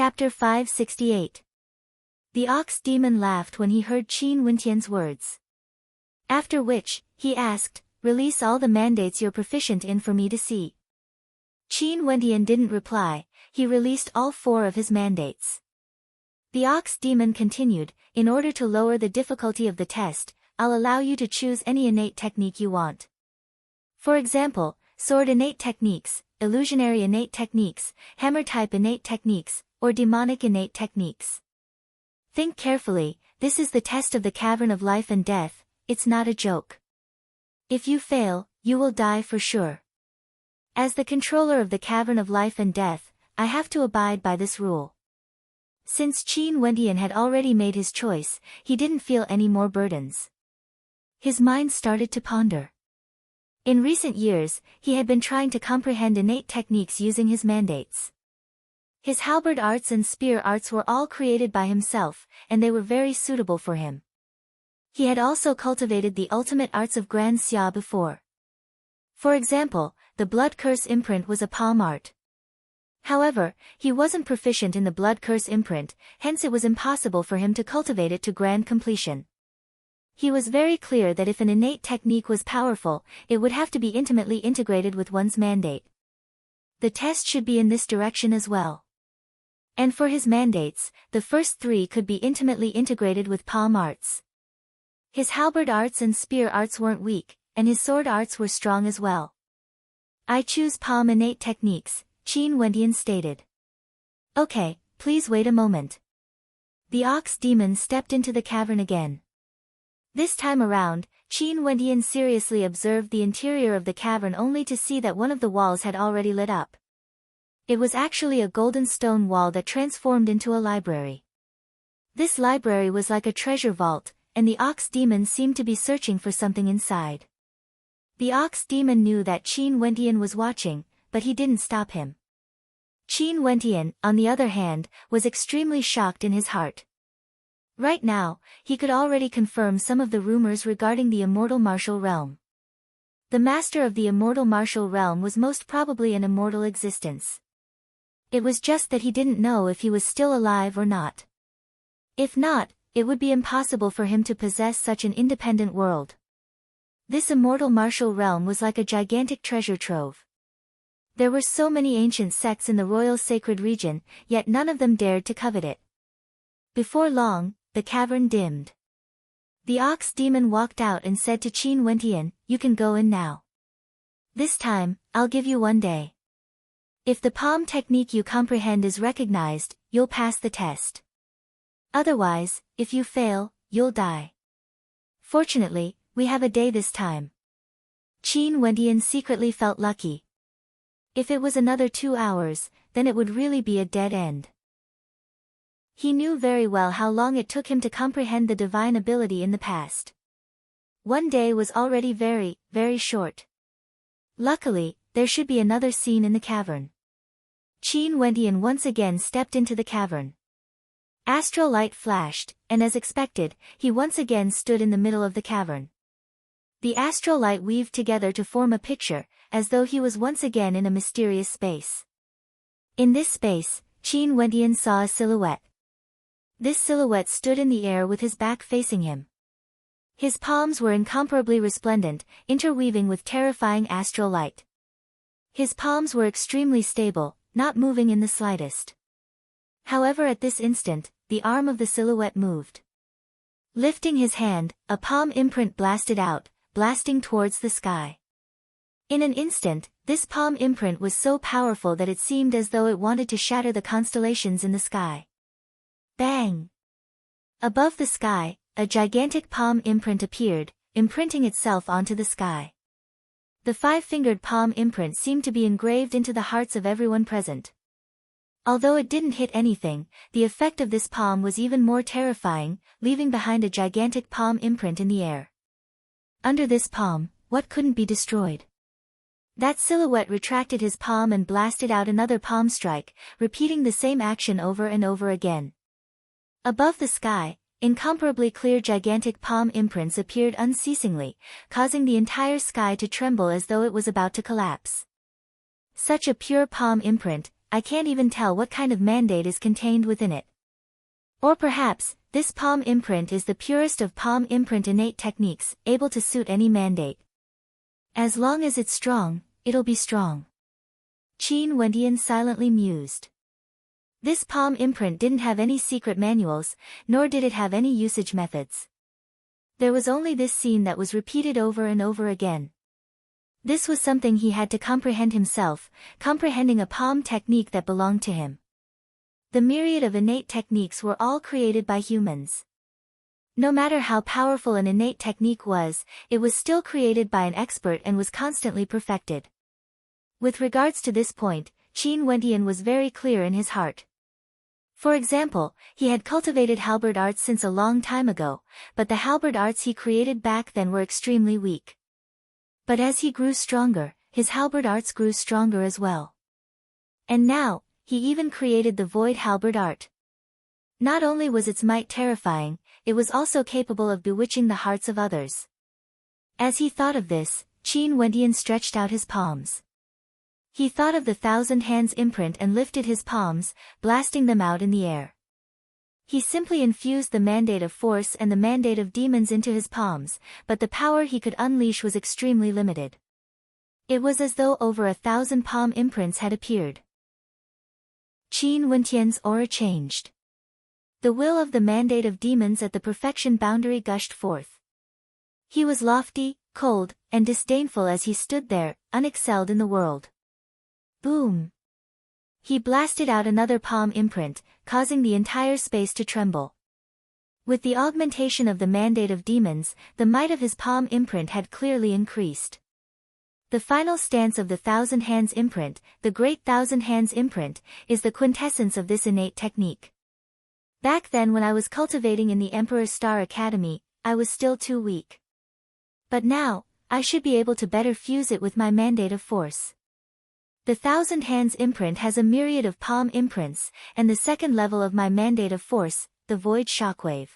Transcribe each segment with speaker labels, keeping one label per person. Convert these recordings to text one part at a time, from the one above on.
Speaker 1: Chapter 568. The ox demon laughed when he heard Qin Wentian's words. After which, he asked, "Release all the mandates you're proficient in for me to see." Qin Wentian didn't reply. He released all 4 of his mandates. The ox demon continued, "In order to lower the difficulty of the test, I'll allow you to choose any innate technique you want. For example, sword innate techniques, illusionary innate techniques, hammer-type innate techniques, or demonic innate techniques. Think carefully, this is the test of the cavern of life and death, it's not a joke. If you fail, you will die for sure. As the controller of the cavern of life and death, I have to abide by this rule." Since Qin Wentian had already made his choice, he didn't feel any more burdens. His mind started to ponder. In recent years, he had been trying to comprehend innate techniques using his mandates. His halberd arts and spear arts were all created by himself, and they were very suitable for him. He had also cultivated the ultimate arts of Grand Xia before. For example, the blood curse imprint was a palm art. However, he wasn't proficient in the blood curse imprint, hence it was impossible for him to cultivate it to grand completion. He was very clear that if an innate technique was powerful, it would have to be intimately integrated with one's mandate. The test should be in this direction as well. And for his mandates, the first 3 could be intimately integrated with palm arts. His halberd arts and spear arts weren't weak, and his sword arts were strong as well. "I choose palm innate techniques," Qin Wentian stated. "Okay, please wait a moment." The ox demon stepped into the cavern again. This time around, Qin Wentian seriously observed the interior of the cavern only to see that one of the walls had already lit up. It was actually a golden stone wall that transformed into a library. This library was like a treasure vault, and the ox demon seemed to be searching for something inside. The ox demon knew that Qin Wentian was watching, but he didn't stop him. Qin Wentian, on the other hand, was extremely shocked in his heart. Right now, he could already confirm some of the rumors regarding the immortal martial realm. The master of the immortal martial realm was most probably an immortal existence. It was just that he didn't know if he was still alive or not. If not, it would be impossible for him to possess such an independent world. This immortal martial realm was like a gigantic treasure trove. There were so many ancient sects in the royal sacred region, yet none of them dared to covet it. Before long, the cavern dimmed. The ox demon walked out and said to Qin Wentian, "You can go in now. This time, I'll give you 1 day. If the palm technique you comprehend is recognized, you'll pass the test. Otherwise, if you fail, you'll die. Fortunately, we have a day this time." Qin Wentian secretly felt lucky. If it was another 2 hours, then it would really be a dead end. He knew very well how long it took him to comprehend the divine ability in the past. 1 day was already very, very short. Luckily, there should be another scene in the cavern. Qin Wentian once again stepped into the cavern. Astral light flashed, and as expected, he once again stood in the middle of the cavern. The astral light weaved together to form a picture, as though he was once again in a mysterious space. In this space, Qin Wentian saw a silhouette. This silhouette stood in the air with his back facing him. His palms were incomparably resplendent, interweaving with terrifying astral light. His palms were extremely stable, not moving in the slightest. However, at this instant, the arm of the silhouette moved. Lifting his hand, a palm imprint blasted out, blasting towards the sky. In an instant, this palm imprint was so powerful that it seemed as though it wanted to shatter the constellations in the sky. Bang! Above the sky, a gigantic palm imprint appeared, imprinting itself onto the sky. The 5-fingered palm imprint seemed to be engraved into the hearts of everyone present. Although it didn't hit anything, the effect of this palm was even more terrifying, leaving behind a gigantic palm imprint in the air. Under this palm, what couldn't be destroyed? That silhouette retracted his palm and blasted out another palm strike, repeating the same action over and over again. Above the sky, incomparably clear gigantic palm imprints appeared unceasingly, causing the entire sky to tremble as though it was about to collapse. Such a pure palm imprint, I can't even tell what kind of mandate is contained within it. Or perhaps, this palm imprint is the purest of palm imprint innate techniques, able to suit any mandate. As long as it's strong, it'll be strong. Qin Wendian silently mused. This palm imprint didn't have any secret manuals, nor did it have any usage methods. There was only this scene that was repeated over and over again. This was something he had to comprehend himself, comprehending a palm technique that belonged to him. The myriad of innate techniques were all created by humans. No matter how powerful an innate technique was, it was still created by an expert and was constantly perfected. With regards to this point, Qin Wendian was very clear in his heart. For example, he had cultivated halberd arts since a long time ago, but the halberd arts he created back then were extremely weak. But as he grew stronger, his halberd arts grew stronger as well. And now, he even created the void halberd art. Not only was its might terrifying, it was also capable of bewitching the hearts of others. As he thought of this, Qin Wendian stretched out his palms. He thought of the 1,000 hands imprint and lifted his palms, blasting them out in the air. He simply infused the mandate of force and the mandate of demons into his palms, but the power he could unleash was extremely limited. It was as though over 1,000 palm imprints had appeared. Qin Wendian's aura changed. The will of the mandate of demons at the perfection boundary gushed forth. He was lofty, cold, and disdainful as he stood there, unexcelled in the world. Boom! He blasted out another palm imprint, causing the entire space to tremble. With the augmentation of the mandate of demons, the might of his palm imprint had clearly increased. The final stance of the 1,000 hands imprint, the great 1,000 hands imprint, is the quintessence of this innate technique. Back then when I was cultivating in the Emperor's Star Academy, I was still too weak. But now, I should be able to better fuse it with my mandate of force. The 1,000 hands imprint has a myriad of palm imprints, and the second level of my mandate of force, the void shockwave.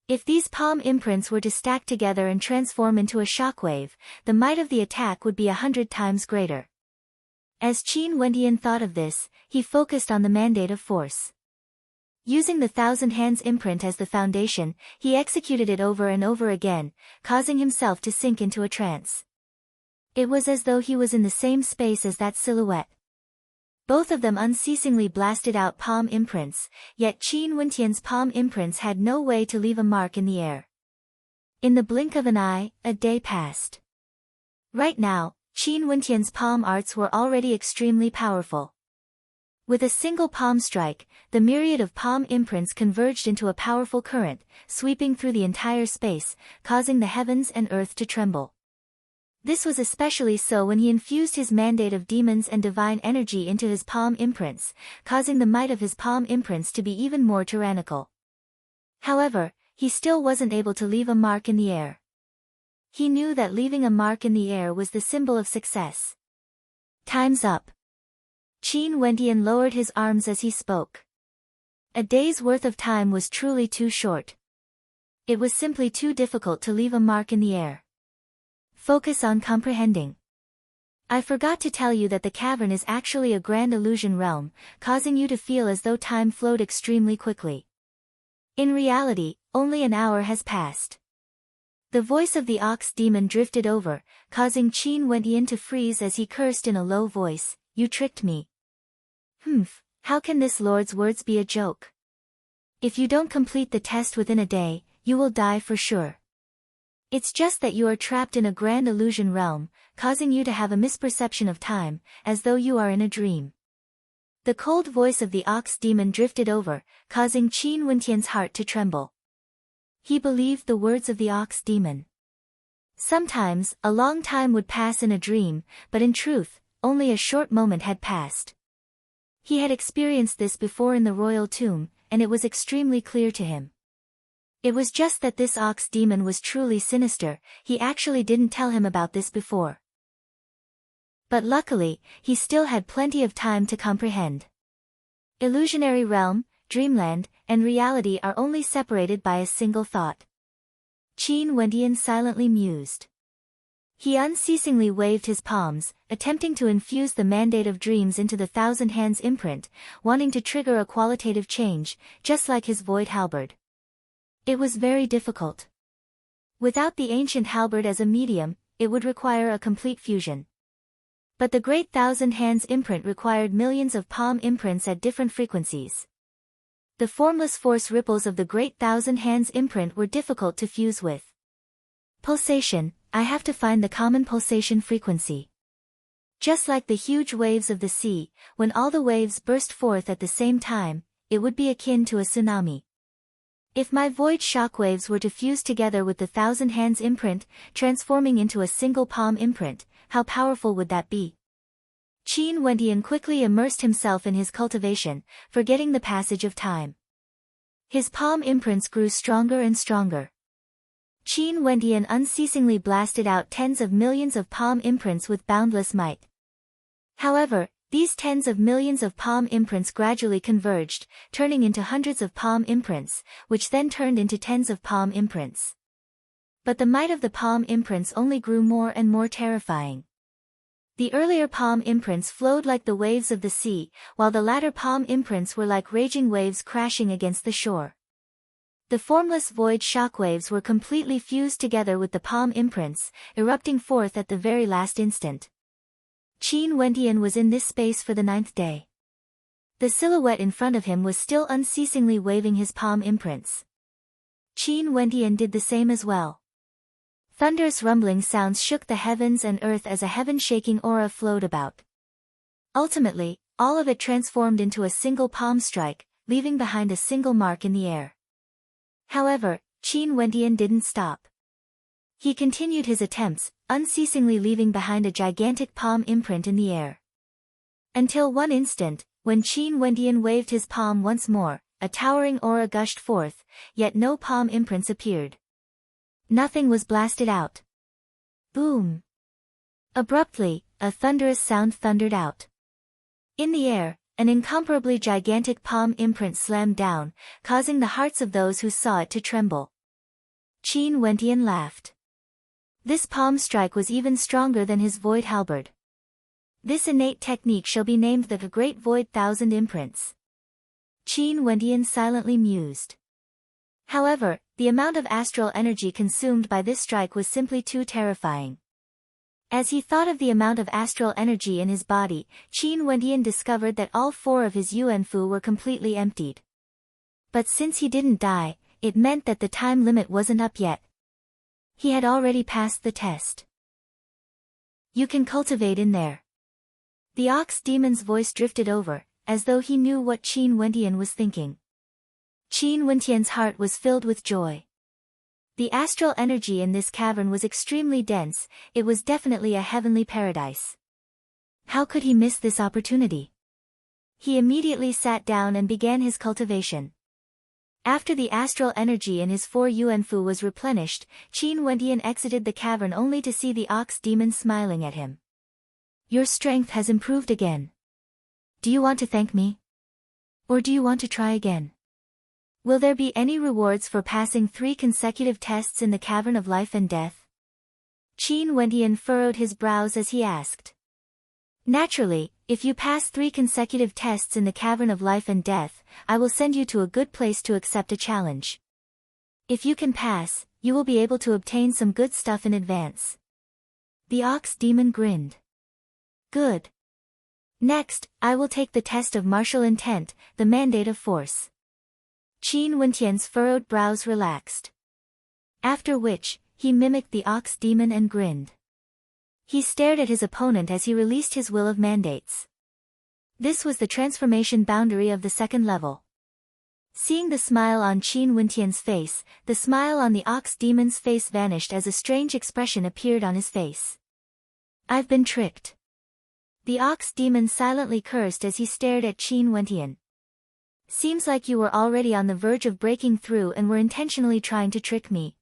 Speaker 1: If these palm imprints were to stack together and transform into a shockwave, the might of the attack would be 100 times greater. As Qin Wendian thought of this, he focused on the mandate of force. Using the 1,000 hands imprint as the foundation, he executed it over and over again, causing himself to sink into a trance. It was as though he was in the same space as that silhouette. Both of them unceasingly blasted out palm imprints, yet Qin Wendian's palm imprints had no way to leave a mark in the air. In the blink of an eye, a day passed. Right now, Qin Wendian's palm arts were already extremely powerful. With a single palm strike, the myriad of palm imprints converged into a powerful current, sweeping through the entire space, causing the heavens and earth to tremble. This was especially so when he infused his mandate of demons and divine energy into his palm imprints, causing the might of his palm imprints to be even more tyrannical. However, he still wasn't able to leave a mark in the air. He knew that leaving a mark in the air was the symbol of success. Time's up. Qin Wendian lowered his arms as he spoke. A day's worth of time was truly too short. It was simply too difficult to leave a mark in the air. Focus on comprehending. I forgot to tell you that the cavern is actually a grand illusion realm, causing you to feel as though time flowed extremely quickly. In reality, only an hour has passed. The voice of the ox demon drifted over, causing Qin Wendian to freeze as he cursed in a low voice, "You tricked me. How can this lord's words be a joke? If you don't complete the test within a day, you will die for sure. It's just that you are trapped in a grand illusion realm, causing you to have a misperception of time, as though you are in a dream." The cold voice of the ox demon drifted over, causing Qin Wendian's heart to tremble. He believed the words of the ox demon. Sometimes, a long time would pass in a dream, but in truth, only a short moment had passed. He had experienced this before in the royal tomb, and it was extremely clear to him. It was just that this ox demon was truly sinister, he actually didn't tell him about this before. But luckily, he still had plenty of time to comprehend. Illusionary realm, dreamland, and reality are only separated by a single thought. Qin Wendian silently mused. He unceasingly waved his palms, attempting to infuse the mandate of dreams into the Thousand Hands imprint, wanting to trigger a qualitative change, just like his void halberd. It was very difficult. Without the ancient halberd as a medium, it would require a complete fusion. But the great Thousand Hands imprint required millions of palm imprints at different frequencies. The formless force ripples of the great Thousand Hands imprint were difficult to fuse with. Pulsation, I have to find the common pulsation frequency. Just like the huge waves of the sea, when all the waves burst forth at the same time, it would be akin to a tsunami. If my void shockwaves were to fuse together with the Thousand Hands imprint, transforming into a single palm imprint, how powerful would that be? Qin Wendian quickly immersed himself in his cultivation, forgetting the passage of time. His palm imprints grew stronger and stronger. Qin Wendian unceasingly blasted out tens of millions of palm imprints with boundless might. However, these tens of millions of palm imprints gradually converged, turning into hundreds of palm imprints, which then turned into tens of palm imprints. But the might of the palm imprints only grew more and more terrifying. The earlier palm imprints flowed like the waves of the sea, while the latter palm imprints were like raging waves crashing against the shore. The formless void shockwaves were completely fused together with the palm imprints, erupting forth at the very last instant. Qin Wendian was in this space for the 9th day. The silhouette in front of him was still unceasingly waving his palm imprints. Qin Wendian did the same as well. Thunderous rumbling sounds shook the heavens and earth as a heaven-shaking aura flowed about. Ultimately, all of it transformed into a single palm strike, leaving behind a single mark in the air. However, Qin Wendian didn't stop. He continued his attempts, unceasingly leaving behind a gigantic palm imprint in the air. Until one instant, when Qin Wendian waved his palm once more, a towering aura gushed forth, yet no palm imprints appeared. Nothing was blasted out. Boom! Abruptly, a thunderous sound thundered out. In the air, an incomparably gigantic palm imprint slammed down, causing the hearts of those who saw it to tremble. Qin Wendian laughed. This palm strike was even stronger than his void halberd. This innate technique shall be named the Great Void Thousand Imprints. Qin Wendian silently mused. However, the amount of astral energy consumed by this strike was simply too terrifying. As he thought of the amount of astral energy in his body, Qin Wendian discovered that all 4 of his yuanfu were completely emptied. But since he didn't die, it meant that the time limit wasn't up yet. He had already passed the test. You can cultivate in there. The ox demon's voice drifted over, as though he knew what Qin Wendian was thinking. Qin Wendian's heart was filled with joy. The astral energy in this cavern was extremely dense, it was definitely a heavenly paradise. How could he miss this opportunity? He immediately sat down and began his cultivation. After the astral energy in his 4 yuanfu was replenished, Qin Wendian exited the cavern only to see the ox demon smiling at him. Your strength has improved again. Do you want to thank me? Or do you want to try again? Will there be any rewards for passing 3 consecutive tests in the Cavern of Life and Death? Qin Wendian furrowed his brows as he asked. Naturally, if you pass 3 consecutive tests in the Cavern of Life and Death, I will send you to a good place to accept a challenge. If you can pass, you will be able to obtain some good stuff in advance. The ox demon grinned. Good. Next, I will take the test of martial intent, the mandate of force. Qin Wendian's furrowed brows relaxed. After which, he mimicked the ox demon and grinned. He stared at his opponent as he released his will of mandates. This was the transformation boundary of the 2nd level. Seeing the smile on Qin Wendian's face, the smile on the ox demon's face vanished as a strange expression appeared on his face. I've been tricked. The ox demon silently cursed as he stared at Qin Wendian. Seems like you were already on the verge of breaking through and were intentionally trying to trick me.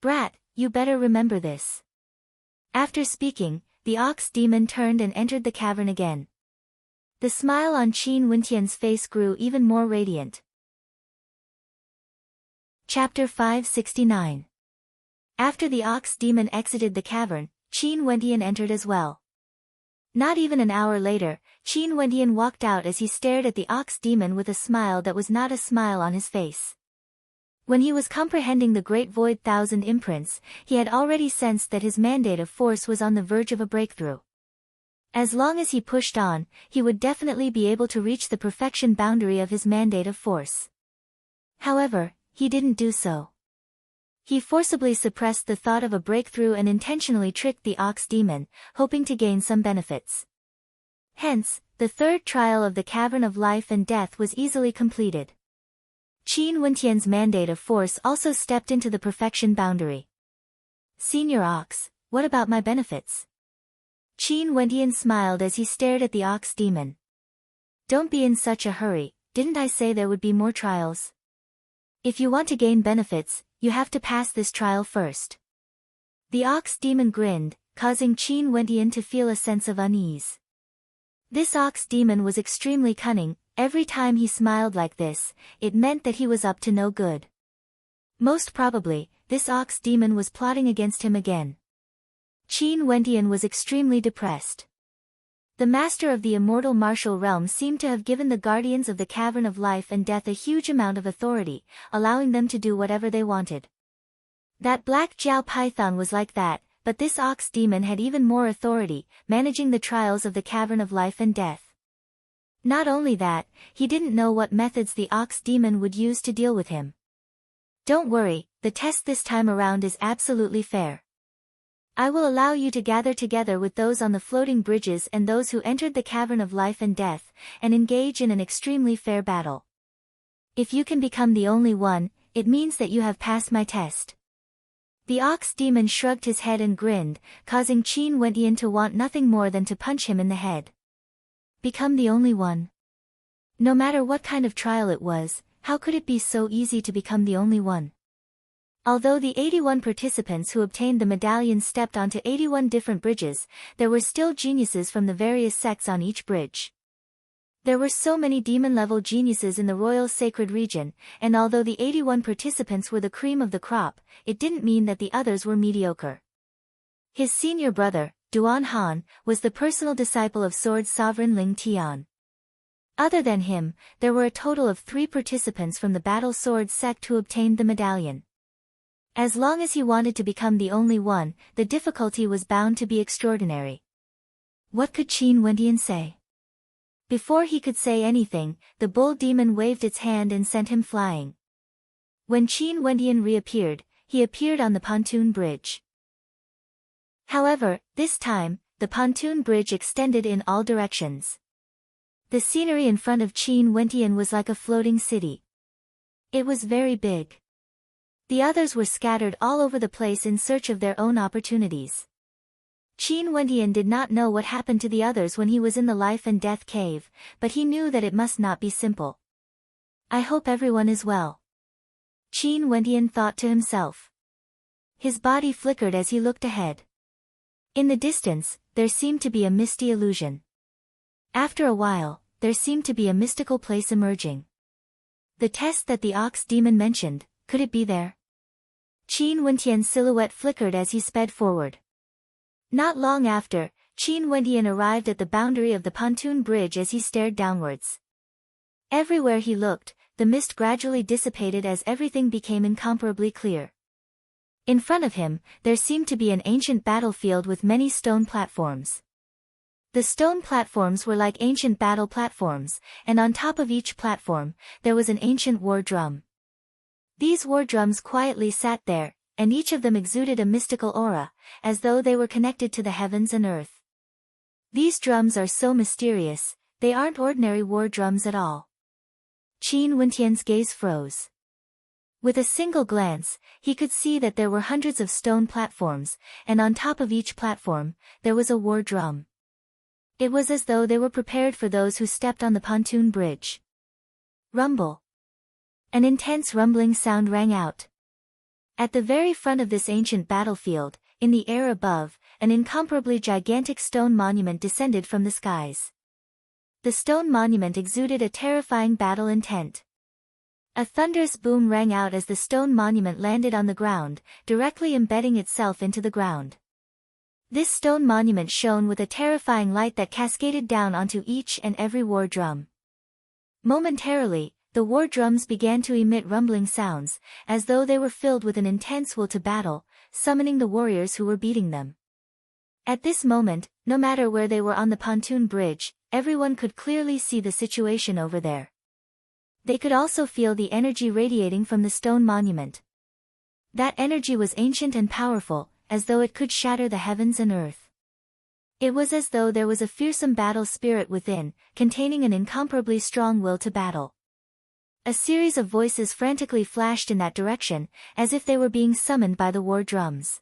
Speaker 1: Brat, you better remember this. After speaking, the ox demon turned and entered the cavern again. The smile on Qin Wendian's face grew even more radiant. Chapter 569. After the ox demon exited the cavern, Qin Wendian entered as well. Not even an hour later, Qin Wendian walked out as he stared at the ox demon with a smile that was not a smile on his face. When he was comprehending the great void thousand imprints, he had already sensed that his mandate of force was on the verge of a breakthrough. As long as he pushed on, he would definitely be able to reach the perfection boundary of his mandate of force. However, he didn't do so. He forcibly suppressed the thought of a breakthrough and intentionally tricked the ox demon, hoping to gain some benefits. Hence, the third trial of the Cavern of Life and Death was easily completed. Qin Wendian's mandate of force also stepped into the perfection boundary. Senior Ox, what about my benefits? Qin Wendian smiled as he stared at the ox demon. Don't be in such a hurry, didn't I say there would be more trials? If you want to gain benefits, you have to pass this trial first. The ox demon grinned, causing Qin Wendian to feel a sense of unease. This ox demon was extremely cunning. Every time he smiled like this, it meant that he was up to no good. Most probably, this ox demon was plotting against him again. Qin Wendian was extremely depressed. The master of the immortal martial realm seemed to have given the guardians of the Cavern of Life and Death a huge amount of authority, allowing them to do whatever they wanted. That black Jiao python was like that, but this ox demon had even more authority, managing the trials of the Cavern of Life and Death. Not only that, he didn't know what methods the ox demon would use to deal with him. Don't worry, the test this time around is absolutely fair. I will allow you to gather together with those on the floating bridges and those who entered the Cavern of Life and Death, and engage in an extremely fair battle. If you can become the only one, it means that you have passed my test. The ox demon shrugged his head and grinned, causing Qin Wendian to want nothing more than to punch him in the head. Become the only one. No matter what kind of trial it was, how could it be so easy to become the only one? Although the 81 participants who obtained the medallions stepped onto 81 different bridges, there were still geniuses from the various sects on each bridge. There were so many demon-level geniuses in the royal sacred region, and although the 81 participants were the cream of the crop, it didn't mean that the others were mediocre. His senior brother, Duan Han, was the personal disciple of Sword Sovereign Ling Tian. Other than him, there were a total of 3 participants from the Battle Sword sect who obtained the medallion. As long as he wanted to become the only one, the difficulty was bound to be extraordinary. What could Qin Wendian say? Before he could say anything, the bull demon waved its hand and sent him flying. When Qin Wendian reappeared, he appeared on the pontoon bridge. However, this time, the pontoon bridge extended in all directions. The scenery in front of Qin Wendian was like a floating city. It was very big. The others were scattered all over the place in search of their own opportunities. Qin Wendian did not know what happened to the others when he was in the life and death cave, but he knew that it must not be simple. I hope everyone is well. Qin Wendian thought to himself. His body flickered as he looked ahead. In the distance, there seemed to be a misty illusion. After a while, there seemed to be a mystical place emerging. The test that the ox demon mentioned, could it be there? Qin Wendian's silhouette flickered as he sped forward. Not long after, Qin Wendian arrived at the boundary of the pontoon bridge as he stared downwards. Everywhere he looked, the mist gradually dissipated as everything became incomparably clear. In front of him, there seemed to be an ancient battlefield with many stone platforms. The stone platforms were like ancient battle platforms, and on top of each platform, there was an ancient war drum. These war drums quietly sat there, and each of them exuded a mystical aura, as though they were connected to the heavens and earth. These drums are so mysterious, they aren't ordinary war drums at all. Qin Wendian's gaze froze. With a single glance, he could see that there were hundreds of stone platforms, and on top of each platform, there was a war drum. It was as though they were prepared for those who stepped on the pontoon bridge. Rumble. An intense rumbling sound rang out. At the very front of this ancient battlefield, in the air above, an incomparably gigantic stone monument descended from the skies. The stone monument exuded a terrifying battle intent. A thunderous boom rang out as the stone monument landed on the ground, directly embedding itself into the ground. This stone monument shone with a terrifying light that cascaded down onto each and every war drum. Momentarily, the war drums began to emit rumbling sounds, as though they were filled with an intense will to battle, summoning the warriors who were beating them. At this moment, no matter where they were on the pontoon bridge, everyone could clearly see the situation over there. They could also feel the energy radiating from the stone monument. That energy was ancient and powerful, as though it could shatter the heavens and earth. It was as though there was a fearsome battle spirit within, containing an incomparably strong will to battle. A series of voices frantically flashed in that direction, as if they were being summoned by the war drums.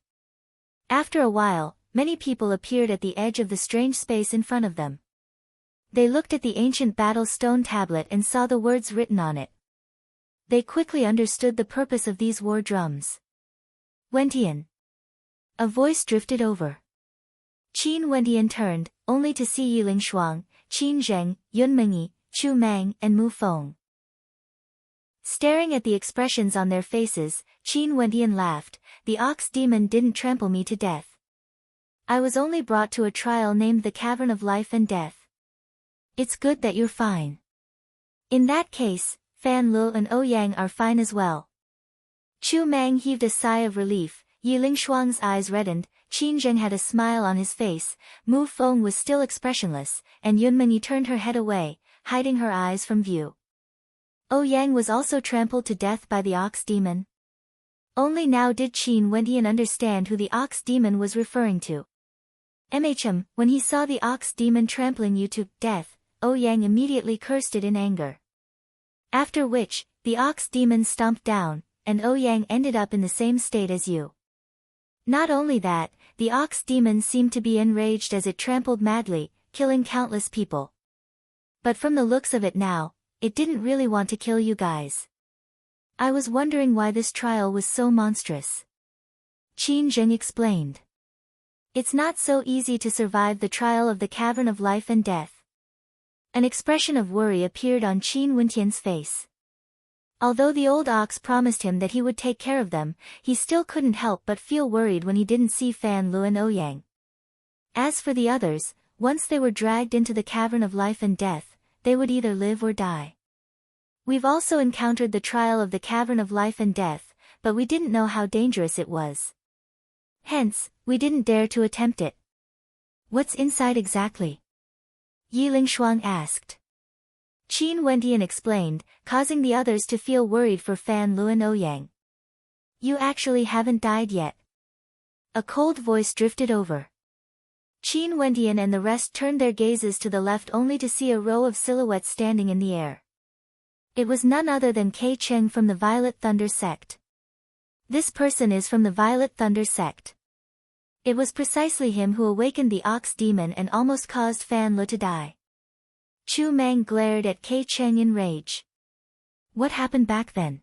Speaker 1: After a while, many people appeared at the edge of the strange space in front of them. They looked at the ancient battle stone tablet and saw the words written on it. They quickly understood the purpose of these war drums. Wentian. A voice drifted over. Qin Wentian turned, only to see Yiling Shuang, Qin Zheng, Yun Mengyi, Chu Mang and Mu Feng. Staring at the expressions on their faces, Qin Wentian laughed. The ox demon didn't trample me to death. I was only brought to a trial named the Cavern of Life and Death. It's good that you're fine. In that case, Fan Lu and Ouyang are fine as well. Chu Mang heaved a sigh of relief, Yiling Shuang's eyes reddened, Qin Zheng had a smile on his face, Mu Feng was still expressionless, and Yun Mengyi turned her head away, hiding her eyes from view. Ouyang was also trampled to death by the ox demon. Only now did Qin Wentian understand who the ox demon was referring to. When he saw the ox demon trampling you to death, Ouyang immediately cursed it in anger. After which, the ox demon stomped down, and Ouyang ended up in the same state as you. Not only that, the ox demon seemed to be enraged as it trampled madly, killing countless people. But from the looks of it now, it didn't really want to kill you guys. I was wondering why this trial was so monstrous. Qin Zheng explained. It's not so easy to survive the trial of the Cavern of Life and Death. An expression of worry appeared on Qin Wentian's face. Although the old ox promised him that he would take care of them, he still couldn't help but feel worried when he didn't see Fan Lu and Ouyang. As for the others, once they were dragged into the Cavern of Life and Death, they would either live or die. We've also encountered the trial of the Cavern of Life and Death, but we didn't know how dangerous it was. Hence, we didn't dare to attempt it. What's inside exactly? Yiling Shuang asked. Qin Wentian explained, causing the others to feel worried for Fan Lu and Ouyang. You actually haven't died yet. A cold voice drifted over. Qin Wentian and the rest turned their gazes to the left only to see a row of silhouettes standing in the air. It was none other than Kei Cheng from the Violet Thunder sect. This person is from the Violet Thunder sect. It was precisely him who awakened the ox demon and almost caused Fan Lu to die. Chu Mang glared at Kei Cheng in rage. What happened back then?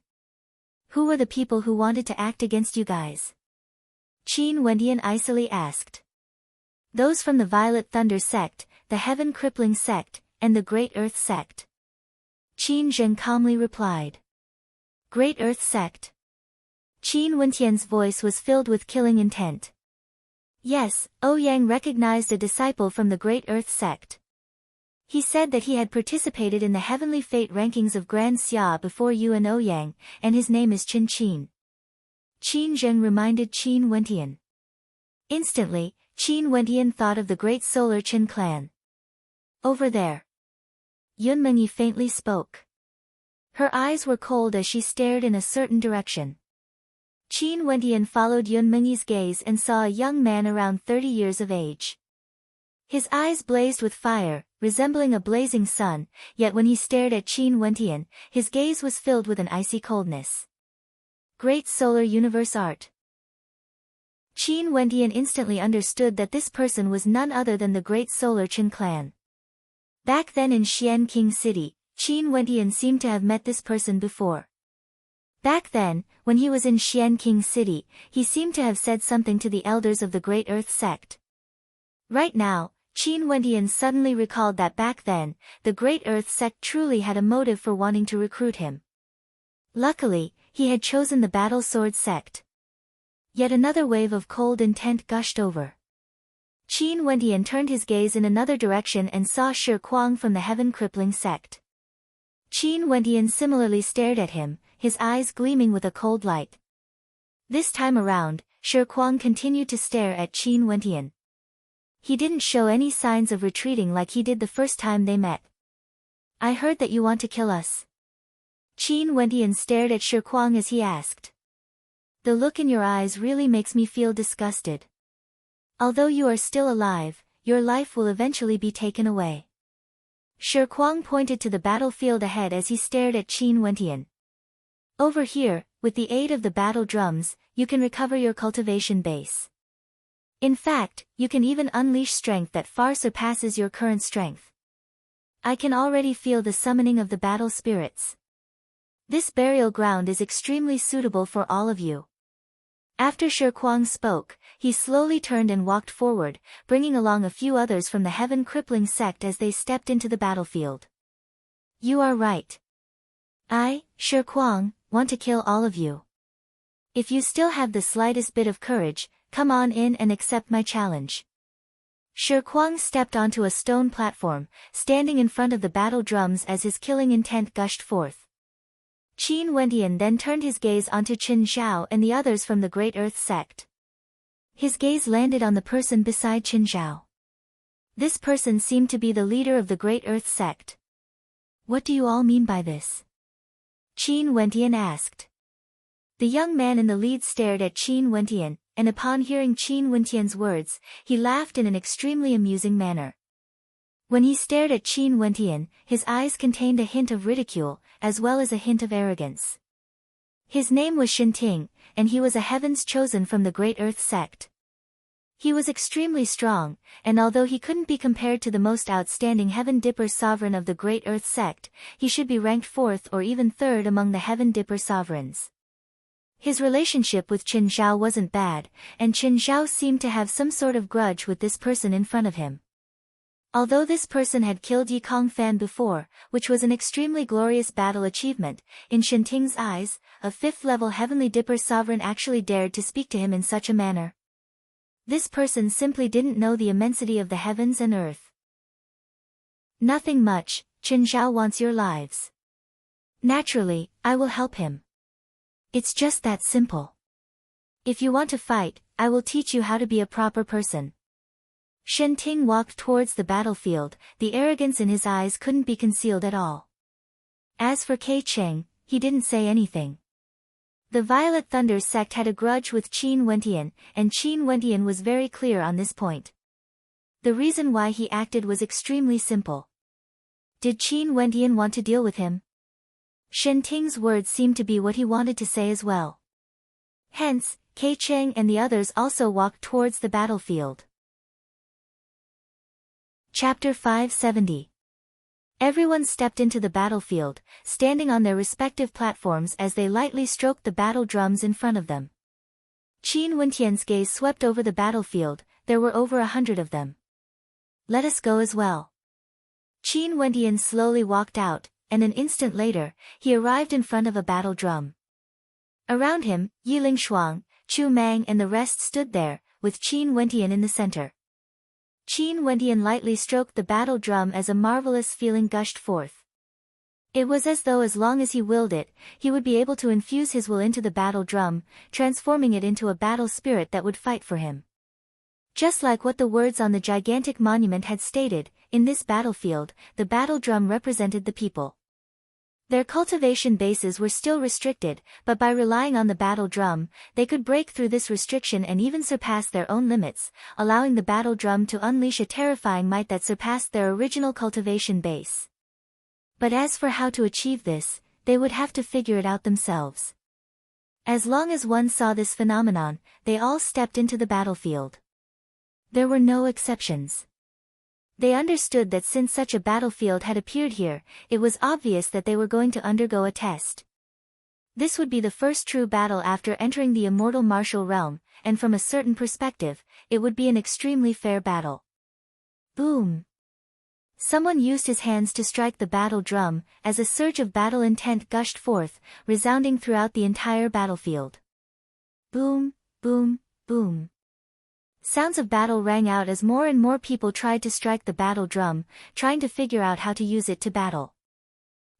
Speaker 1: Who were the people who wanted to act against you guys? Qin Wentian icily asked. Those from the Violet Thunder sect, the Heaven Crippling sect, and the Great Earth sect. Qin Zheng calmly replied. Great Earth sect. Qin Wentian's voice was filled with killing intent. Yes, Ouyang recognized a disciple from the Great Earth sect. He said that he had participated in the heavenly fate rankings of Grand Xia before you and Ouyang, and his name is Qin Qin. Qin Zheng reminded Qin Wentian. Instantly, Qin Wentian thought of the great solar Qin clan. Over there. Yun Mengyi faintly spoke. Her eyes were cold as she stared in a certain direction. Qin Wentian followed Yun Mengyi's gaze and saw a young man around 30 years of age. His eyes blazed with fire, resembling a blazing sun, yet when he stared at Qin Wentian, his gaze was filled with an icy coldness. Great Solar Universe Art. Qin Wentian instantly understood that this person was none other than the Great Solar Qin clan. Back then in Xian King City, Qin Wentian seemed to have met this person before. Back then, when he was in Xian King City, he seemed to have said something to the elders of the Great Earth sect. Right now, Qin Wentian suddenly recalled that back then, the Great Earth sect truly had a motive for wanting to recruit him. Luckily, he had chosen the Battle Sword sect. Yet another wave of cold intent gushed over. Qin Wendian turned his gaze in another direction and saw Shi Kuang from the Heaven Crippling sect. Qin Wendian similarly stared at him, his eyes gleaming with a cold light. This time around, Shi Kuang continued to stare at Qin Wendian. He didn't show any signs of retreating like he did the first time they met. I heard that you want to kill us. Qin Wendian stared at Shi Kuang as he asked. The look in your eyes really makes me feel disgusted. Although you are still alive, your life will eventually be taken away. Shi Kuang pointed to the battlefield ahead as he stared at Qin Wendian. Over here, with the aid of the battle drums, you can recover your cultivation base. In fact, you can even unleash strength that far surpasses your current strength. I can already feel the summoning of the battle spirits. This burial ground is extremely suitable for all of you. After Shi Kuang spoke, he slowly turned and walked forward, bringing along a few others from the Heaven Crippling sect as they stepped into the battlefield. You are right. I, Shi Kuang, want to kill all of you. If you still have the slightest bit of courage, come on in and accept my challenge. Shi Kuang stepped onto a stone platform, standing in front of the battle drums as his killing intent gushed forth. Qin Wendian then turned his gaze onto Qin Zhao and the others from the Great Earth sect. His gaze landed on the person beside Qin Zhao. This person seemed to be the leader of the Great Earth sect. What do you all mean by this? Qin Wendian asked. The young man in the lead stared at Qin Wendian, and upon hearing Qin Wendian's words, he laughed in an extremely amusing manner. When he stared at Qin Wendian, his eyes contained a hint of ridicule, as well as a hint of arrogance. His name was Shinting, and he was a heavens chosen from the Great Earth sect. He was extremely strong, and although he couldn't be compared to the most outstanding Heaven Dipper sovereign of the Great Earth sect, he should be ranked 4th or even 3rd among the Heaven Dipper sovereigns. His relationship with Qin Zhao wasn't bad, and Qin Zhao seemed to have some sort of grudge with this person in front of him. Although this person had killed Yi Kong Fan before, which was an extremely glorious battle achievement, in Shinting's eyes, a 5th-level Heavenly Dipper sovereign actually dared to speak to him in such a manner. This person simply didn't know the immensity of the heavens and earth. Nothing much, Qin Zhao wants your lives. Naturally, I will help him. It's just that simple. If you want to fight, I will teach you how to be a proper person. Shinting walked towards the battlefield, the arrogance in his eyes couldn't be concealed at all. As for Kei Cheng, he didn't say anything. The Violet Thunder sect had a grudge with Qin Wendian, and Qin Wendian was very clear on this point. The reason why he acted was extremely simple. Did Qin Wendian want to deal with him? Shinting's words seemed to be what he wanted to say as well. Hence, Kei Cheng and the others also walked towards the battlefield. Chapter 570. Everyone stepped into the battlefield, standing on their respective platforms as they lightly stroked the battle drums in front of them. Qin Wendian's gaze swept over the battlefield, there were over 100 of them. Let us go as well. Qin Wendian slowly walked out, and an instant later, he arrived in front of a battle drum. Around him, Yiling Shuang, Chu Mang and the rest stood there, with Qin Wendian in the center. Qin Wendian lightly stroked the battle drum as a marvelous feeling gushed forth. It was as though as long as he willed it, he would be able to infuse his will into the battle drum, transforming it into a battle spirit that would fight for him. Just like what the words on the gigantic monument had stated, in this battlefield, the battle drum represented the people. Their cultivation bases were still restricted, but by relying on the battle drum, they could break through this restriction and even surpass their own limits, allowing the battle drum to unleash a terrifying might that surpassed their original cultivation base. But as for how to achieve this, they would have to figure it out themselves. As long as one saw this phenomenon, they all stepped into the battlefield. There were no exceptions. They understood that since such a battlefield had appeared here, it was obvious that they were going to undergo a test. This would be the first true battle after entering the immortal martial realm, and from a certain perspective, it would be an extremely fair battle. Boom! Someone used his hands to strike the battle drum, as a surge of battle intent gushed forth, resounding throughout the entire battlefield. Boom, boom, boom. Sounds of battle rang out as more and more people tried to strike the battle drum, trying to figure out how to use it to battle.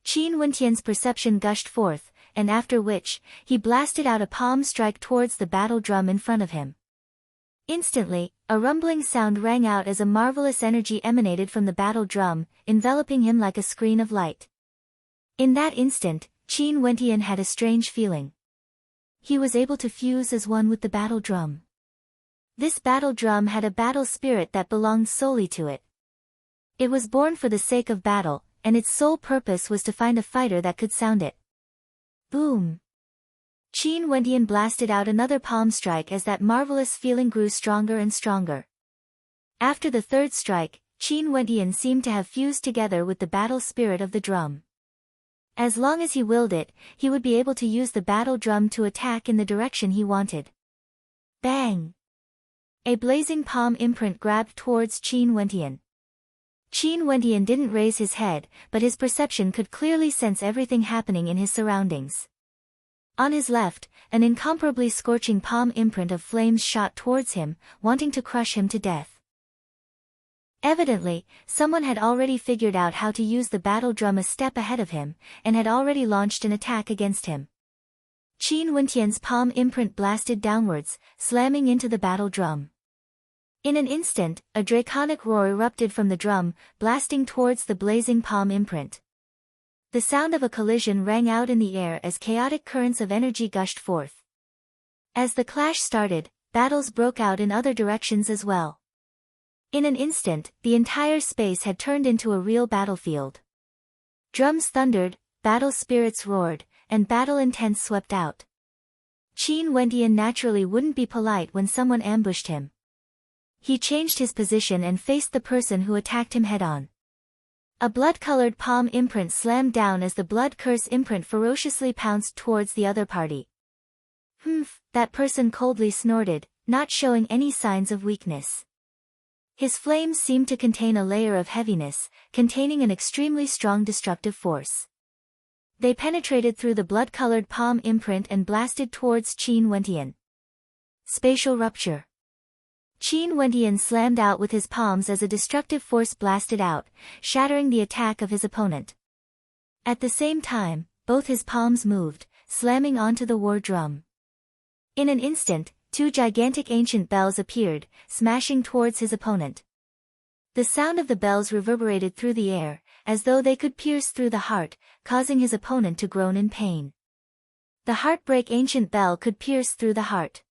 Speaker 1: Qin Wentian's perception gushed forth, and after which, he blasted out a palm strike towards the battle drum in front of him. Instantly, a rumbling sound rang out as a marvelous energy emanated from the battle drum, enveloping him like a screen of light. In that instant, Qin Wentian had a strange feeling. He was able to fuse as one with the battle drum. This battle drum had a battle spirit that belonged solely to it. It was born for the sake of battle, and its sole purpose was to find a fighter that could sound it. Boom! Qin Wentian blasted out another palm strike as that marvelous feeling grew stronger and stronger. After the third strike, Qin Wentian seemed to have fused together with the battle spirit of the drum. As long as he willed it, he would be able to use the battle drum to attack in the direction he wanted. Bang! A blazing palm imprint grabbed towards Qin Wentian. Qin Wentian didn't raise his head, but his perception could clearly sense everything happening in his surroundings. On his left, an incomparably scorching palm imprint of flames shot towards him, wanting to crush him to death. Evidently, someone had already figured out how to use the battle drum a step ahead of him, and had already launched an attack against him. Qin Wentian's palm imprint blasted downwards, slamming into the battle drum. In an instant, a draconic roar erupted from the drum, blasting towards the blazing palm imprint. The sound of a collision rang out in the air as chaotic currents of energy gushed forth. As the clash started, battles broke out in other directions as well. In an instant, the entire space had turned into a real battlefield. Drums thundered, battle spirits roared, and battle intent swept out. Qin Wentian naturally wouldn't be polite when someone ambushed him. He changed his position and faced the person who attacked him head-on. A blood-colored palm imprint slammed down as the blood curse imprint ferociously pounced towards the other party. Humph, that person coldly snorted, not showing any signs of weakness. His flames seemed to contain a layer of heaviness, containing an extremely strong destructive force. They penetrated through the blood-colored palm imprint and blasted towards Qin Wentian. Spatial rupture. Qin Wentian slammed out with his palms as a destructive force blasted out, shattering the attack of his opponent. At the same time, both his palms moved, slamming onto the war drum. In an instant, two gigantic ancient bells appeared, smashing towards his opponent. The sound of the bells reverberated through the air, as though they could pierce through the heart, causing his opponent to groan in pain. The heartbreak ancient bell could pierce through the heart.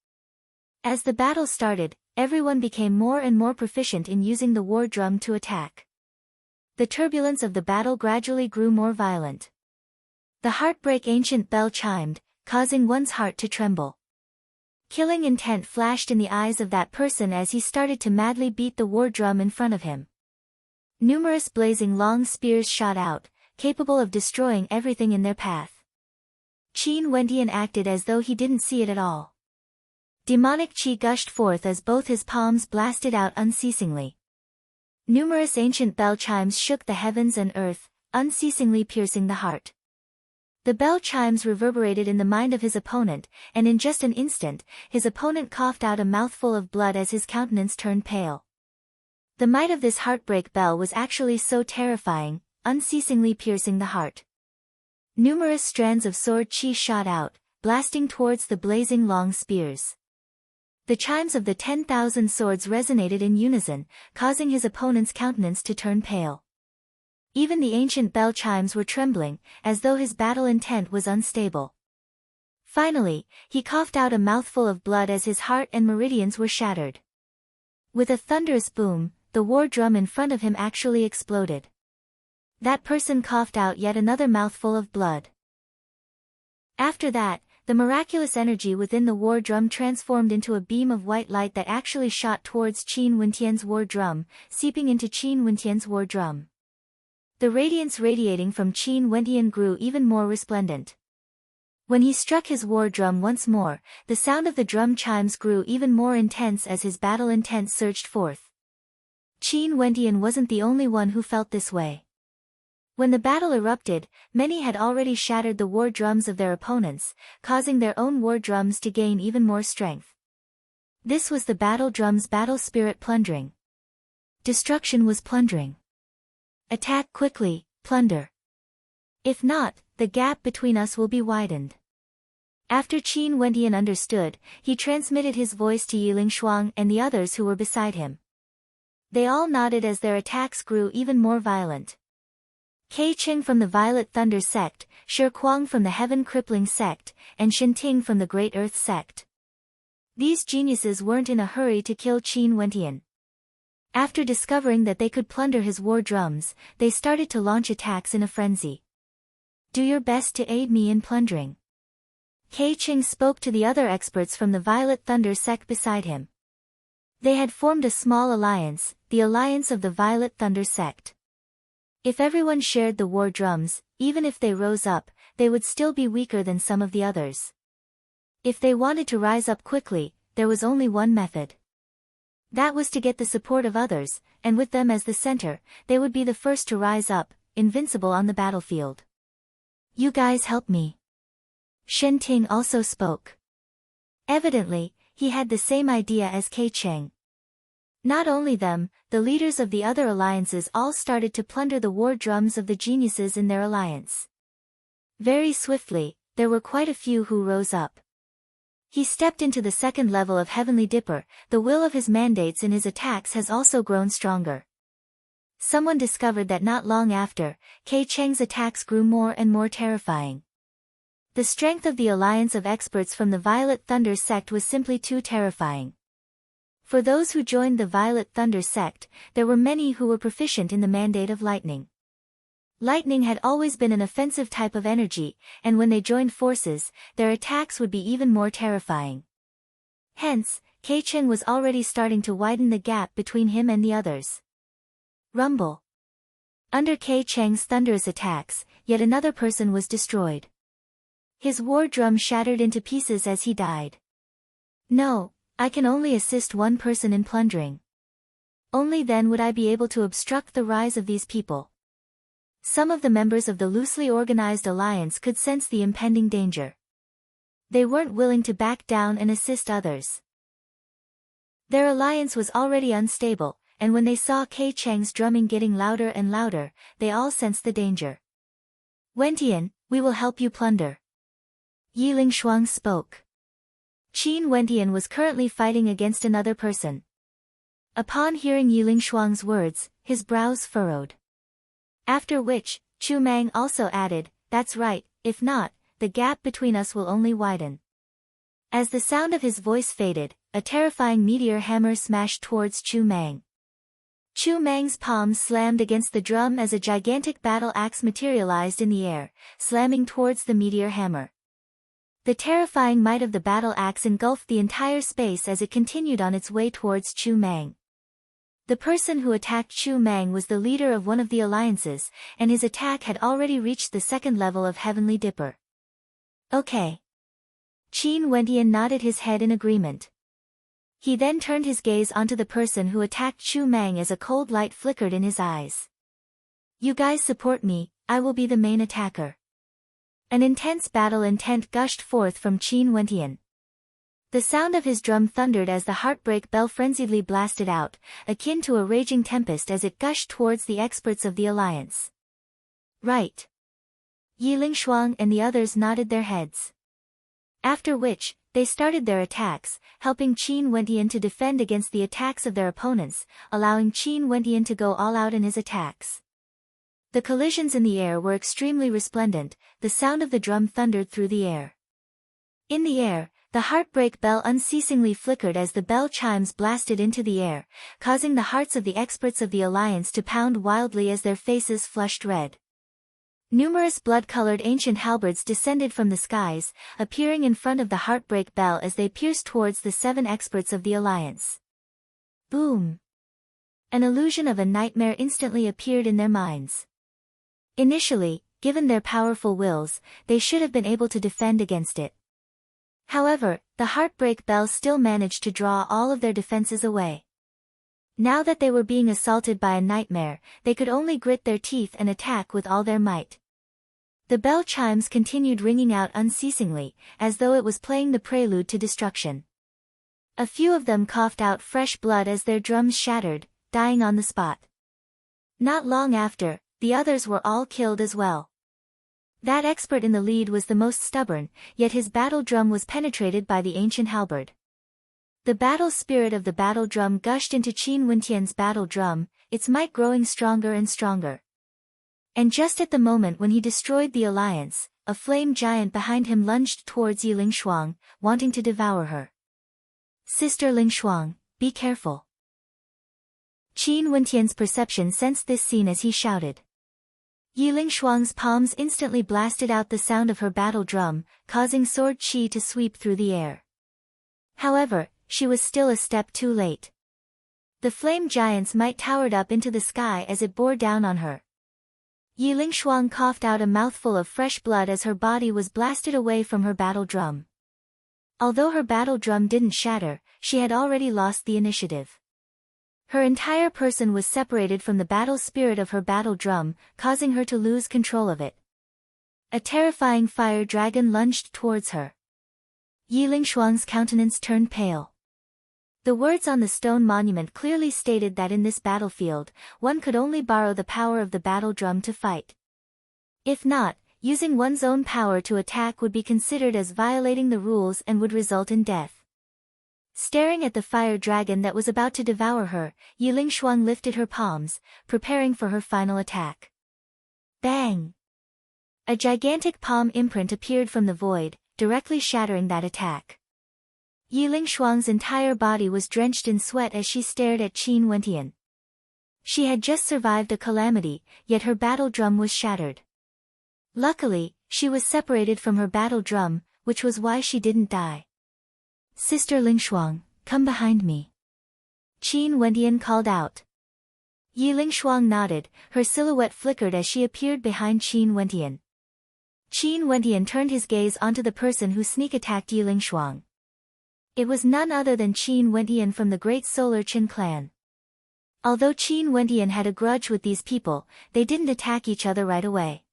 Speaker 1: As the battle started, everyone became more and more proficient in using the war drum to attack. The turbulence of the battle gradually grew more violent. The heartbreak ancient bell chimed, causing one's heart to tremble. Killing intent flashed in the eyes of that person as he started to madly beat the war drum in front of him. Numerous blazing long spears shot out, capable of destroying everything in their path. Qin Wentian acted as though he didn't see it at all. Demonic chi gushed forth as both his palms blasted out unceasingly. Numerous ancient bell chimes shook the heavens and earth, unceasingly piercing the heart. The bell chimes reverberated in the mind of his opponent, and in just an instant, his opponent coughed out a mouthful of blood as his countenance turned pale. The might of this heartbreak bell was actually so terrifying, unceasingly piercing the heart. Numerous strands of sword chi shot out, blasting towards the blazing long spears. The chimes of the 10,000 swords resonated in unison, causing his opponent's countenance to turn pale. Even the ancient bell chimes were trembling, as though his battle intent was unstable. Finally, he coughed out a mouthful of blood as his heart and meridians were shattered. With a thunderous boom, the war drum in front of him actually exploded. That person coughed out yet another mouthful of blood. After that, the miraculous energy within the war drum transformed into a beam of white light that actually shot towards Qin Wentian's war drum, seeping into Qin Wentian's war drum. The radiance radiating from Qin Wentian grew even more resplendent. When he struck his war drum once more, the sound of the drum chimes grew even more intense as his battle intent surged forth. Qin Wentian wasn't the only one who felt this way. When the battle erupted, many had already shattered the war drums of their opponents, causing their own war drums to gain even more strength. This was the battle drum's battle spirit plundering. Destruction was plundering. Attack quickly, plunder. If not, the gap between us will be widened. After Qin Wentian understood, he transmitted his voice to Yiling Shuang and the others who were beside him. They all nodded as their attacks grew even more violent. Kei Cheng from the Violet Thunder sect, Shi Kuang from the Heaven Crippling sect, and Shen Ting from the Great Earth sect. These geniuses weren't in a hurry to kill Qin Wentian. After discovering that they could plunder his war drums, they started to launch attacks in a frenzy. Do your best to aid me in plundering. Kei Cheng spoke to the other experts from the Violet Thunder sect beside him. They had formed a small alliance, the Alliance of the Violet Thunder sect. If everyone shared the war drums, even if they rose up, they would still be weaker than some of the others. If they wanted to rise up quickly, there was only one method. That was to get the support of others, and with them as the center, they would be the first to rise up, invincible on the battlefield. You guys help me. Shen Ting also spoke. Evidently, he had the same idea as Kei Cheng. Not only them, the leaders of the other alliances all started to plunder the war drums of the geniuses in their alliance. Very swiftly, there were quite a few who rose up. He stepped into the second level of Heavenly Dipper, the will of his mandates in his attacks has also grown stronger. Someone discovered that not long after, Kei Cheng's attacks grew more and more terrifying. The strength of the alliance of experts from the Violet Thunder sect was simply too terrifying. For those who joined the Violet Thunder sect, there were many who were proficient in the mandate of lightning. Lightning had always been an offensive type of energy, and when they joined forces, their attacks would be even more terrifying. Hence, Kei Cheng was already starting to widen the gap between him and the others. Rumble. Under Kei Cheng's thunderous attacks, yet another person was destroyed. His war drum shattered into pieces as he died. No, I can only assist one person in plundering. Only then would I be able to obstruct the rise of these people. Some of the members of the loosely organized alliance could sense the impending danger. They weren't willing to back down and assist others. Their alliance was already unstable, and when they saw Kei Cheng's drumming getting louder and louder, they all sensed the danger. Wentian, we will help you plunder. Yiling Shuang spoke. Qin Wentian was currently fighting against another person. Upon hearing Yiling Shuang's words, his brows furrowed. After which, Chu Mang also added, that's right, if not, the gap between us will only widen. As the sound of his voice faded, a terrifying meteor hammer smashed towards Chu Mang. Chu Mang's palms slammed against the drum as a gigantic battle axe materialized in the air, slamming towards the meteor hammer. The terrifying might of the battle axe engulfed the entire space as it continued on its way towards Chu Mang. The person who attacked Chu Mang was the leader of one of the alliances, and his attack had already reached the second level of Heavenly Dipper. Okay. Qin Wentian nodded his head in agreement. He then turned his gaze onto the person who attacked Chu Mang as a cold light flickered in his eyes. You guys support me, I will be the main attacker. An intense battle intent gushed forth from Qin Wentian. The sound of his drum thundered as the heartbreak bell frenziedly blasted out, akin to a raging tempest as it gushed towards the experts of the alliance. Right. Yiling Shuang and the others nodded their heads. After which, they started their attacks, helping Qin Wentian to defend against the attacks of their opponents, allowing Qin Wentian to go all out in his attacks. The collisions in the air were extremely resplendent, the sound of the drum thundered through the air. In the air, the heartbreak bell unceasingly flickered as the bell chimes blasted into the air, causing the hearts of the experts of the alliance to pound wildly as their faces flushed red. Numerous blood-colored ancient halberds descended from the skies, appearing in front of the heartbreak bell as they pierced towards the 7 experts of the alliance. Boom! An illusion of a nightmare instantly appeared in their minds. Initially, given their powerful wills, they should have been able to defend against it. However, the heartbreak bell still managed to draw all of their defenses away. Now that they were being assaulted by a nightmare, they could only grit their teeth and attack with all their might. The bell chimes continued ringing out unceasingly, as though it was playing the prelude to destruction. A few of them coughed out fresh blood as their drums shattered, dying on the spot. Not long after, the others were all killed as well. That expert in the lead was the most stubborn, yet his battle drum was penetrated by the ancient halberd. The battle spirit of the battle drum gushed into Qin Wentian's battle drum, its might growing stronger and stronger. And just at the moment when he destroyed the alliance, a flame giant behind him lunged towards Yi Lingshuang, wanting to devour her. "Sister Lingshuang, be careful." Qin Wentian's perception sensed this scene as he shouted. Yi Lingshuang's palms instantly blasted out the sound of her battle drum, causing sword qi to sweep through the air. However, she was still a step too late. The flame giant's might towered up into the sky as it bore down on her. Yi Lingshuang coughed out a mouthful of fresh blood as her body was blasted away from her battle drum. Although her battle drum didn't shatter, she had already lost the initiative. Her entire person was separated from the battle spirit of her battle drum, causing her to lose control of it. A terrifying fire dragon lunged towards her. Yi Lingshuang's countenance turned pale. The words on the stone monument clearly stated that in this battlefield, one could only borrow the power of the battle drum to fight. If not, using one's own power to attack would be considered as violating the rules and would result in death. Staring at the fire dragon that was about to devour her, Yi Lingshuang lifted her palms, preparing for her final attack. Bang! A gigantic palm imprint appeared from the void, directly shattering that attack. Yi Lingshuang's entire body was drenched in sweat as she stared at Qin Wentian. She had just survived a calamity, yet her battle drum was shattered. Luckily, she was separated from her battle drum, which was why she didn't die. "Sister Lingshuang, come behind me," Qin Wentian called out. Yi Lingshuang nodded, her silhouette flickered as she appeared behind Qin Wentian. Qin Wentian turned his gaze onto the person who sneak-attacked Yi Lingshuang. It was none other than Qin Wentian from the great Solar Qin clan. Although Qin Wentian had a grudge with these people, they didn't attack each other right away.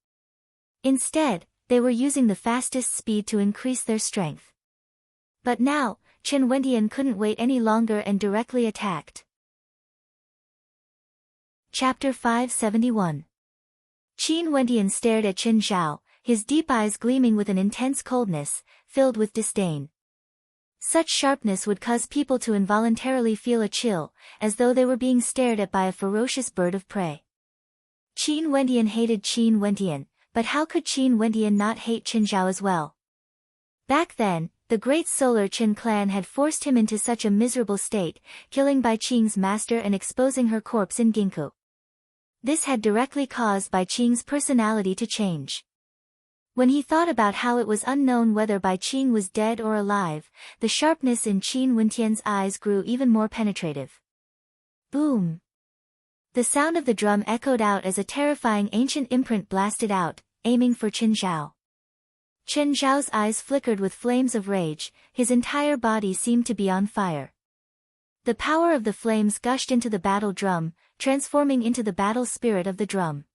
Speaker 1: Instead, they were using the fastest speed to increase their strength. But now, Qin Wentian couldn't wait any longer and directly attacked. Chapter 571. Qin Wentian stared at Qin Zhao, his deep eyes gleaming with an intense coldness, filled with disdain. Such sharpness would cause people to involuntarily feel a chill, as though they were being stared at by a ferocious bird of prey. Qin Wentian hated Qin Wentian, but how could Qin Wentian not hate Qin Zhao as well? Back then, the great Solar Qin clan had forced him into such a miserable state, killing Bai Qing's master and exposing her corpse in Ginkgo. This had directly caused Bai Qing's personality to change. When he thought about how it was unknown whether Bai Qing was dead or alive, the sharpness in Qin Wentian's eyes grew even more penetrative. Boom! The sound of the drum echoed out as a terrifying ancient imprint blasted out, aiming for Qin Zhao. Qin Zhao's eyes flickered with flames of rage, his entire body seemed to be on fire. The power of the flames gushed into the battle drum, transforming into the battle spirit of the drum.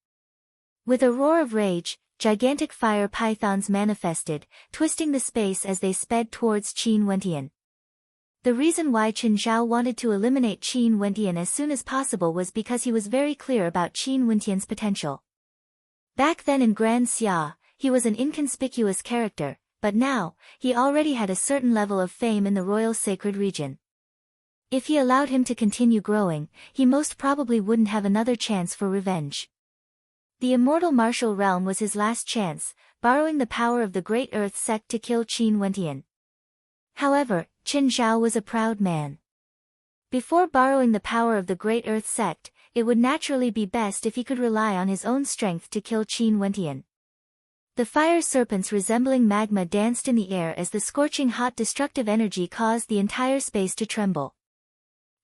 Speaker 1: With a roar of rage, gigantic fire pythons manifested, twisting the space as they sped towards Qin Wentian. The reason why Qin Zhao wanted to eliminate Qin Wentian as soon as possible was because he was very clear about Qin Wentian's potential. Back then in Grand Xia, he was an inconspicuous character, but now, he already had a certain level of fame in the royal sacred region. If he allowed him to continue growing, he most probably wouldn't have another chance for revenge. The immortal martial realm was his last chance, borrowing the power of the Great Earth sect to kill Qin Wentian. However, Qin Zhao was a proud man. Before borrowing the power of the Great Earth sect, it would naturally be best if he could rely on his own strength to kill Qin Wentian. The fire serpents resembling magma danced in the air as the scorching hot destructive energy caused the entire space to tremble.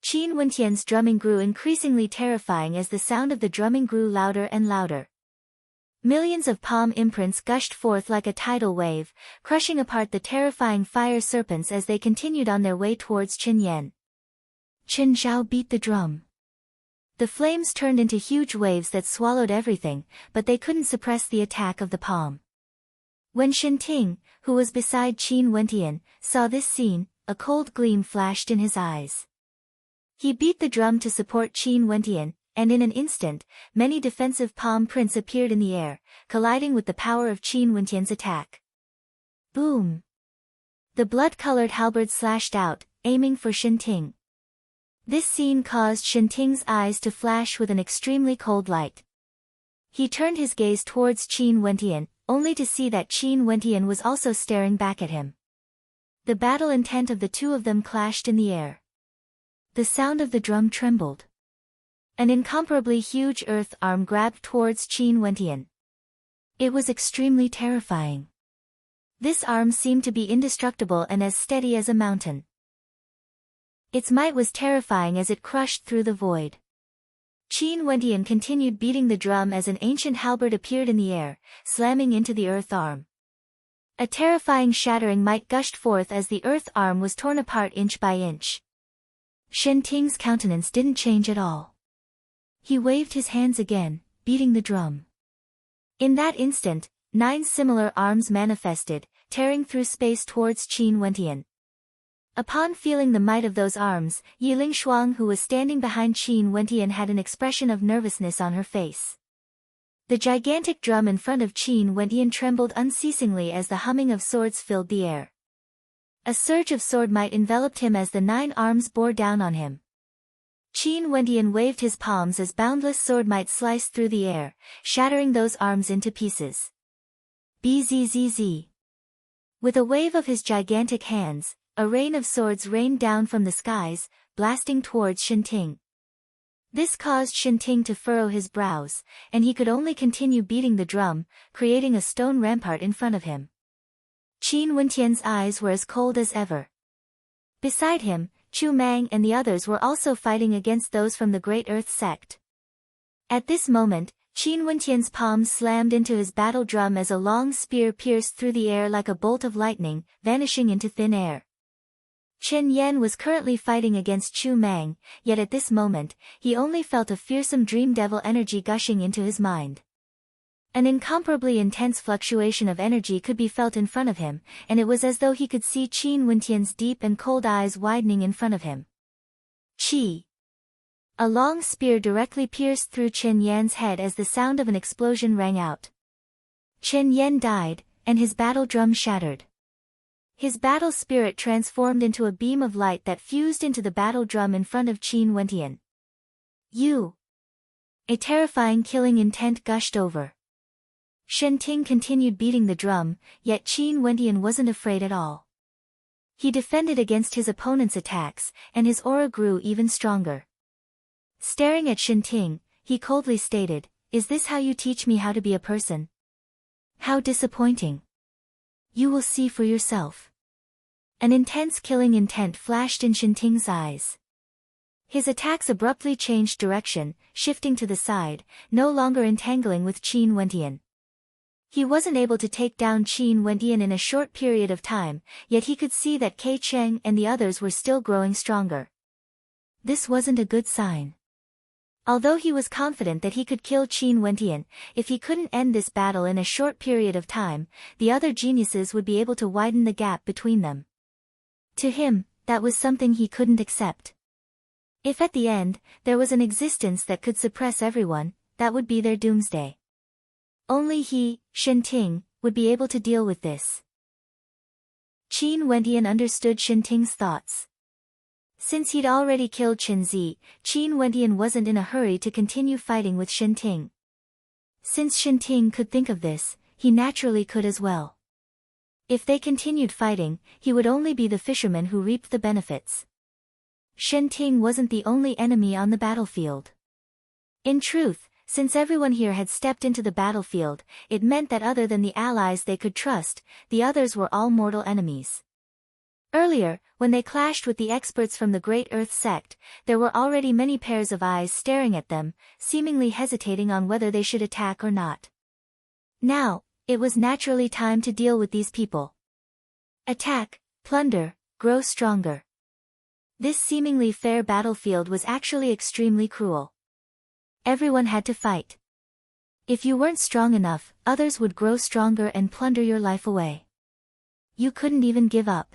Speaker 1: Qin Wentian's drumming grew increasingly terrifying as the sound of the drumming grew louder and louder. Millions of palm imprints gushed forth like a tidal wave, crushing apart the terrifying fire serpents as they continued on their way towards Qin Yan. Qin Zhao beat the drum. The flames turned into huge waves that swallowed everything, but they couldn't suppress the attack of the palm. When Shin Ting, who was beside Qin Wentian, saw this scene, a cold gleam flashed in his eyes. He beat the drum to support Qin Wentian, and in an instant, many defensive palm prints appeared in the air, colliding with the power of Qin Wentian's attack. Boom! The blood-colored halberd slashed out, aiming for Shinting. This scene caused Shinting's eyes to flash with an extremely cold light. He turned his gaze towards Qin Wentian, only to see that Qin Wentian was also staring back at him. The battle intent of the two of them clashed in the air. The sound of the drum trembled. An incomparably huge earth arm grabbed towards Qin Wentian. It was extremely terrifying. This arm seemed to be indestructible and as steady as a mountain. Its might was terrifying as it crushed through the void. Qin Wentian continued beating the drum as an ancient halberd appeared in the air, slamming into the earth arm. A terrifying shattering might gushed forth as the earth arm was torn apart inch by inch. Shinting's countenance didn't change at all. He waved his hands again, beating the drum. In that instant, 9 similar arms manifested, tearing through space towards Qin Wentian. Upon feeling the might of those arms, Yiling Shuang, who was standing behind Qin Wentian, had an expression of nervousness on her face. The gigantic drum in front of Qin Wentian trembled unceasingly as the humming of swords filled the air. A surge of sword might enveloped him as the 9 arms bore down on him. Qin Wentian waved his palms as boundless sword might sliced through the air, shattering those arms into pieces. Bzzz. With a wave of his gigantic hands, a rain of swords rained down from the skies, blasting towards Shinting. This caused Shinting to furrow his brows, and he could only continue beating the drum, creating a stone rampart in front of him. Qin Wentian's eyes were as cold as ever. Beside him, Chu Mang and the others were also fighting against those from the Great Earth sect. At this moment, Qin Wentian's palms slammed into his battle drum as a long spear pierced through the air like a bolt of lightning, vanishing into thin air. Chen Yan was currently fighting against Chu Mang, yet at this moment, he only felt a fearsome dream devil energy gushing into his mind. An incomparably intense fluctuation of energy could be felt in front of him, and it was as though he could see Qin Wentian's deep and cold eyes widening in front of him. Chi! A long spear directly pierced through Chen Yan's head as the sound of an explosion rang out. Chen Yan died, and his battle drum shattered. His battle spirit transformed into a beam of light that fused into the battle drum in front of Qin Wentian. You! A terrifying killing intent gushed over. Shinting continued beating the drum, yet Qin Wentian wasn't afraid at all. He defended against his opponent's attacks, and his aura grew even stronger. Staring at Shinting, he coldly stated, "Is this how you teach me how to be a person? How disappointing. You will see for yourself." An intense killing intent flashed in Shinting's eyes. His attacks abruptly changed direction, shifting to the side, no longer entangling with Qin Wentian. He wasn't able to take down Qin Wentian in a short period of time, yet he could see that Kei Cheng and the others were still growing stronger. This wasn't a good sign. Although he was confident that he could kill Qin Wentian, if he couldn't end this battle in a short period of time, the other geniuses would be able to widen the gap between them. To him, that was something he couldn't accept. If at the end, there was an existence that could suppress everyone, that would be their doomsday. Only he, Shinting, would be able to deal with this. Qin Wentian understood Shinting's thoughts. Since he'd already killed Qinzi, Qin Wentian wasn't in a hurry to continue fighting with Shinting. Since Shinting could think of this, he naturally could as well. If they continued fighting, he would only be the fisherman who reaped the benefits. Shinting wasn't the only enemy on the battlefield. In truth, since everyone here had stepped into the battlefield, it meant that other than the allies they could trust, the others were all mortal enemies. Earlier, when they clashed with the experts from the Great Earth sect, there were already many pairs of eyes staring at them, seemingly hesitating on whether they should attack or not. Now, it was naturally time to deal with these people. Attack, plunder, grow stronger. This seemingly fair battlefield was actually extremely cruel. Everyone had to fight. If you weren't strong enough, others would grow stronger and plunder your life away. You couldn't even give up.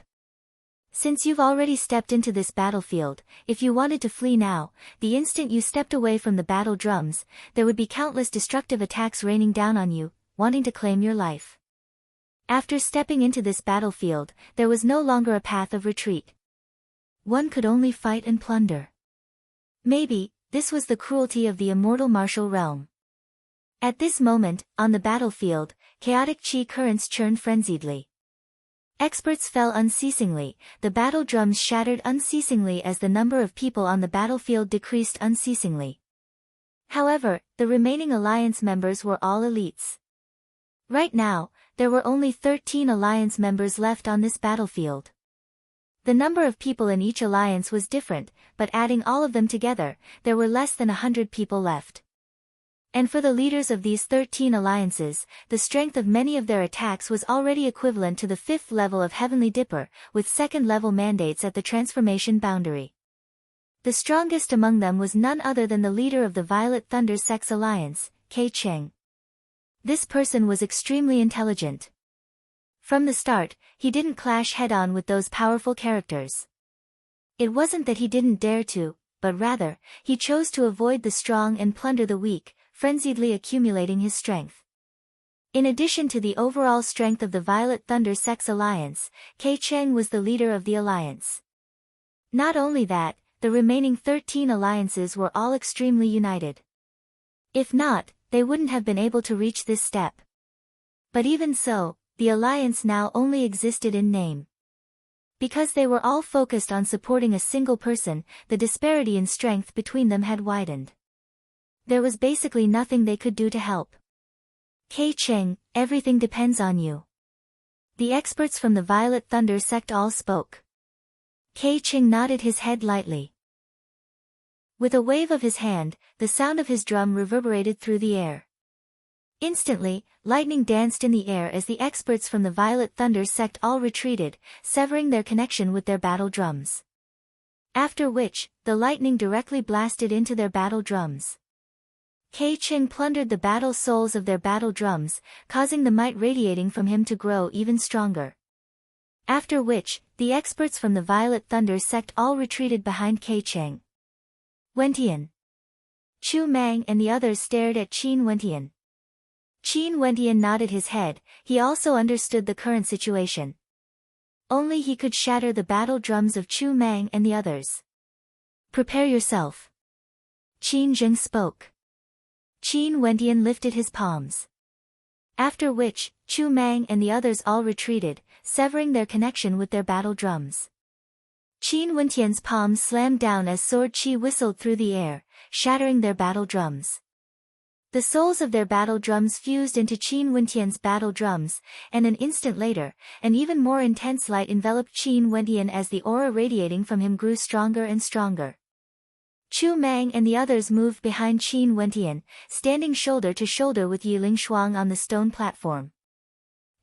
Speaker 1: Since you've already stepped into this battlefield, if you wanted to flee now, the instant you stepped away from the battle drums, there would be countless destructive attacks raining down on you, wanting to claim your life. After stepping into this battlefield, there was no longer a path of retreat. One could only fight and plunder. Maybe, this was the cruelty of the immortal martial realm. At this moment, on the battlefield, chaotic chi currents churned frenziedly. Experts fell unceasingly, the battle drums shattered unceasingly as the number of people on the battlefield decreased unceasingly. However, the remaining alliance members were all elites. Right now, there were only 13 alliance members left on this battlefield. The number of people in each alliance was different, but adding all of them together, there were less than 100 people left. And for the leaders of these 13 alliances, the strength of many of their attacks was already equivalent to the 5th level of Heavenly Dipper, with 2nd level mandates at the transformation boundary. The strongest among them was none other than the leader of the Violet Thunder Sex Alliance, Kei Cheng. This person was extremely intelligent. From the start, he didn't clash head-on with those powerful characters. It wasn't that he didn't dare to, but rather, he chose to avoid the strong and plunder the weak, frenziedly accumulating his strength. In addition to the overall strength of the Violet Thunder Sex Alliance, Kei Cheng was the leader of the alliance. Not only that, the remaining 13 alliances were all extremely united. If not, they wouldn't have been able to reach this step. But even so, the alliance now only existed in name. Because they were all focused on supporting a single person, the disparity in strength between them had widened. There was basically nothing they could do to help. Kei Cheng, everything depends on you. The experts from the Violet Thunder sect all spoke. Kei Cheng nodded his head lightly. With a wave of his hand, the sound of his drum reverberated through the air. Instantly, lightning danced in the air as the experts from the Violet Thunder sect all retreated, severing their connection with their battle drums. After which, the lightning directly blasted into their battle drums. Kei Cheng plundered the battle souls of their battle drums, causing the might radiating from him to grow even stronger. After which, the experts from the Violet Thunder sect all retreated behind Kei Cheng. Wentian. Chu Mang and the others stared at Qin Wentian. Qin Wentian nodded his head, he also understood the current situation. Only he could shatter the battle drums of Chu Mang and the others. Prepare yourself. Qin Zheng spoke. Qin Wentian lifted his palms. After which, Chu Mang and the others all retreated, severing their connection with their battle drums. Qin Wentian's palms slammed down as sword chi whistled through the air, shattering their battle drums. The souls of their battle drums fused into Qin Wentian's battle drums, and an instant later, an even more intense light enveloped Qin Wentian as the aura radiating from him grew stronger and stronger. Chu Mang and the others moved behind Qin Wentian, standing shoulder to shoulder with Yiling Shuang on the stone platform.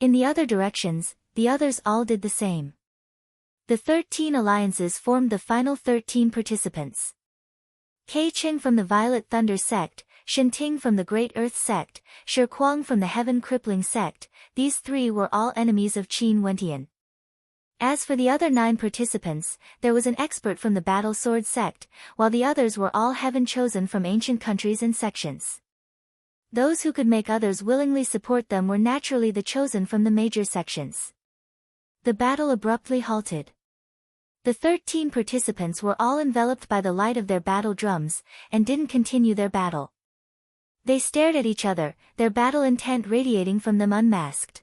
Speaker 1: In the other directions, the others all did the same. The 13 alliances formed the final 13 participants. Kei Cheng from the Violet Thunder sect, Shen Ting from the Great Earth sect, Shi Kuang from the Heaven Crippling sect, these three were all enemies of Qin Wentian. As for the other 9 participants, there was an expert from the Battle Sword sect, while the others were all heaven chosen from ancient countries and sections. Those who could make others willingly support them were naturally the chosen from the major sections. The battle abruptly halted. The 13 participants were all enveloped by the light of their battle drums, and didn't continue their battle. They stared at each other, their battle intent radiating from them unmasked.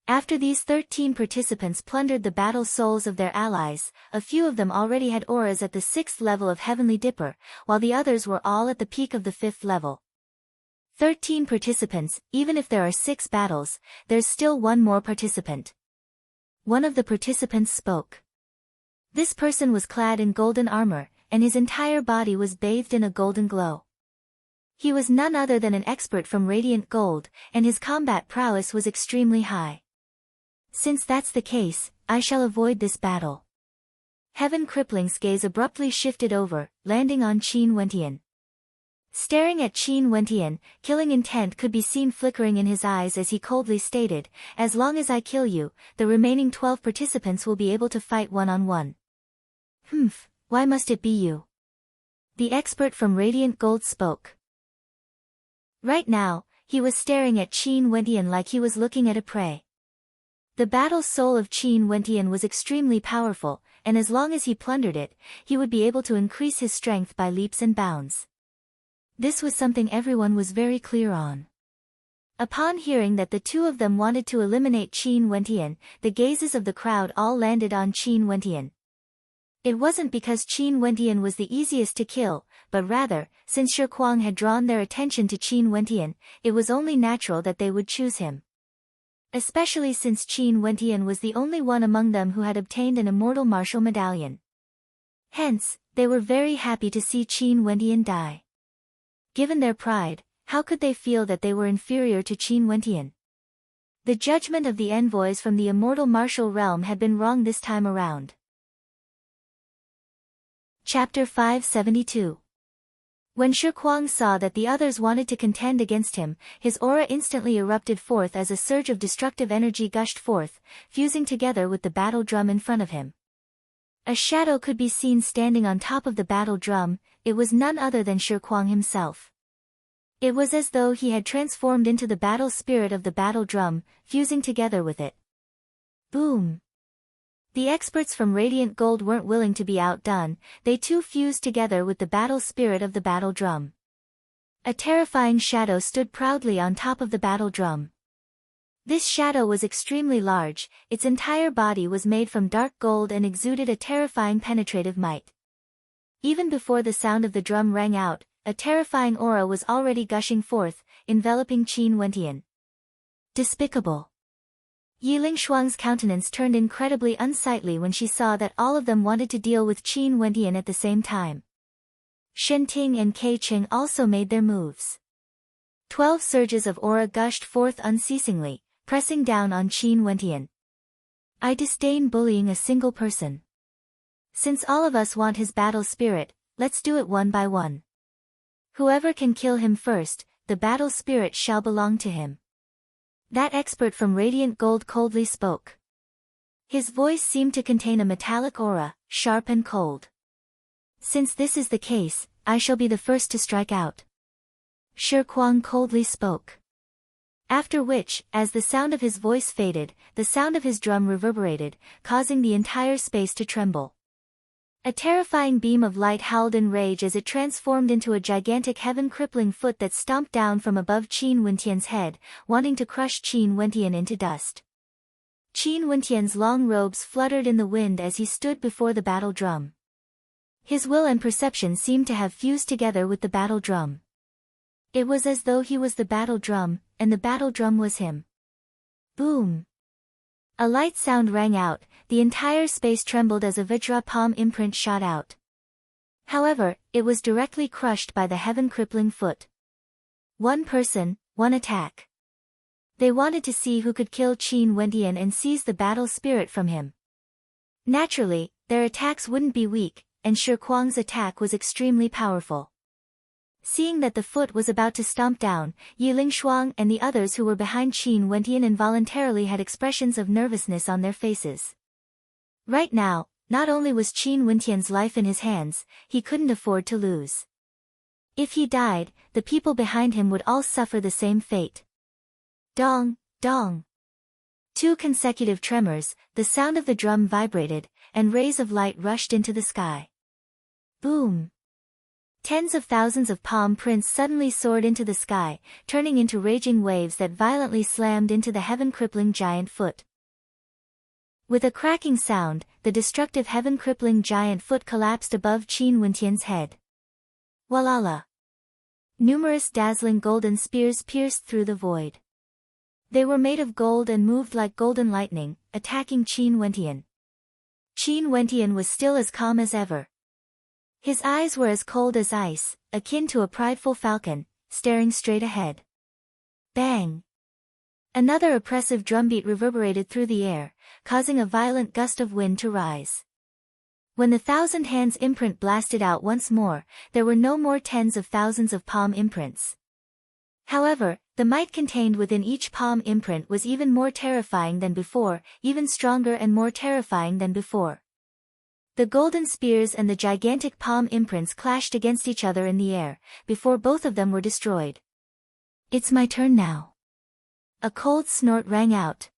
Speaker 1: After these 13 participants plundered the battle souls of their allies, a few of them already had auras at the 6th level of Heavenly Dipper, while the others were all at the peak of the 5th level. 13 participants, even if there are 6 battles, there's still one more participant. One of the participants spoke. This person was clad in golden armor, and his entire body was bathed in a golden glow. He was none other than an expert from Radiant Gold, and his combat prowess was extremely high. Since that's the case, I shall avoid this battle. Heaven Crippling's gaze abruptly shifted over, landing on Qin Wentian. Staring at Qin Wentian, killing intent could be seen flickering in his eyes as he coldly stated, "As long as I kill you, the remaining 12 participants will be able to fight one-on-one." "Humph, why must it be you?" The expert from Radiant Gold spoke. Right now, he was staring at Qin Wentian like he was looking at a prey. The battle soul of Qin Wentian was extremely powerful, and as long as he plundered it, he would be able to increase his strength by leaps and bounds. This was something everyone was very clear on. Upon hearing that the two of them wanted to eliminate Qin Wentian, the gazes of the crowd all landed on Qin Wentian. It wasn't because Qin Wentian was the easiest to kill, but rather, since Shi Kuang had drawn their attention to Qin Wentian, it was only natural that they would choose him. Especially since Qin Wentian was the only one among them who had obtained an immortal martial medallion. Hence, they were very happy to see Qin Wentian die. Given their pride, how could they feel that they were inferior to Qin Wentian? The judgment of the envoys from the immortal martial realm had been wrong this time around. Chapter 572. When Shi Kuang saw that the others wanted to contend against him, his aura instantly erupted forth as a surge of destructive energy gushed forth, fusing together with the battle drum in front of him. A shadow could be seen standing on top of the battle drum. It was none other than Shi Kuang himself. It was as though he had transformed into the battle spirit of the battle drum, fusing together with it. Boom! The experts from Radiant Gold weren't willing to be outdone, they too fused together with the battle spirit of the battle drum. A terrifying shadow stood proudly on top of the battle drum. This shadow was extremely large, its entire body was made from dark gold and exuded a terrifying penetrative might. Even before the sound of the drum rang out, a terrifying aura was already gushing forth, enveloping Qin Wentian. Despicable. Yiling Shuang's countenance turned incredibly unsightly when she saw that all of them wanted to deal with Qin Wentian at the same time. Shen Ting and Kei Cheng also made their moves. 12 surges of aura gushed forth unceasingly, pressing down on Qin Wentian. I disdain bullying a single person. Since all of us want his battle spirit, let's do it one by one. Whoever can kill him first, the battle spirit shall belong to him. That expert from Radiant Gold coldly spoke. His voice seemed to contain a metallic aura, sharp and cold. Since this is the case, I shall be the first to strike out. Shi Kuang coldly spoke. After which, as the sound of his voice faded, the sound of his drum reverberated, causing the entire space to tremble. A terrifying beam of light howled in rage as it transformed into a gigantic heaven-crippling foot that stomped down from above Qin Wentian's head, wanting to crush Qin Wentian into dust. Qin Wentian's long robes fluttered in the wind as he stood before the battle drum. His will and perception seemed to have fused together with the battle drum. It was as though he was the battle drum, and the battle drum was him. Boom! A light sound rang out, the entire space trembled as a Vajra palm imprint shot out. However, it was directly crushed by the heaven-crippling foot. One person, one attack. They wanted to see who could kill Qin Wentian and seize the battle spirit from him. Naturally, their attacks wouldn't be weak, and Shi Kuang's attack was extremely powerful. Seeing that the foot was about to stomp down, Yiling Shuang and the others who were behind Qin Wentian involuntarily had expressions of nervousness on their faces. Right now, not only was Qin Wentian's life in his hands, he couldn't afford to lose. If he died, the people behind him would all suffer the same fate. Dong, dong. 2 consecutive tremors, the sound of the drum vibrated, and rays of light rushed into the sky. Boom! Tens of thousands of palm prints suddenly soared into the sky, turning into raging waves that violently slammed into the heaven-crippling giant foot. With a cracking sound, the destructive heaven-crippling giant foot collapsed above Qin Wentian's head. Walala! Numerous dazzling golden spears pierced through the void. They were made of gold and moved like golden lightning, attacking Qin Wentian. Qin Wentian was still as calm as ever. His eyes were as cold as ice, akin to a prideful falcon, staring straight ahead. Bang! Another oppressive drumbeat reverberated through the air, causing a violent gust of wind to rise. When the 1,000 hands imprint blasted out once more, there were no more tens of thousands of palm imprints. However, the might contained within each palm imprint was even more terrifying than before, even stronger and more terrifying than before. The golden spears and the gigantic palm imprints clashed against each other in the air, before both of them were destroyed. "It's my turn now." A cold snort rang out.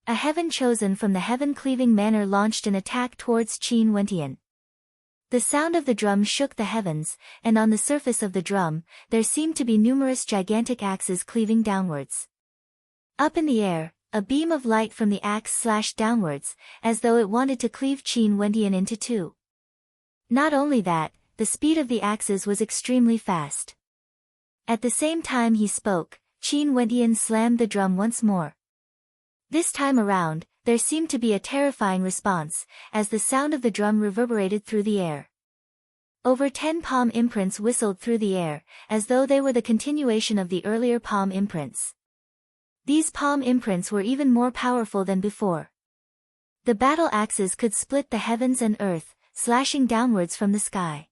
Speaker 1: A heaven chosen from the heaven-cleaving manor launched an attack towards Qin Wentian. The sound of the drum shook the heavens, and on the surface of the drum, there seemed to be numerous gigantic axes cleaving downwards. Up in the air, a beam of light from the axe slashed downwards, as though it wanted to cleave Qin Wentian into two. Not only that, the speed of the axes was extremely fast. At the same time he spoke, Qin Wentian slammed the drum once more. This time around, there seemed to be a terrifying response, as the sound of the drum reverberated through the air. Over 10 palm imprints whistled through the air, as though they were the continuation of the earlier palm imprints. These palm imprints were even more powerful than before. The battle axes could split the heavens and earth, slashing downwards from the sky.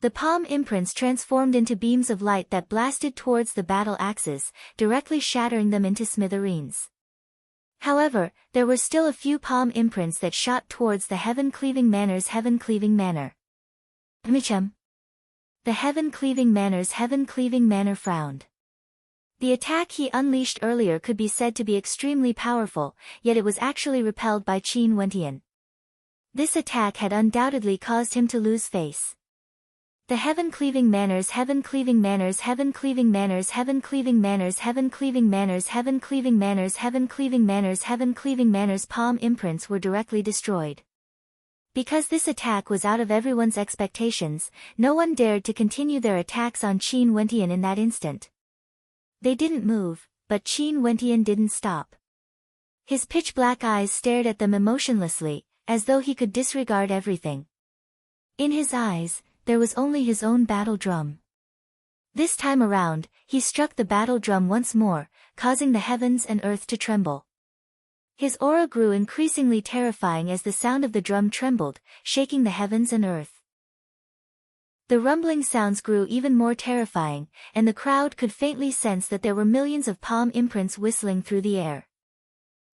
Speaker 1: The palm imprints transformed into beams of light that blasted towards the battle axes, directly shattering them into smithereens. However, there were still a few palm imprints that shot towards the heaven-cleaving manor's heaven-cleaving manor. Michem. The heaven-cleaving manor frowned. The attack he unleashed earlier could be said to be extremely powerful, yet it was actually repelled by Qin Wentian. This attack had undoubtedly caused him to lose face. The heaven-cleaving manors palm imprints were directly destroyed. Because this attack was out of everyone's expectations, no one dared to continue their attacks on Qin Wentian in that instant. They didn't move, but Qin Wentian didn't stop. His pitch-black eyes stared at them emotionlessly, as though he could disregard everything. In his eyes, there was only his own battle drum. This time around, he struck the battle drum once more, causing the heavens and earth to tremble. His aura grew increasingly terrifying as the sound of the drum trembled, shaking the heavens and earth. The rumbling sounds grew even more terrifying, and the crowd could faintly sense that there were millions of palm imprints whistling through the air.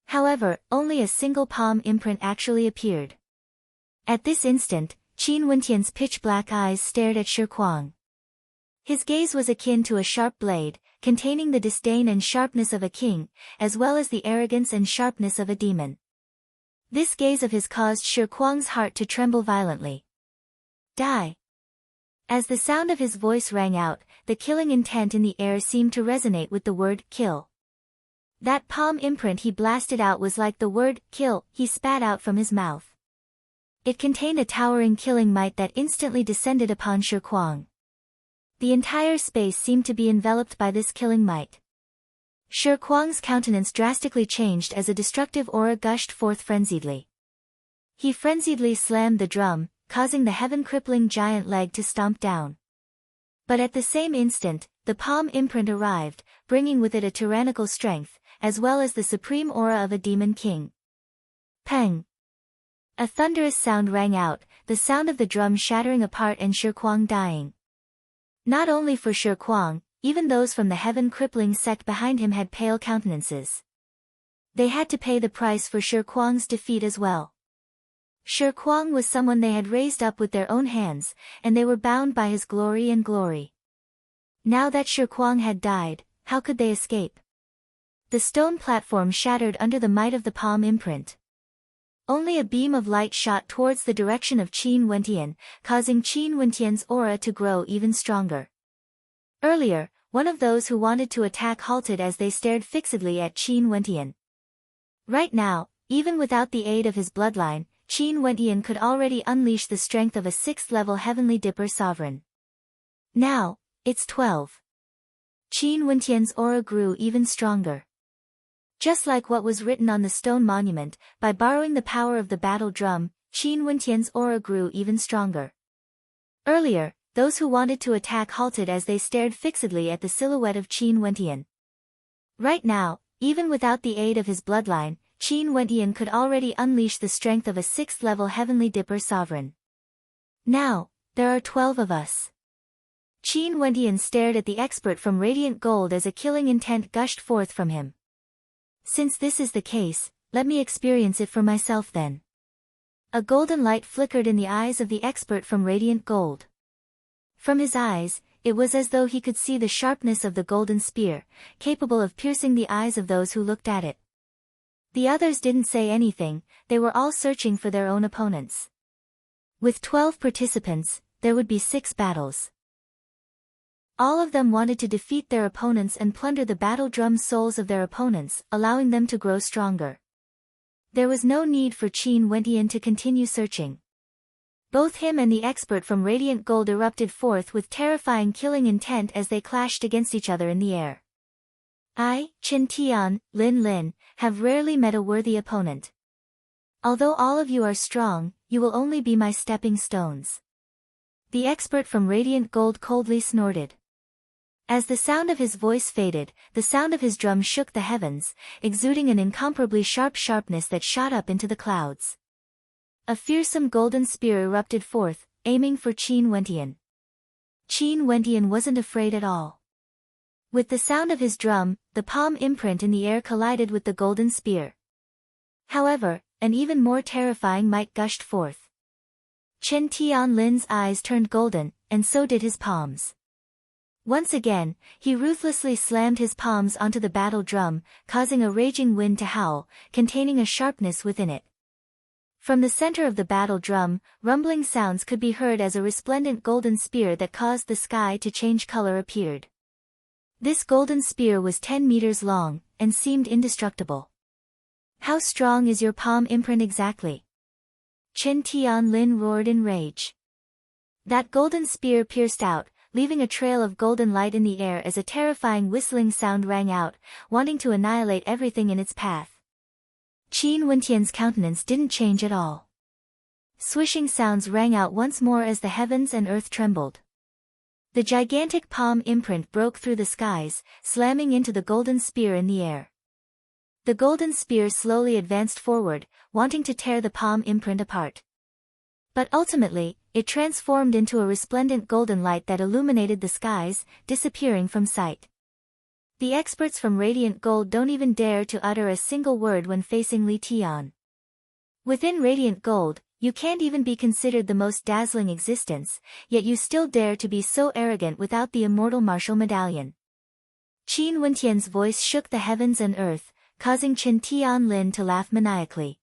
Speaker 1: However, only a single palm imprint actually appeared. At this instant, Qin Wentian's pitch-black eyes stared at Shi Kuang. His gaze was akin to a sharp blade, containing the disdain and sharpness of a king, as well as the arrogance and sharpness of a demon. This gaze of his caused Shi Kuang's heart to tremble violently. Die! As the sound of his voice rang out, the killing intent in the air seemed to resonate with the word kill. That palm imprint he blasted out was like the word kill he spat out from his mouth. It contained a towering killing might that instantly descended upon Shi Kuang. The entire space seemed to be enveloped by this killing might. Shi Kuang's countenance drastically changed as a destructive aura gushed forth frenziedly. He frenziedly slammed the drum, causing the heaven-crippling giant leg to stomp down. But at the same instant, the palm imprint arrived, bringing with it a tyrannical strength, as well as the supreme aura of a demon king. Peng! A thunderous sound rang out, the sound of the drum shattering apart and Shi Kuang dying. Not only for Shi Kuang, even those from the heaven-crippling sect behind him had pale countenances. They had to pay the price for Shi Kuang's defeat as well. Shi Kuang was someone they had raised up with their own hands, and they were bound by his glory and glory. Now that Shi Kuang had died, how could they escape? The stone platform shattered under the might of the palm imprint. Only a beam of light shot towards the direction of Qin Wentian, causing Qin Wentian's aura to grow even stronger. Earlier, one of those who wanted to attack halted as they stared fixedly at Qin Wentian. Right now, even without the aid of his bloodline, Qin Wentian could already unleash the strength of a 6th-level Heavenly Dipper sovereign. Now, it's 12. Qin Wentian's aura grew even stronger. Just like what was written on the stone monument, by borrowing the power of the battle drum, Qin Wentian's aura grew even stronger. Earlier, those who wanted to attack halted as they stared fixedly at the silhouette of Qin Wentian. Right now, even without the aid of his bloodline, Qin Wentian could already unleash the strength of a 6th-level Heavenly Dipper sovereign. Now, there are 12 of us. Qin Wentian stared at the expert from Radiant Gold as a killing intent gushed forth from him. Since this is the case, let me experience it for myself then. A golden light flickered in the eyes of the expert from Radiant Gold. From his eyes, it was as though he could see the sharpness of the golden spear, capable of piercing the eyes of those who looked at it. The others didn't say anything, they were all searching for their own opponents. With 12 participants, there would be 6 battles. All of them wanted to defeat their opponents and plunder the battle drum souls of their opponents, allowing them to grow stronger. There was no need for Qin Wentian to continue searching. Both him and the expert from Radiant Gold erupted forth with terrifying killing intent as they clashed against each other in the air. I, Qin Tian, Lin, have rarely met a worthy opponent. Although all of you are strong, you will only be my stepping stones. The expert from Radiant Gold coldly snorted. As the sound of his voice faded, the sound of his drum shook the heavens, exuding an incomparably sharp sharpness that shot up into the clouds. A fearsome golden spear erupted forth, aiming for Qin Wentian. Qin Wentian wasn't afraid at all. With the sound of his drum, the palm imprint in the air collided with the golden spear. However, an even more terrifying might gushed forth. Qin Tianlin's eyes turned golden, and so did his palms. Once again, he ruthlessly slammed his palms onto the battle drum, causing a raging wind to howl, containing a sharpness within it. From the center of the battle drum, rumbling sounds could be heard as a resplendent golden spear that caused the sky to change color appeared. This golden spear was 10 meters long, and seemed indestructible. How strong is your palm imprint exactly? Qin Tianlin roared in rage. That golden spear pierced out, leaving a trail of golden light in the air as a terrifying whistling sound rang out, wanting to annihilate everything in its path. Qin Wentian's countenance didn't change at all. Swishing sounds rang out once more as the heavens and earth trembled. The gigantic palm imprint broke through the skies, slamming into the golden spear in the air. The golden spear slowly advanced forward, wanting to tear the palm imprint apart. But ultimately, it transformed into a resplendent golden light that illuminated the skies, disappearing from sight. The experts from Radiant Gold don't even dare to utter a single word when facing Li Tian. Within Radiant Gold, you can't even be considered the most dazzling existence, yet you still dare to be so arrogant without the immortal martial medallion. Qin Wentian's voice shook the heavens and earth, causing Qin Tianlin to laugh maniacally.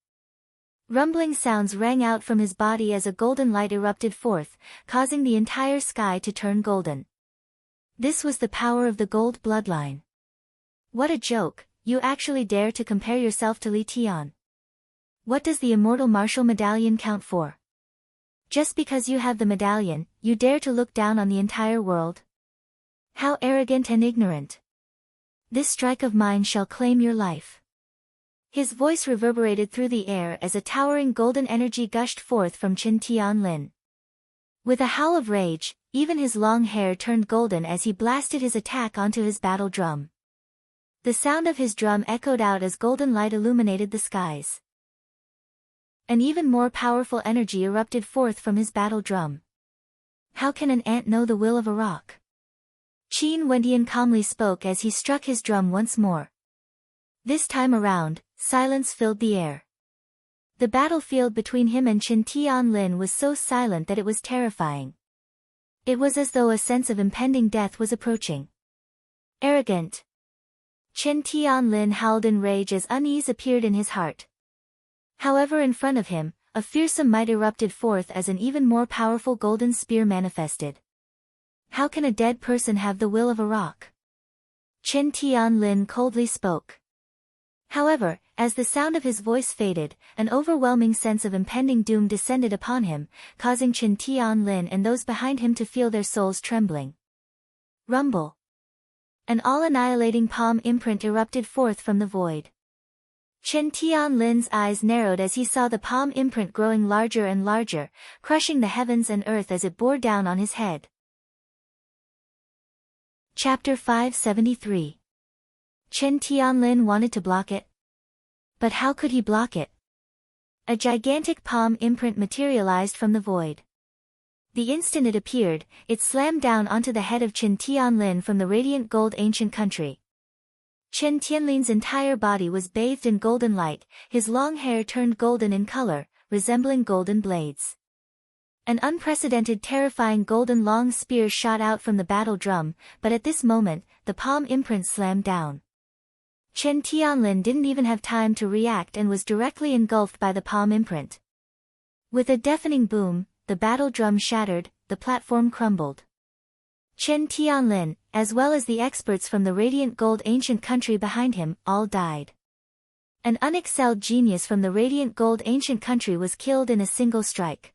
Speaker 1: Rumbling sounds rang out from his body as a golden light erupted forth, causing the entire sky to turn golden. This was the power of the gold bloodline. What a joke, you actually dare to compare yourself to Li Tian. What does the immortal martial medallion count for? Just because you have the medallion, you dare to look down on the entire world? How arrogant and ignorant. This strike of mine shall claim your life. His voice reverberated through the air as a towering golden energy gushed forth from Qin Tianlin. With a howl of rage, even his long hair turned golden as he blasted his attack onto his battle drum. The sound of his drum echoed out as golden light illuminated the skies. An even more powerful energy erupted forth from his battle drum. How can an ant know the will of a rock? Qin Wentian calmly spoke as he struck his drum once more. This time around, silence filled the air. The battlefield between him and Qin Tianlin was so silent that it was terrifying. It was as though a sense of impending death was approaching. Arrogant. Qin Tianlin howled in rage as unease appeared in his heart. However, in front of him, a fearsome might erupted forth as an even more powerful golden spear manifested. How can a dead person have the will of a rock? Qin Tianlin coldly spoke. However, as the sound of his voice faded, an overwhelming sense of impending doom descended upon him, causing Qin Tianlin and those behind him to feel their souls trembling. Rumble. An all-annihilating palm imprint erupted forth from the void. Qin Tianlin's eyes narrowed as he saw the palm imprint growing larger and larger, crushing the heavens and earth as it bore down on his head. Chapter 573. Qin Tianlin wanted to block it. But how could he block it? A gigantic palm imprint materialized from the void. The instant it appeared, it slammed down onto the head of Chen Tianlin from the radiant gold ancient country. Chen Tianlin's entire body was bathed in golden light, his long hair turned golden in color, resembling golden blades. An unprecedented terrifying golden long spear shot out from the battle drum, but at this moment, the palm imprint slammed down. Chen Tianlin didn't even have time to react and was directly engulfed by the palm imprint. With a deafening boom, the battle drum shattered, the platform crumbled. Chen Tianlin, as well as the experts from the radiant gold ancient country behind him, all died. An unexcelled genius from the radiant gold ancient country was killed in a single strike.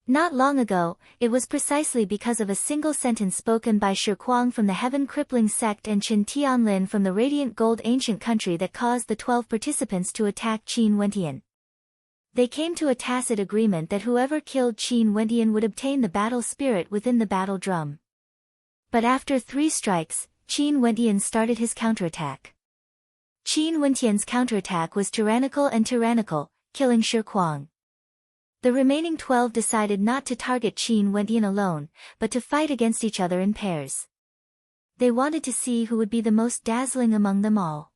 Speaker 1: Not long ago, it was precisely because of a single sentence spoken by Shi Kuang from the Heaven Crippling sect and Chen Tianlin from the Radiant Gold Ancient Country that caused the 12 participants to attack Qin Wentian. They came to a tacit agreement that whoever killed Qin Wentian would obtain the battle spirit within the battle drum. But after 3 strikes, Qin Wentian started his counterattack. Qin Wentian's counterattack was tyrannical, killing Shi Kuang. The remaining 12 decided not to target Qin Wentian alone, but to fight against each other in pairs. They wanted to see who would be the most dazzling among them all.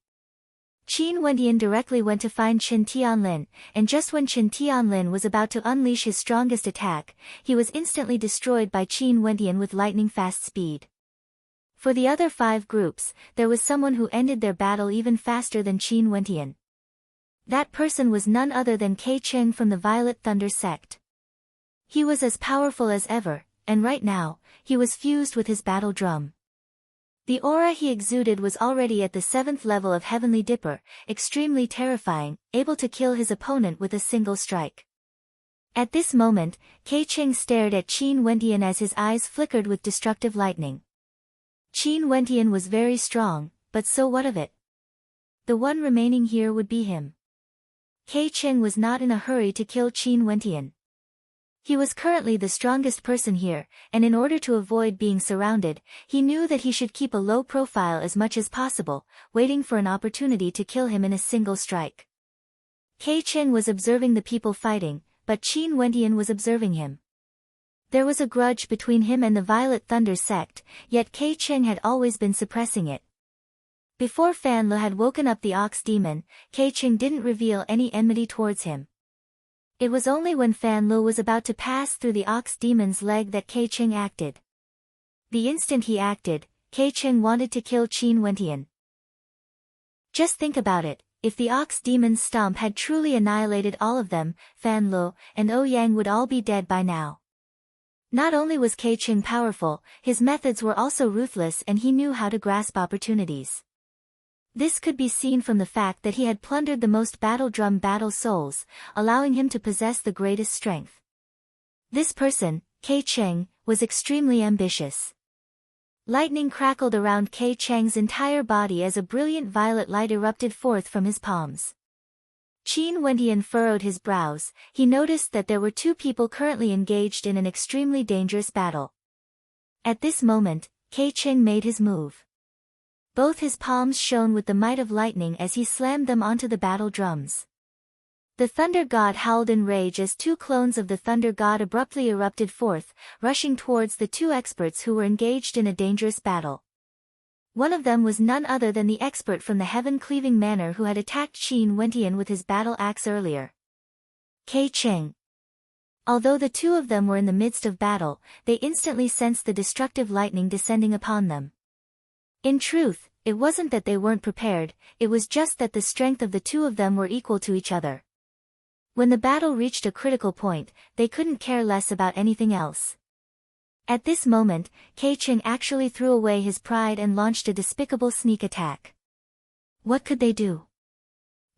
Speaker 1: Qin Wentian directly went to find Chen Tianlin, and just when Chen Tianlin was about to unleash his strongest attack, he was instantly destroyed by Qin Wentian with lightning-fast speed. For the other 5 groups, there was someone who ended their battle even faster than Qin Wentian. That person was none other than Kei Cheng from the Violet Thunder sect. He was as powerful as ever, and right now, he was fused with his battle drum. The aura he exuded was already at the 7th level of Heavenly Dipper, extremely terrifying, able to kill his opponent with a single strike. At this moment, Kei Cheng stared at Qin Wentian as his eyes flickered with destructive lightning. Qin Wentian was very strong, but so what of it? The one remaining here would be him. Kei Cheng was not in a hurry to kill Qin Wentian. He was currently the strongest person here, and in order to avoid being surrounded, he knew that he should keep a low profile as much as possible, waiting for an opportunity to kill him in a single strike. Kei Cheng was observing the people fighting, but Qin Wentian was observing him. There was a grudge between him and the Violet Thunder sect, yet Kei Cheng had always been suppressing it. Before Fan Le had woken up the Ox Demon, Kei Cheng didn't reveal any enmity towards him. It was only when Fan Le was about to pass through the Ox Demon's leg that Kei Cheng acted. The instant he acted, Kei Cheng wanted to kill Qin Wentian. Just think about it, if the Ox Demon's stomp had truly annihilated all of them, Fan Le and Ouyang would all be dead by now. Not only was Kei Cheng powerful, his methods were also ruthless and he knew how to grasp opportunities. This could be seen from the fact that he had plundered the most battle drum battle souls, allowing him to possess the greatest strength. This person, Kei Cheng, was extremely ambitious. Lightning crackled around Kei Cheng's entire body as a brilliant violet light erupted forth from his palms. Qin Wentian furrowed his brows. He noticed that there were 2 people currently engaged in an extremely dangerous battle. At this moment, Kei Cheng made his move. Both his palms shone with the might of lightning as he slammed them onto the battle drums. The Thunder God howled in rage as 2 clones of the Thunder God abruptly erupted forth, rushing towards the 2 experts who were engaged in a dangerous battle. One of them was none other than the expert from the Heaven-Cleaving Manor who had attacked Qin Wentian with his battle axe earlier. Kei Cheng. Although the 2 of them were in the midst of battle, they instantly sensed the destructive lightning descending upon them. In truth, it wasn't that they weren't prepared, it was just that the strength of the 2 of them were equal to each other. When the battle reached a critical point, they couldn't care less about anything else. At this moment, Kei Cheng actually threw away his pride and launched a despicable sneak attack. What could they do?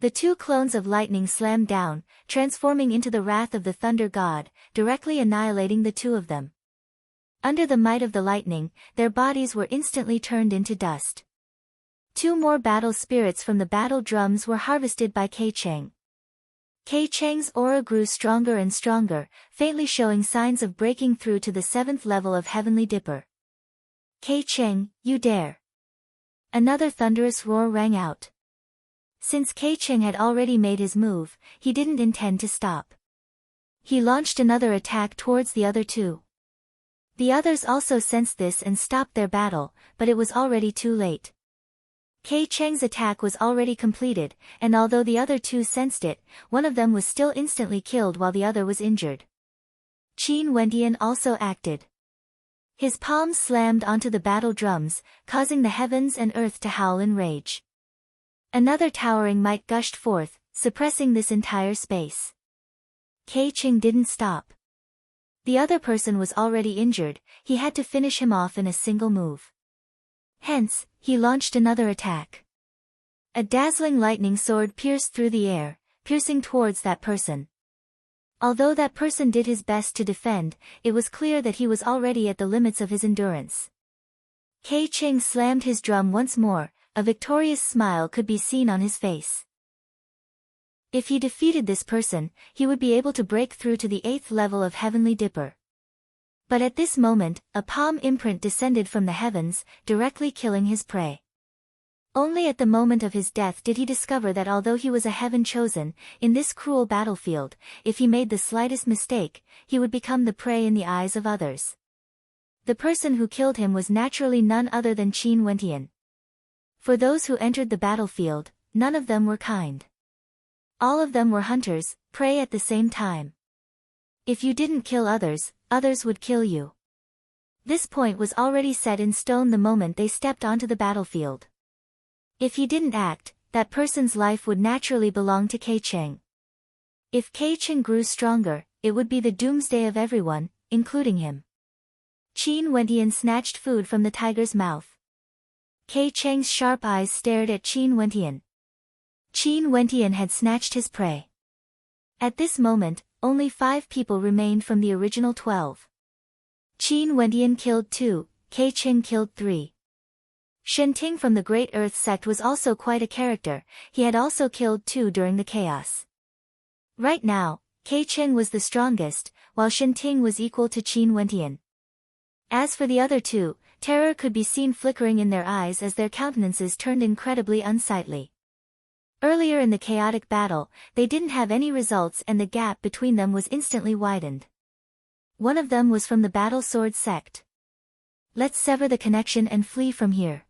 Speaker 1: The 2 clones of lightning slammed down, transforming into the wrath of the Thunder God, directly annihilating the 2 of them. Under the might of the lightning, their bodies were instantly turned into dust. 2 more battle spirits from the battle drums were harvested by Kei Cheng. Kei Cheng's aura grew stronger and stronger, faintly showing signs of breaking through to the 7th level of Heavenly Dipper. Kei Cheng, you dare! Another thunderous roar rang out. Since Kei Cheng had already made his move, he didn't intend to stop. He launched another attack towards the other two. The others also sensed this and stopped their battle, but it was already too late. Kei Cheng's attack was already completed, and although the other two sensed it, one of them was still instantly killed while the other was injured. Qin Wentian also acted. His palms slammed onto the battle drums, causing the heavens and earth to howl in rage. Another towering might gushed forth, suppressing this entire space. Kei Cheng didn't stop. The other person was already injured, he had to finish him off in a single move. Hence, he launched another attack. A dazzling lightning sword pierced through the air, piercing towards that person. Although that person did his best to defend, it was clear that he was already at the limits of his endurance. Kei Cheng slammed his drum once more, a victorious smile could be seen on his face. If he defeated this person, he would be able to break through to the 8th level of Heavenly Dipper. But at this moment, a palm imprint descended from the heavens, directly killing his prey. Only at the moment of his death did he discover that although he was a heaven chosen, in this cruel battlefield, if he made the slightest mistake, he would become the prey in the eyes of others. The person who killed him was naturally none other than Qin Wentian. For those who entered the battlefield, none of them were kind. All of them were hunters, prey at the same time. If you didn't kill others, others would kill you. This point was already set in stone the moment they stepped onto the battlefield. If he didn't act, that person's life would naturally belong to Kei Cheng. If Kei Cheng grew stronger, it would be the doomsday of everyone, including him. Qin Wentian snatched food from the tiger's mouth. Kei Cheng's sharp eyes stared at Qin Wentian. Qin Wentian had snatched his prey. At this moment, only 5 people remained from the original 12. Qin Wentian killed 2, Kei Cheng killed 3. Shen Ting from the Great Earth sect was also quite a character, he had also killed 2 during the chaos. Right now, Kei Cheng was the strongest, while Shen Ting was equal to Qin Wentian. As for the other 2, terror could be seen flickering in their eyes as their countenances turned incredibly unsightly. Earlier in the chaotic battle, they didn't have any results and the gap between them was instantly widened. One of them was from the Battle Sword sect. Let's sever the connection and flee from here.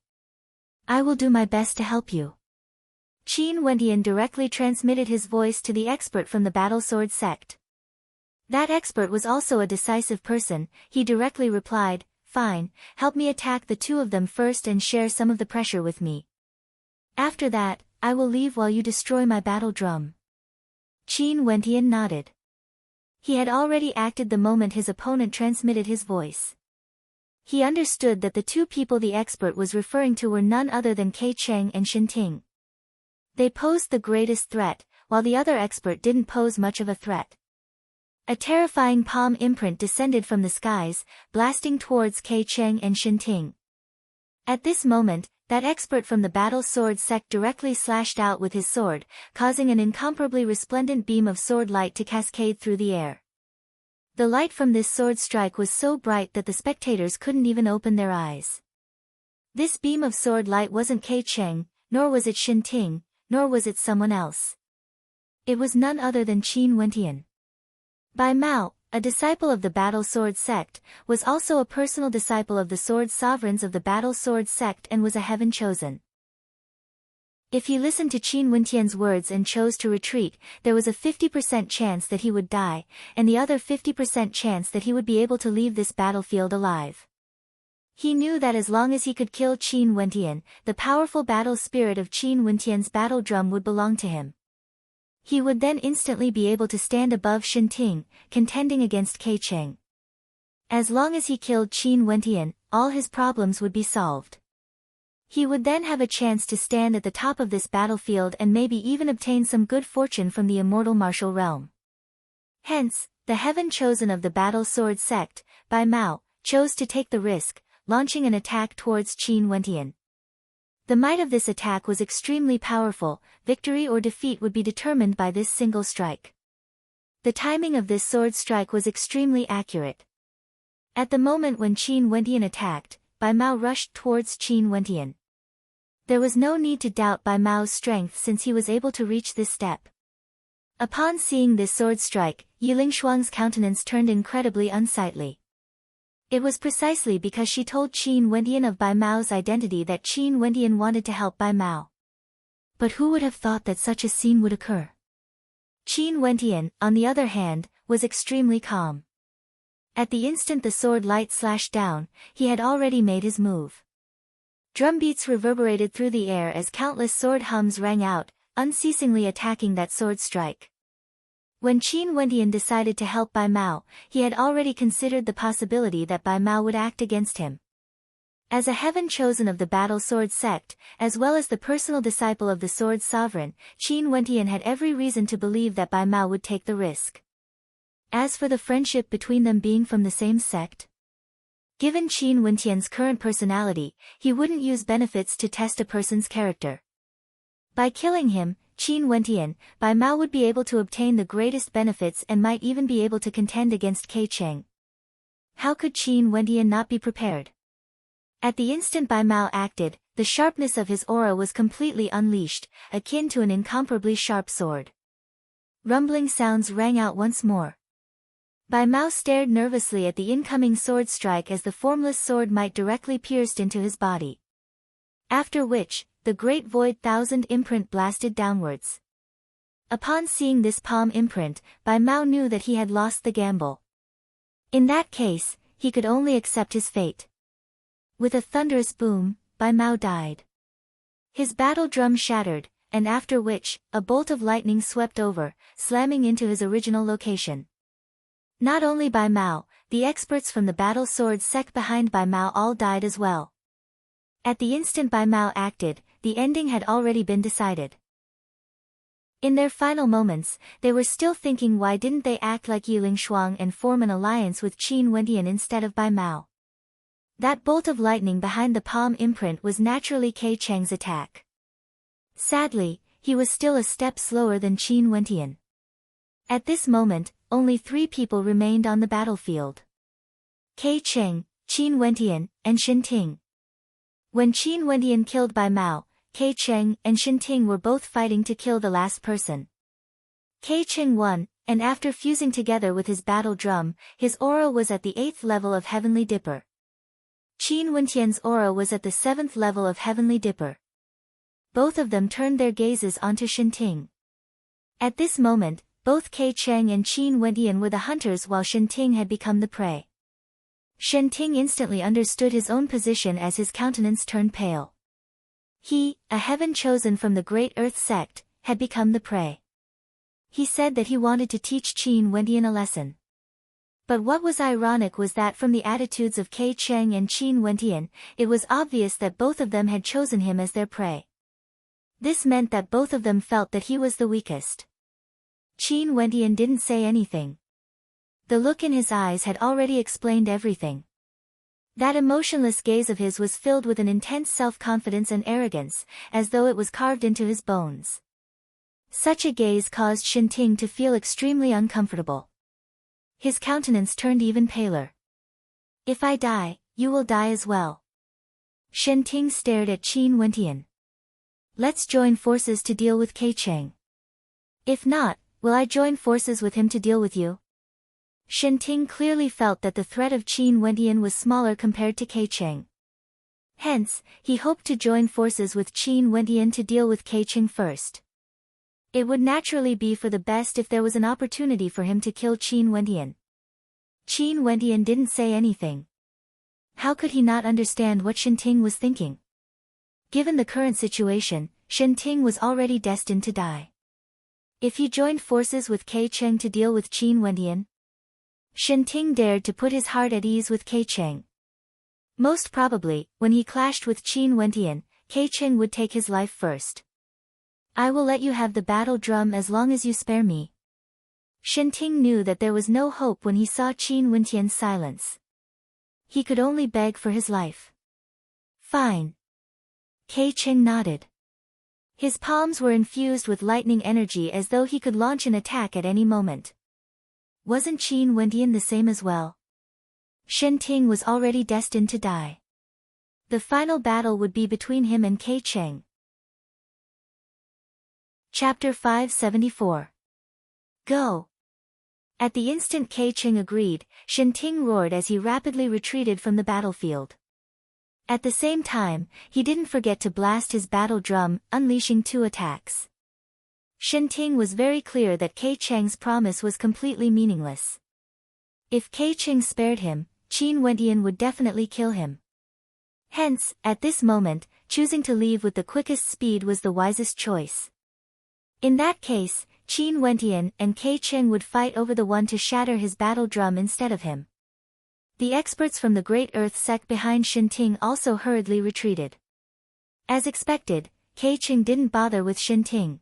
Speaker 1: I will do my best to help you. Qin Wentian directly transmitted his voice to the expert from the Battle Sword sect. That expert was also a decisive person, he directly replied, "Fine, help me attack the 2 of them first and share some of the pressure with me. After that, I will leave while you destroy my battle drum." Qin Wentian nodded. He had already acted the moment his opponent transmitted his voice. He understood that the 2 people the expert was referring to were none other than Kei Cheng and Shen Ting. They posed the greatest threat, while the other expert didn't pose much of a threat. A terrifying palm imprint descended from the skies, blasting towards Kei Cheng and Shen Ting. At this moment, that expert from the Battle Sword sect directly slashed out with his sword, causing an incomparably resplendent beam of sword light to cascade through the air. The light from this sword strike was so bright that the spectators couldn't even open their eyes. This beam of sword light wasn't Kei Cheng, nor was it Shen Ting, nor was it someone else. It was none other than Qin Wentian. Bai Mao, a disciple of the Battle Sword sect, was also a personal disciple of the Sword Sovereigns of the Battle Sword sect and was a heaven chosen. If he listened to Qin Wentian's words and chose to retreat, there was a 50% chance that he would die, and the other 50% chance that he would be able to leave this battlefield alive. He knew that as long as he could kill Qin Wentian, the powerful battle spirit of Qin Wentian's battle drum would belong to him. He would then instantly be able to stand above Shen Ting, contending against Kei Cheng. As long as he killed Qin Wentian, all his problems would be solved. He would then have a chance to stand at the top of this battlefield and maybe even obtain some good fortune from the immortal martial realm. Hence, the heaven chosen of the Battle Sword sect, Bai Mao, chose to take the risk, launching an attack towards Qin Wentian. The might of this attack was extremely powerful, victory or defeat would be determined by this single strike. The timing of this sword strike was extremely accurate. At the moment when Qin Wentian attacked, Bai Mao rushed towards Qin Wentian. There was no need to doubt Bai Mao's strength since he was able to reach this step. Upon seeing this sword strike, Yiling Shuang's countenance turned incredibly unsightly. It was precisely because she told Qin Wendian of Bai Mao's identity that Qin Wendian wanted to help Bai Mao. But who would have thought that such a scene would occur? Qin Wendian, on the other hand, was extremely calm. At the instant the sword light slashed down, he had already made his move. Drumbeats reverberated through the air as countless sword hums rang out, unceasingly attacking that sword strike. When Qin Wendian decided to help Bai Mao, he had already considered the possibility that Bai Mao would act against him. As a heaven chosen of the battle sword sect, as well as the personal disciple of the sword sovereign, Qin Wendian had every reason to believe that Bai Mao would take the risk. As for the friendship between them being from the same sect, given Qin Wendian's current personality, he wouldn't use benefits to test a person's character. By killing him, Qin Wendian, Bai Mao would be able to obtain the greatest benefits and might even be able to contend against Kei Cheng. How could Qin Wendian not be prepared? At the instant Bai Mao acted, the sharpness of his aura was completely unleashed, akin to an incomparably sharp sword. Rumbling sounds rang out once more. Bai Mao stared nervously at the incoming sword strike as the formless sword might directly pierced into his body. After which, the great void thousand imprint blasted downwards. Upon seeing this palm imprint, Bai Mao knew that he had lost the gamble. In that case, he could only accept his fate. With a thunderous boom, Bai Mao died. His battle drum shattered, and after which, a bolt of lightning swept over, slamming into his original location. Not only Bai Mao, the experts from the battle sword sect behind Bai Mao all died as well. At the instant Bai Mao acted, the ending had already been decided. In their final moments, they were still thinking why didn't they act like Yiling Shuang and form an alliance with Qin Wendian instead of Bai Mao. That bolt of lightning behind the palm imprint was naturally Kei Cheng's attack. Sadly, he was still a step slower than Qin Wendian. At this moment, only 3 people remained on the battlefield. Kei Cheng, Qin Wendian, and Shen Ting. When Qin Wendian killed Bai Mao, Kei Cheng and Shen Ting were both fighting to kill the last person. Kei Cheng won, and after fusing together with his battle drum, his aura was at the 8th level of Heavenly Dipper. Qin Wendian's aura was at the 7th level of Heavenly Dipper. Both of them turned their gazes onto Shen Ting. At this moment, both Kei Cheng and Qin Wendian were the hunters while Shen Ting had become the prey. Shen Ting instantly understood his own position as his countenance turned pale. He, a heaven chosen from the Great Earth sect, had become the prey. He said that he wanted to teach Qin Wendian a lesson. But what was ironic was that from the attitudes of Kei Cheng and Qin Wendian, it was obvious that both of them had chosen him as their prey. This meant that both of them felt that he was the weakest. Qin Wendian didn't say anything. The look in his eyes had already explained everything. That emotionless gaze of his was filled with an intense self-confidence and arrogance, as though it was carved into his bones. Such a gaze caused Shen Ting to feel extremely uncomfortable. His countenance turned even paler. "If I die, you will die as well." Shen Ting stared at Qin Wendian. "Let's join forces to deal with Kei Cheng. If not, will I join forces with him to deal with you?" Shen Ting clearly felt that the threat of Qin Wendian was smaller compared to Kei Cheng. Hence, he hoped to join forces with Qin Wendian to deal with Kei Cheng first. It would naturally be for the best if there was an opportunity for him to kill Qin Wendian. Qin Wendian didn't say anything. How could he not understand what Shen Ting was thinking? Given the current situation, Shen Ting was already destined to die. If he joined forces with Kei Cheng to deal with Qin Wendian, Shen Ting dared to put his heart at ease with Kei Cheng. Most probably, when he clashed with Qin Wendian, Kei Cheng would take his life first. "I will let you have the battle drum as long as you spare me." Shen Ting knew that there was no hope when he saw Qin Wendian's silence. He could only beg for his life. "Fine." Kei Cheng nodded. His palms were infused with lightning energy as though he could launch an attack at any moment. Wasn't Qin Wendian the same as well? Shen Ting was already destined to die. The final battle would be between him and Kei Cheng. Chapter 574. Go! At the instant Kei Cheng agreed, Shen Ting roared as he rapidly retreated from the battlefield. At the same time, he didn't forget to blast his battle drum, unleashing 2 attacks. Shen Ting was very clear that Kei Cheng's promise was completely meaningless. If Kei Cheng spared him, Qin Wentian would definitely kill him. Hence, at this moment, choosing to leave with the quickest speed was the wisest choice. In that case, Qin Wentian and Kei Cheng would fight over the one to shatter his battle drum instead of him. The experts from the Great Earth sect behind Shen Ting also hurriedly retreated. As expected, Kei Cheng didn't bother with Shen Ting.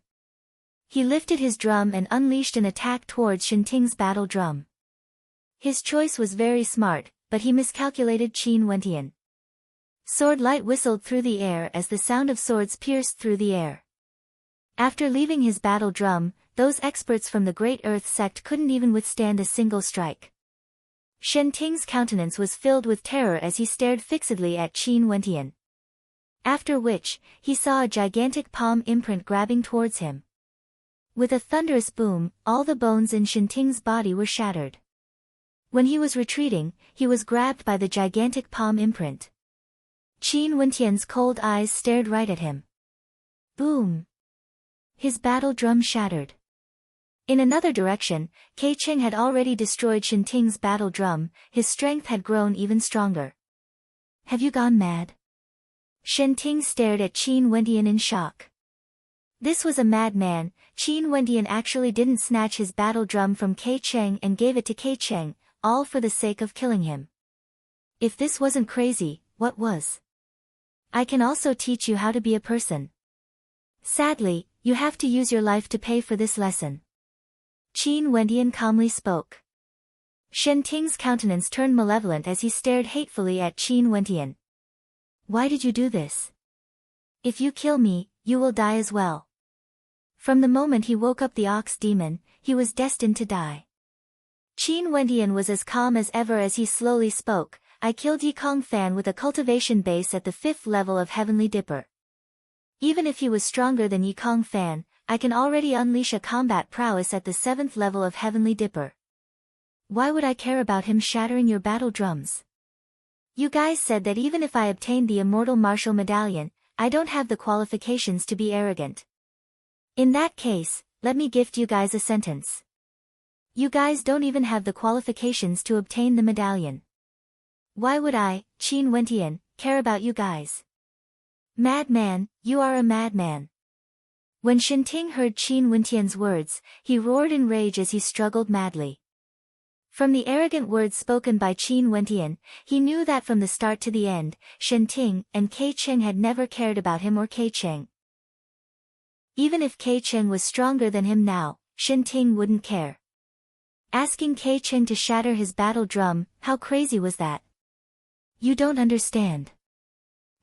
Speaker 1: He lifted his drum and unleashed an attack towards Shen Ting's battle drum. His choice was very smart, but he miscalculated Qin Wentian. Sword light whistled through the air as the sound of swords pierced through the air. After leaving his battle drum, those experts from the Great Earth sect couldn't even withstand a single strike. Shen Ting's countenance was filled with terror as he stared fixedly at Qin Wentian. After which, he saw a gigantic palm imprint grabbing towards him. With a thunderous boom, all the bones in Shen Ting's body were shattered. When he was retreating, he was grabbed by the gigantic palm imprint. Qin Wentian's cold eyes stared right at him. Boom! His battle drum shattered. In another direction, Kei Cheng had already destroyed Shen Ting's battle drum, his strength had grown even stronger. Have you gone mad? Shen Ting stared at Qin Wentian in shock. This was a madman. Qin Wentian actually didn't snatch his battle drum from Kei Cheng and gave it to Kei Cheng, all for the sake of killing him. If this wasn't crazy, what was? I can also teach you how to be a person. Sadly, you have to use your life to pay for this lesson. Qin Wentian calmly spoke. Shen Ting's countenance turned malevolent as he stared hatefully at Qin Wentian. Why did you do this? If you kill me, you will die as well. From the moment he woke up the ox demon, he was destined to die. Qin Wentian was as calm as ever as he slowly spoke. I killed Yikong Fan with a cultivation base at the 5th level of Heavenly Dipper. Even if he was stronger than Yikong Fan, I can already unleash a combat prowess at the 7th level of Heavenly Dipper. Why would I care about him shattering your battle drums? You guys said that even if I obtained the Immortal Martial Medallion, I don't have the qualifications to be arrogant. In that case, let me gift you guys a sentence. You guys don't even have the qualifications to obtain the medallion. Why would I, Qin Wentian, care about you guys? Madman, you are a madman. When Shen Ting heard Qin Wentian's words, he roared in rage as he struggled madly. From the arrogant words spoken by Qin Wentian, he knew that from the start to the end, Shen Ting and Kei Cheng had never cared about him or Kei Cheng. Even if Kei Cheng was stronger than him now, Shen Ting wouldn't care. Asking Kei Cheng to shatter his battle drum, how crazy was that? You don't understand.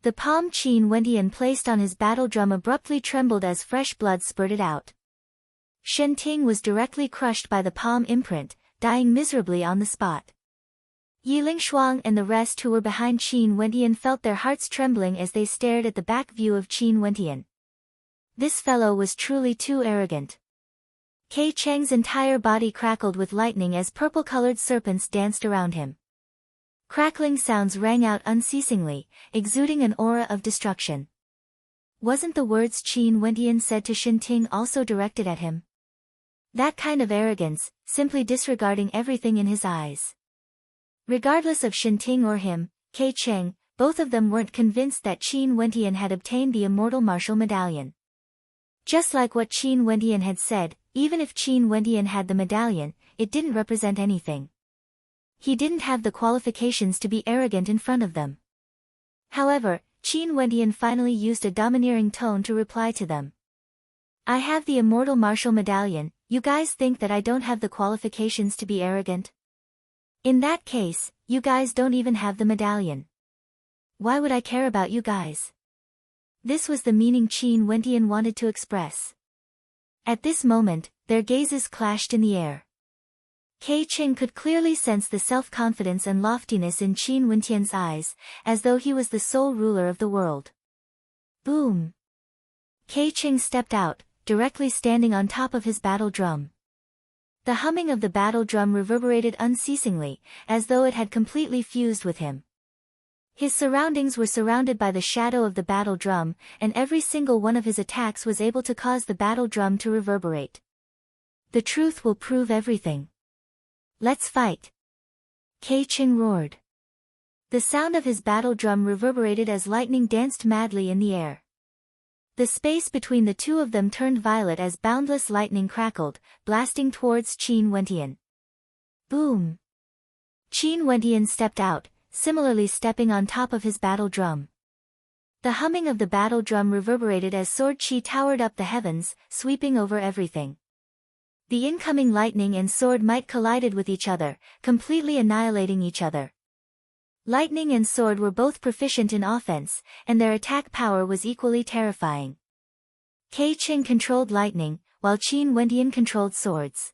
Speaker 1: The palm Qin Wentian placed on his battle drum abruptly trembled as fresh blood spurted out. Shen Ting was directly crushed by the palm imprint, dying miserably on the spot. Yiling Shuang and the rest who were behind Qin Wentian felt their hearts trembling as they stared at the back view of Qin Wentian. This fellow was truly too arrogant. Kei Cheng's entire body crackled with lightning as purple-colored serpents danced around him. Crackling sounds rang out unceasingly, exuding an aura of destruction. Wasn't the words Qin Wentian said to Shen Ting also directed at him? That kind of arrogance, simply disregarding everything in his eyes. Regardless of Shen Ting or him, Kei Cheng, both of them weren't convinced that Qin Wentian had obtained the Immortal Martial Medallion. Just like what Qin Wentian had said, even if Qin Wentian had the medallion, it didn't represent anything. He didn't have the qualifications to be arrogant in front of them. However, Qin Wentian finally used a domineering tone to reply to them. I have the Immortal Martial Medallion, you guys think that I don't have the qualifications to be arrogant? In that case, you guys don't even have the medallion. Why would I care about you guys? This was the meaning Qin Wentian wanted to express. At this moment, their gazes clashed in the air. Kei Qing could clearly sense the self-confidence and loftiness in Qin Wentian's eyes, as though he was the sole ruler of the world. Boom! Kei Qing stepped out, directly standing on top of his battle drum. The humming of the battle drum reverberated unceasingly, as though it had completely fused with him. His surroundings were surrounded by the shadow of the battle drum, and every single one of his attacks was able to cause the battle drum to reverberate. The truth will prove everything. Let's fight! Kei Qing roared. The sound of his battle drum reverberated as lightning danced madly in the air. The space between the two of them turned violet as boundless lightning crackled, blasting towards Qin Wentian. Boom! Qin Wentian stepped out, similarly stepping on top of his battle drum. The humming of the battle drum reverberated as sword chi towered up the heavens, sweeping over everything. The incoming lightning and sword might collided with each other, completely annihilating each other. Lightning and sword were both proficient in offense, and their attack power was equally terrifying. Kei Qing controlled lightning, while Qin Wentian controlled swords.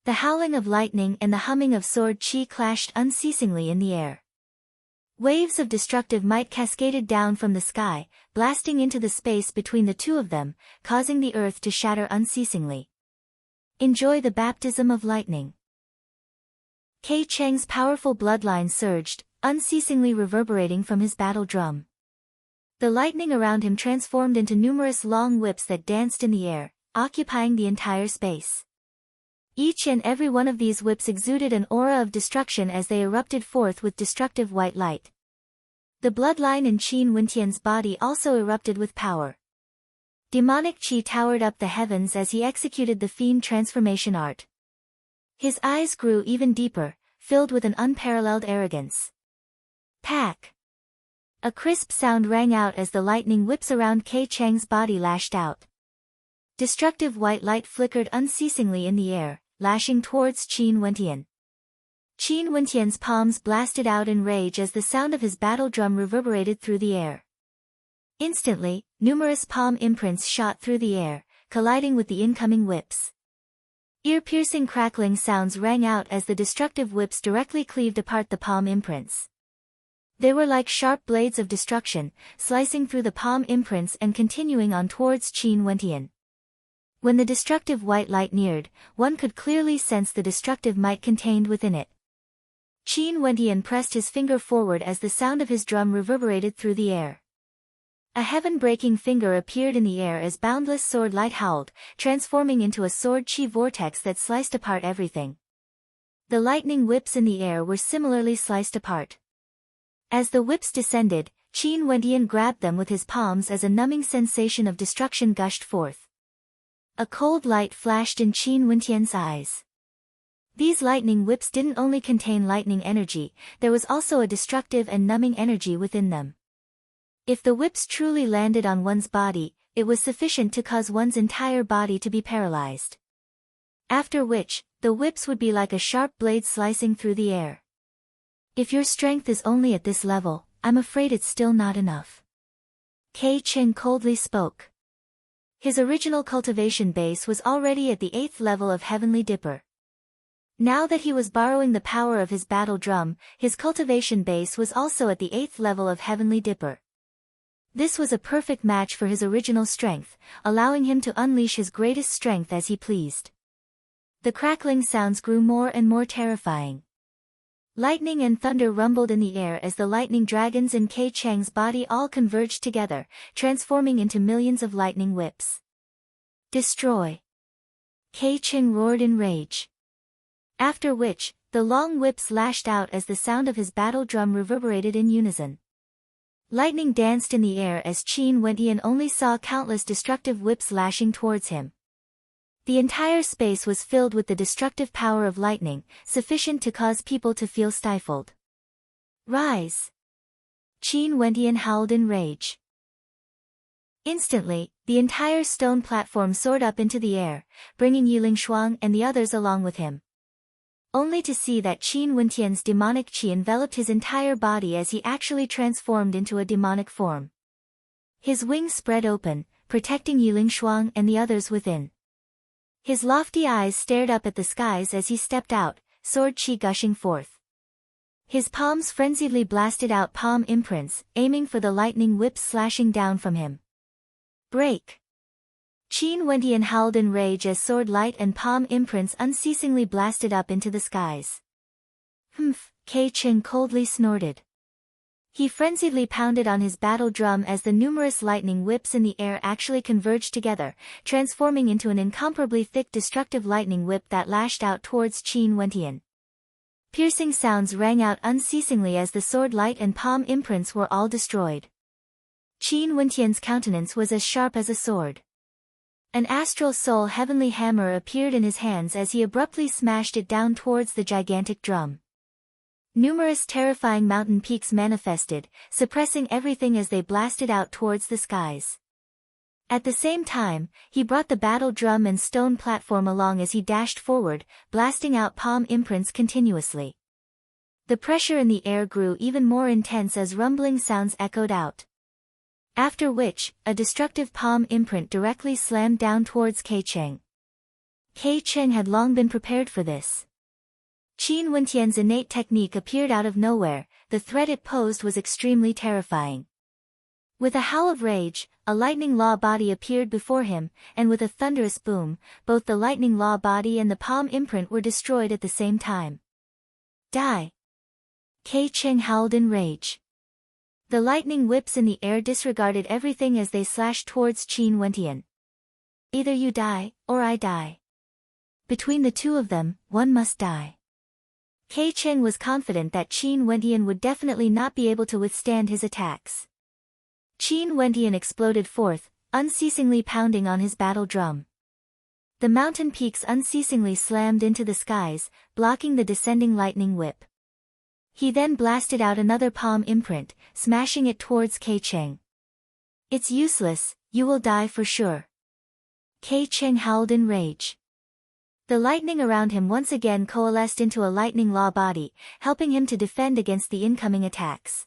Speaker 1: The howling of lightning and the humming of sword chi clashed unceasingly in the air. Waves of destructive might cascaded down from the sky, blasting into the space between the two of them, causing the earth to shatter unceasingly. Enjoy the baptism of lightning. Kei Qing's powerful bloodline surged, unceasingly reverberating from his battle drum. The lightning around him transformed into numerous long whips that danced in the air, occupying the entire space. Each and every one of these whips exuded an aura of destruction as they erupted forth with destructive white light. The bloodline in Qin Wentian's body also erupted with power. Demonic chi towered up the heavens as he executed the fiend transformation art. His eyes grew even deeper, filled with an unparalleled arrogance. Pack! A crisp sound rang out as the lightning whips around Kei Qing's body lashed out. Destructive white light flickered unceasingly in the air, lashing towards Qin Wentian. Qin Wentian's palms blasted out in rage as the sound of his battle drum reverberated through the air. Instantly, numerous palm imprints shot through the air, colliding with the incoming whips. Ear-piercing crackling sounds rang out as the destructive whips directly cleaved apart the palm imprints. They were like sharp blades of destruction, slicing through the palm imprints and continuing on towards Qin Wentian. When the destructive white light neared, one could clearly sense the destructive might contained within it. Qin Wentian pressed his finger forward as the sound of his drum reverberated through the air. A heaven-breaking finger appeared in the air as boundless sword light howled, transforming into a sword chi vortex that sliced apart everything. The lightning whips in the air were similarly sliced apart. As the whips descended, Qin Wentian grabbed them with his palms as a numbing sensation of destruction gushed forth. A cold light flashed in Qin Wentian's eyes. These lightning whips didn't only contain lightning energy, there was also a destructive and numbing energy within them. If the whips truly landed on one's body, it was sufficient to cause one's entire body to be paralyzed. After which, the whips would be like a sharp blade slicing through the air. If your strength is only at this level, I'm afraid it's still not enough. Kei Qing coldly spoke. His original cultivation base was already at the 8th level of Heavenly Dipper. Now that he was borrowing the power of his battle drum, his cultivation base was also at the 8th level of Heavenly Dipper. This was a perfect match for his original strength, allowing him to unleash his greatest strength as he pleased. The crackling sounds grew more and more terrifying. Lightning and thunder rumbled in the air as the lightning dragons in Kei Qing's body all converged together, transforming into millions of lightning whips. Destroy! Kei Qing roared in rage. After which, the long whips lashed out as the sound of his battle drum reverberated in unison. Lightning danced in the air as Qin Wentian only saw countless destructive whips lashing towards him. The entire space was filled with the destructive power of lightning, sufficient to cause people to feel stifled. Rise! Qin Wentian howled in rage. Instantly, the entire stone platform soared up into the air, bringing Yiling Shuang and the others along with him. Only to see that Qin Wentian's demonic chi enveloped his entire body as he actually transformed into a demonic form. His wings spread open, protecting Yiling Shuang and the others within. His lofty eyes stared up at the skies as he stepped out, sword chi gushing forth. His palms frenziedly blasted out palm imprints, aiming for the lightning whips slashing down from him. Break! Qin Wentian howled in rage as sword light and palm imprints unceasingly blasted up into the skies. Humph, Kei Cheng coldly snorted. He frenziedly pounded on his battle drum as the numerous lightning whips in the air actually converged together, transforming into an incomparably thick destructive lightning whip that lashed out towards Qin Wentian. Piercing sounds rang out unceasingly as the sword light and palm imprints were all destroyed. Qin Wentian's countenance was as sharp as a sword. An astral soul heavenly hammer appeared in his hands as he abruptly smashed it down towards the gigantic drum. Numerous terrifying mountain peaks manifested, suppressing everything as they blasted out towards the skies. At the same time, he brought the battle drum and stone platform along as he dashed forward, blasting out palm imprints continuously. The pressure in the air grew even more intense as rumbling sounds echoed out. After which, a destructive palm imprint directly slammed down towards Kei Cheng. Kei Cheng had long been prepared for this. Qin Wentian's innate technique appeared out of nowhere, the threat it posed was extremely terrifying. With a howl of rage, a lightning law body appeared before him, and with a thunderous boom, both the lightning law body and the palm imprint were destroyed at the same time. Die! Kei Cheng howled in rage. The lightning whips in the air disregarded everything as they slashed towards Qin Wentian. Either you die, or I die. Between the two of them, one must die. Kei Cheng was confident that Qin Wentian would definitely not be able to withstand his attacks. Qin Wentian exploded forth, unceasingly pounding on his battle drum. The mountain peaks unceasingly slammed into the skies, blocking the descending lightning whip. He then blasted out another palm imprint, smashing it towards Kei Cheng. It's useless, you will die for sure. Kei Cheng howled in rage. The lightning around him once again coalesced into a lightning law body, helping him to defend against the incoming attacks.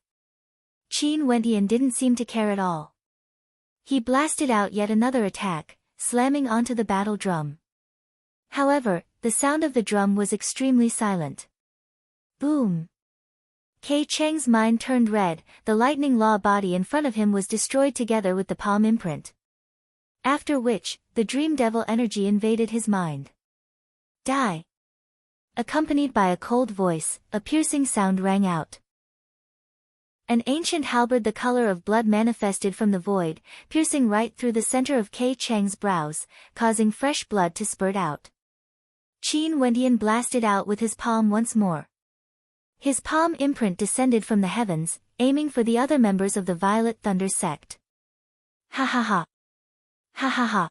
Speaker 1: Qin Wentian didn't seem to care at all. He blasted out yet another attack, slamming onto the battle drum. However, the sound of the drum was extremely silent. Boom! Kei Cheng's mind turned red, the lightning law body in front of him was destroyed together with the palm imprint. After which, the dream devil energy invaded his mind. Die! Accompanied by a cold voice, a piercing sound rang out. An ancient halberd the color of blood manifested from the void, piercing right through the center of Kei Cheng's brows, causing fresh blood to spurt out. Qin Wentian blasted out with his palm once more. His palm imprint descended from the heavens, aiming for the other members of the Violet Thunder sect. Ha ha ha! Ha ha ha!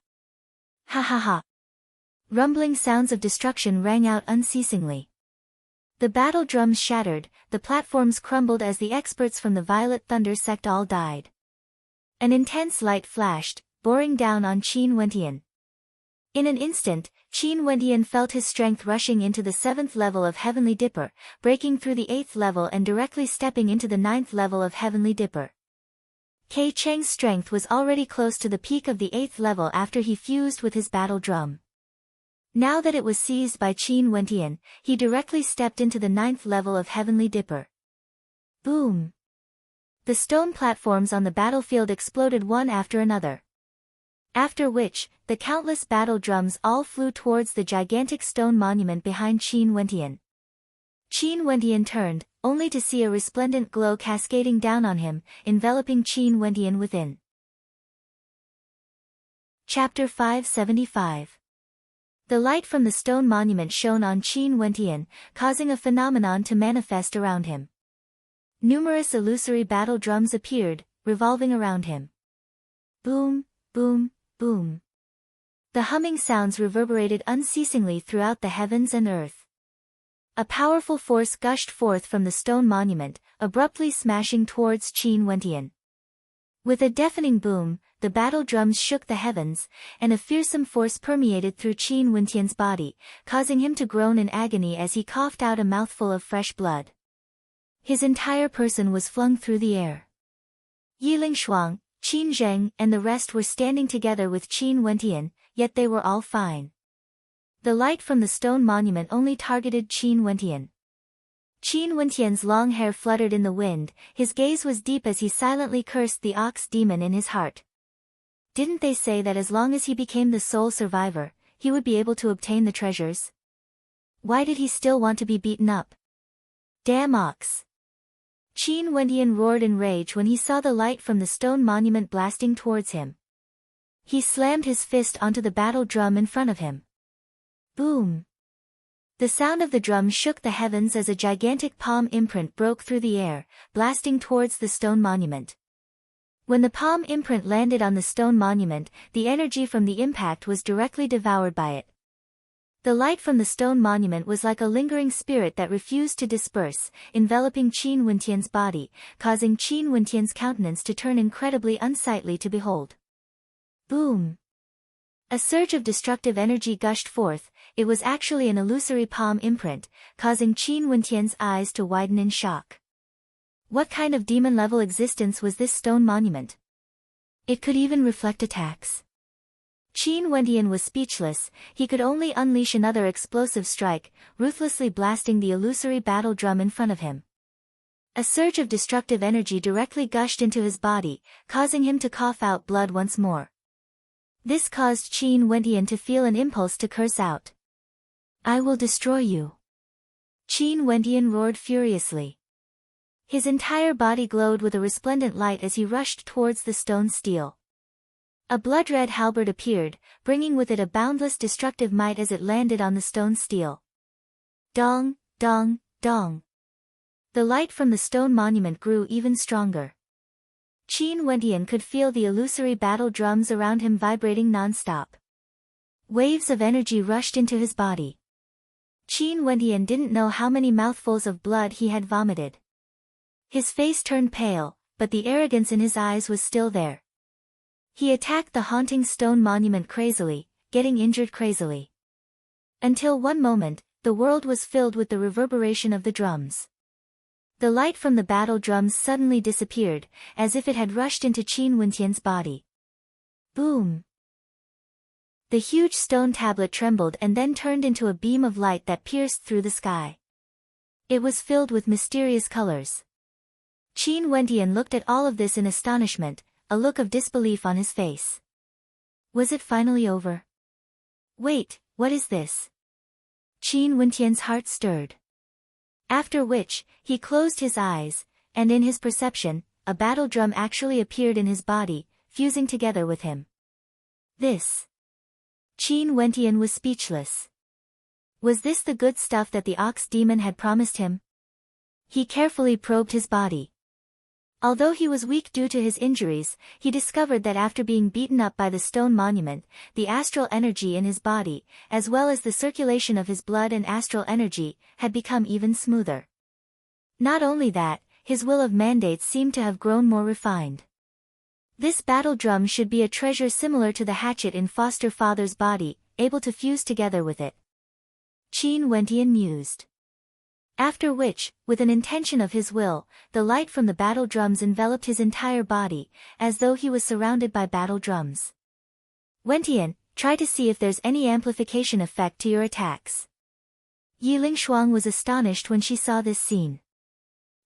Speaker 1: Ha ha ha! Rumbling sounds of destruction rang out unceasingly. The battle drums shattered, the platforms crumbled as the experts from the Violet Thunder sect all died. An intense light flashed, boring down on Qin Wentian. In an instant, Qin Wentian felt his strength rushing into the 7th level of Heavenly Dipper, breaking through the 8th level and directly stepping into the 9th level of Heavenly Dipper. Kei Cheng's strength was already close to the peak of the 8th level after he fused with his battle drum. Now that it was seized by Qin Wentian, he directly stepped into the 9th level of Heavenly Dipper. Boom! The stone platforms on the battlefield exploded one after another. After which, the countless battle drums all flew towards the gigantic stone monument behind Qin Wentian. Qin Wentian turned, only to see a resplendent glow cascading down on him, enveloping Qin Wentian within. Chapter 575. The light from the stone monument shone on Qin Wentian, causing a phenomenon to manifest around him. Numerous illusory battle drums appeared, revolving around him. Boom, boom, boom. The humming sounds reverberated unceasingly throughout the heavens and earth. A powerful force gushed forth from the stone monument, abruptly smashing towards Qin Wentian. With a deafening boom, the battle drums shook the heavens, and a fearsome force permeated through Qin Wentian's body, causing him to groan in agony as he coughed out a mouthful of fresh blood. His entire person was flung through the air. Yiling Shuang, Qin Zheng and the rest were standing together with Qin Wentian, yet they were all fine. The light from the stone monument only targeted Qin Wentian. Qin Wentian's long hair fluttered in the wind, his gaze was deep as he silently cursed the ox demon in his heart. Didn't they say that as long as he became the sole survivor, he would be able to obtain the treasures? Why did he still want to be beaten up? Damn ox! Qin Wentian roared in rage when he saw the light from the stone monument blasting towards him. He slammed his fist onto the battle drum in front of him. Boom! The sound of the drum shook the heavens as a gigantic palm imprint broke through the air, blasting towards the stone monument. When the palm imprint landed on the stone monument, the energy from the impact was directly devoured by it. The light from the stone monument was like a lingering spirit that refused to disperse, enveloping Qin Wentian's body, causing Qin Wentian's countenance to turn incredibly unsightly to behold. Boom! A surge of destructive energy gushed forth. It was actually an illusory palm imprint, causing Qin Wentian's eyes to widen in shock. What kind of demon-level existence was this stone monument? It could even reflect attacks. Qin Wentian was speechless, he could only unleash another explosive strike, ruthlessly blasting the illusory battle drum in front of him. A surge of destructive energy directly gushed into his body, causing him to cough out blood once more. This caused Qin Wentian to feel an impulse to curse out. I will destroy you. Qin Wentian roared furiously. His entire body glowed with a resplendent light as he rushed towards the stone steel. A blood-red halberd appeared, bringing with it a boundless destructive might as it landed on the stone steel. Dong, dong, dong. The light from the stone monument grew even stronger. Qin Wentian could feel the illusory battle drums around him vibrating non-stop. Waves of energy rushed into his body. Qin Wentian didn't know how many mouthfuls of blood he had vomited. His face turned pale, but the arrogance in his eyes was still there. He attacked the haunting stone monument crazily, getting injured crazily. Until one moment, the world was filled with the reverberation of the drums. The light from the battle drums suddenly disappeared, as if it had rushed into Qin Wentian's body. Boom! The huge stone tablet trembled and then turned into a beam of light that pierced through the sky. It was filled with mysterious colors. Qin Wentian looked at all of this in astonishment, a look of disbelief on his face. Was it finally over? Wait, what is this? Qin Wentian's heart stirred. After which, he closed his eyes, and in his perception, a battle drum actually appeared in his body, fusing together with him. This. Qin Wentian was speechless. Was this the good stuff that the ox demon had promised him? He carefully probed his body. Although he was weak due to his injuries, he discovered that after being beaten up by the stone monument, the astral energy in his body, as well as the circulation of his blood and astral energy, had become even smoother. Not only that, his will of mandates seemed to have grown more refined. This battle drum should be a treasure similar to the hatchet in foster father's body, able to fuse together with it. Qin Wentian mused. After which, with an intention of his will, the light from the battle drums enveloped his entire body, as though he was surrounded by battle drums. Wentian, try to see if there's any amplification effect to your attacks. Yiling Shuang was astonished when she saw this scene.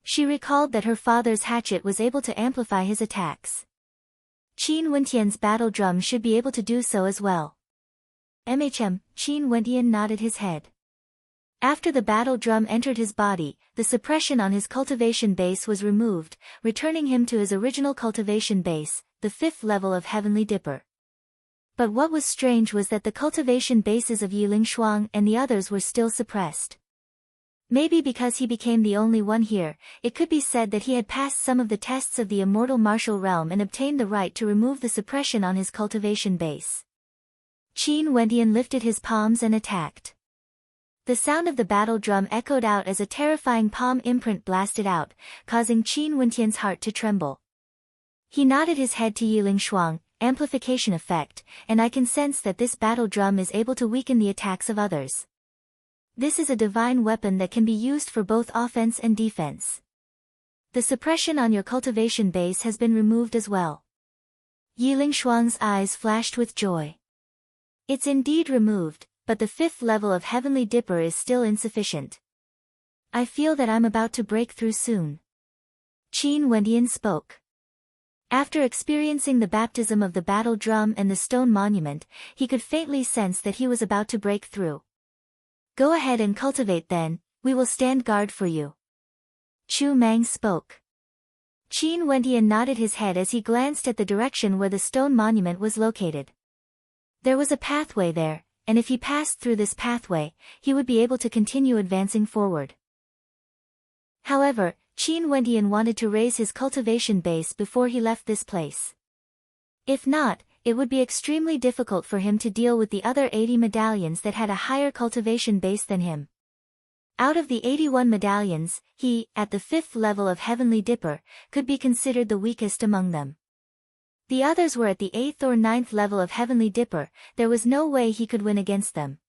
Speaker 1: She recalled that her father's hatchet was able to amplify his attacks. Qin Wentian's battle drum should be able to do so as well. Qin Wentian nodded his head. After the battle drum entered his body, the suppression on his cultivation base was removed, returning him to his original cultivation base, the 5th level of Heavenly Dipper. But what was strange was that the cultivation bases of Yiling Shuang and the others were still suppressed. Maybe because he became the only one here, it could be said that he had passed some of the tests of the immortal martial realm and obtained the right to remove the suppression on his cultivation base. Qin Wentian lifted his palms and attacked. The sound of the battle drum echoed out as a terrifying palm imprint blasted out, causing Qin Wentian's heart to tremble. He nodded his head to Yiling Shuang, amplification effect, and I can sense that this battle drum is able to weaken the attacks of others. This is a divine weapon that can be used for both offense and defense. The suppression on your cultivation base has been removed as well. Yiling Shuang's eyes flashed with joy. It's indeed removed, but the 5th level of Heavenly Dipper is still insufficient. I feel that I'm about to break through soon. Qin Wendian spoke. After experiencing the baptism of the battle drum and the stone monument, he could faintly sense that he was about to break through. Go ahead and cultivate then, we will stand guard for you. Chu Mang spoke. Qin Wendian nodded his head as he glanced at the direction where the stone monument was located. There was a pathway there, and if he passed through this pathway, he would be able to continue advancing forward. However, Qin Wendian wanted to raise his cultivation base before he left this place. If not, it would be extremely difficult for him to deal with the other 80 medallions that had a higher cultivation base than him. Out of the 81 medallions, he, at the 5th level of Heavenly Dipper, could be considered the weakest among them. The others were at the 8th or 9th level of Heavenly Dipper, there was no way he could win against them.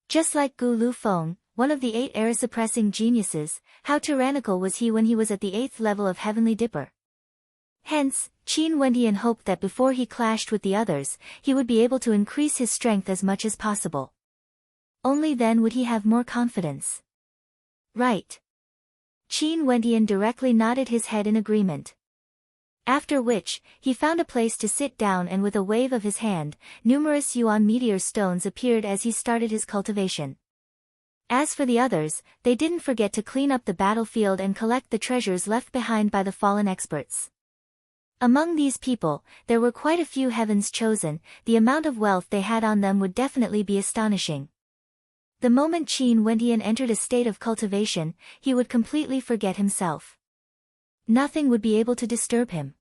Speaker 1: Just like Gu Lu Feng, one of the 8 error-suppressing geniuses, how tyrannical was he when he was at the 8th level of Heavenly Dipper? Hence, Qin Wendian hoped that before he clashed with the others, he would be able to increase his strength as much as possible. Only then would he have more confidence. Right. Qin Wendian directly nodded his head in agreement. After which, he found a place to sit down and with a wave of his hand, numerous Yuan meteor stones appeared as he started his cultivation. As for the others, they didn't forget to clean up the battlefield and collect the treasures left behind by the fallen experts. Among these people, there were quite a few heavens chosen, the amount of wealth they had on them would definitely be astonishing. The moment Qin Wendian entered a state of cultivation, he would completely forget himself. Nothing would be able to disturb him.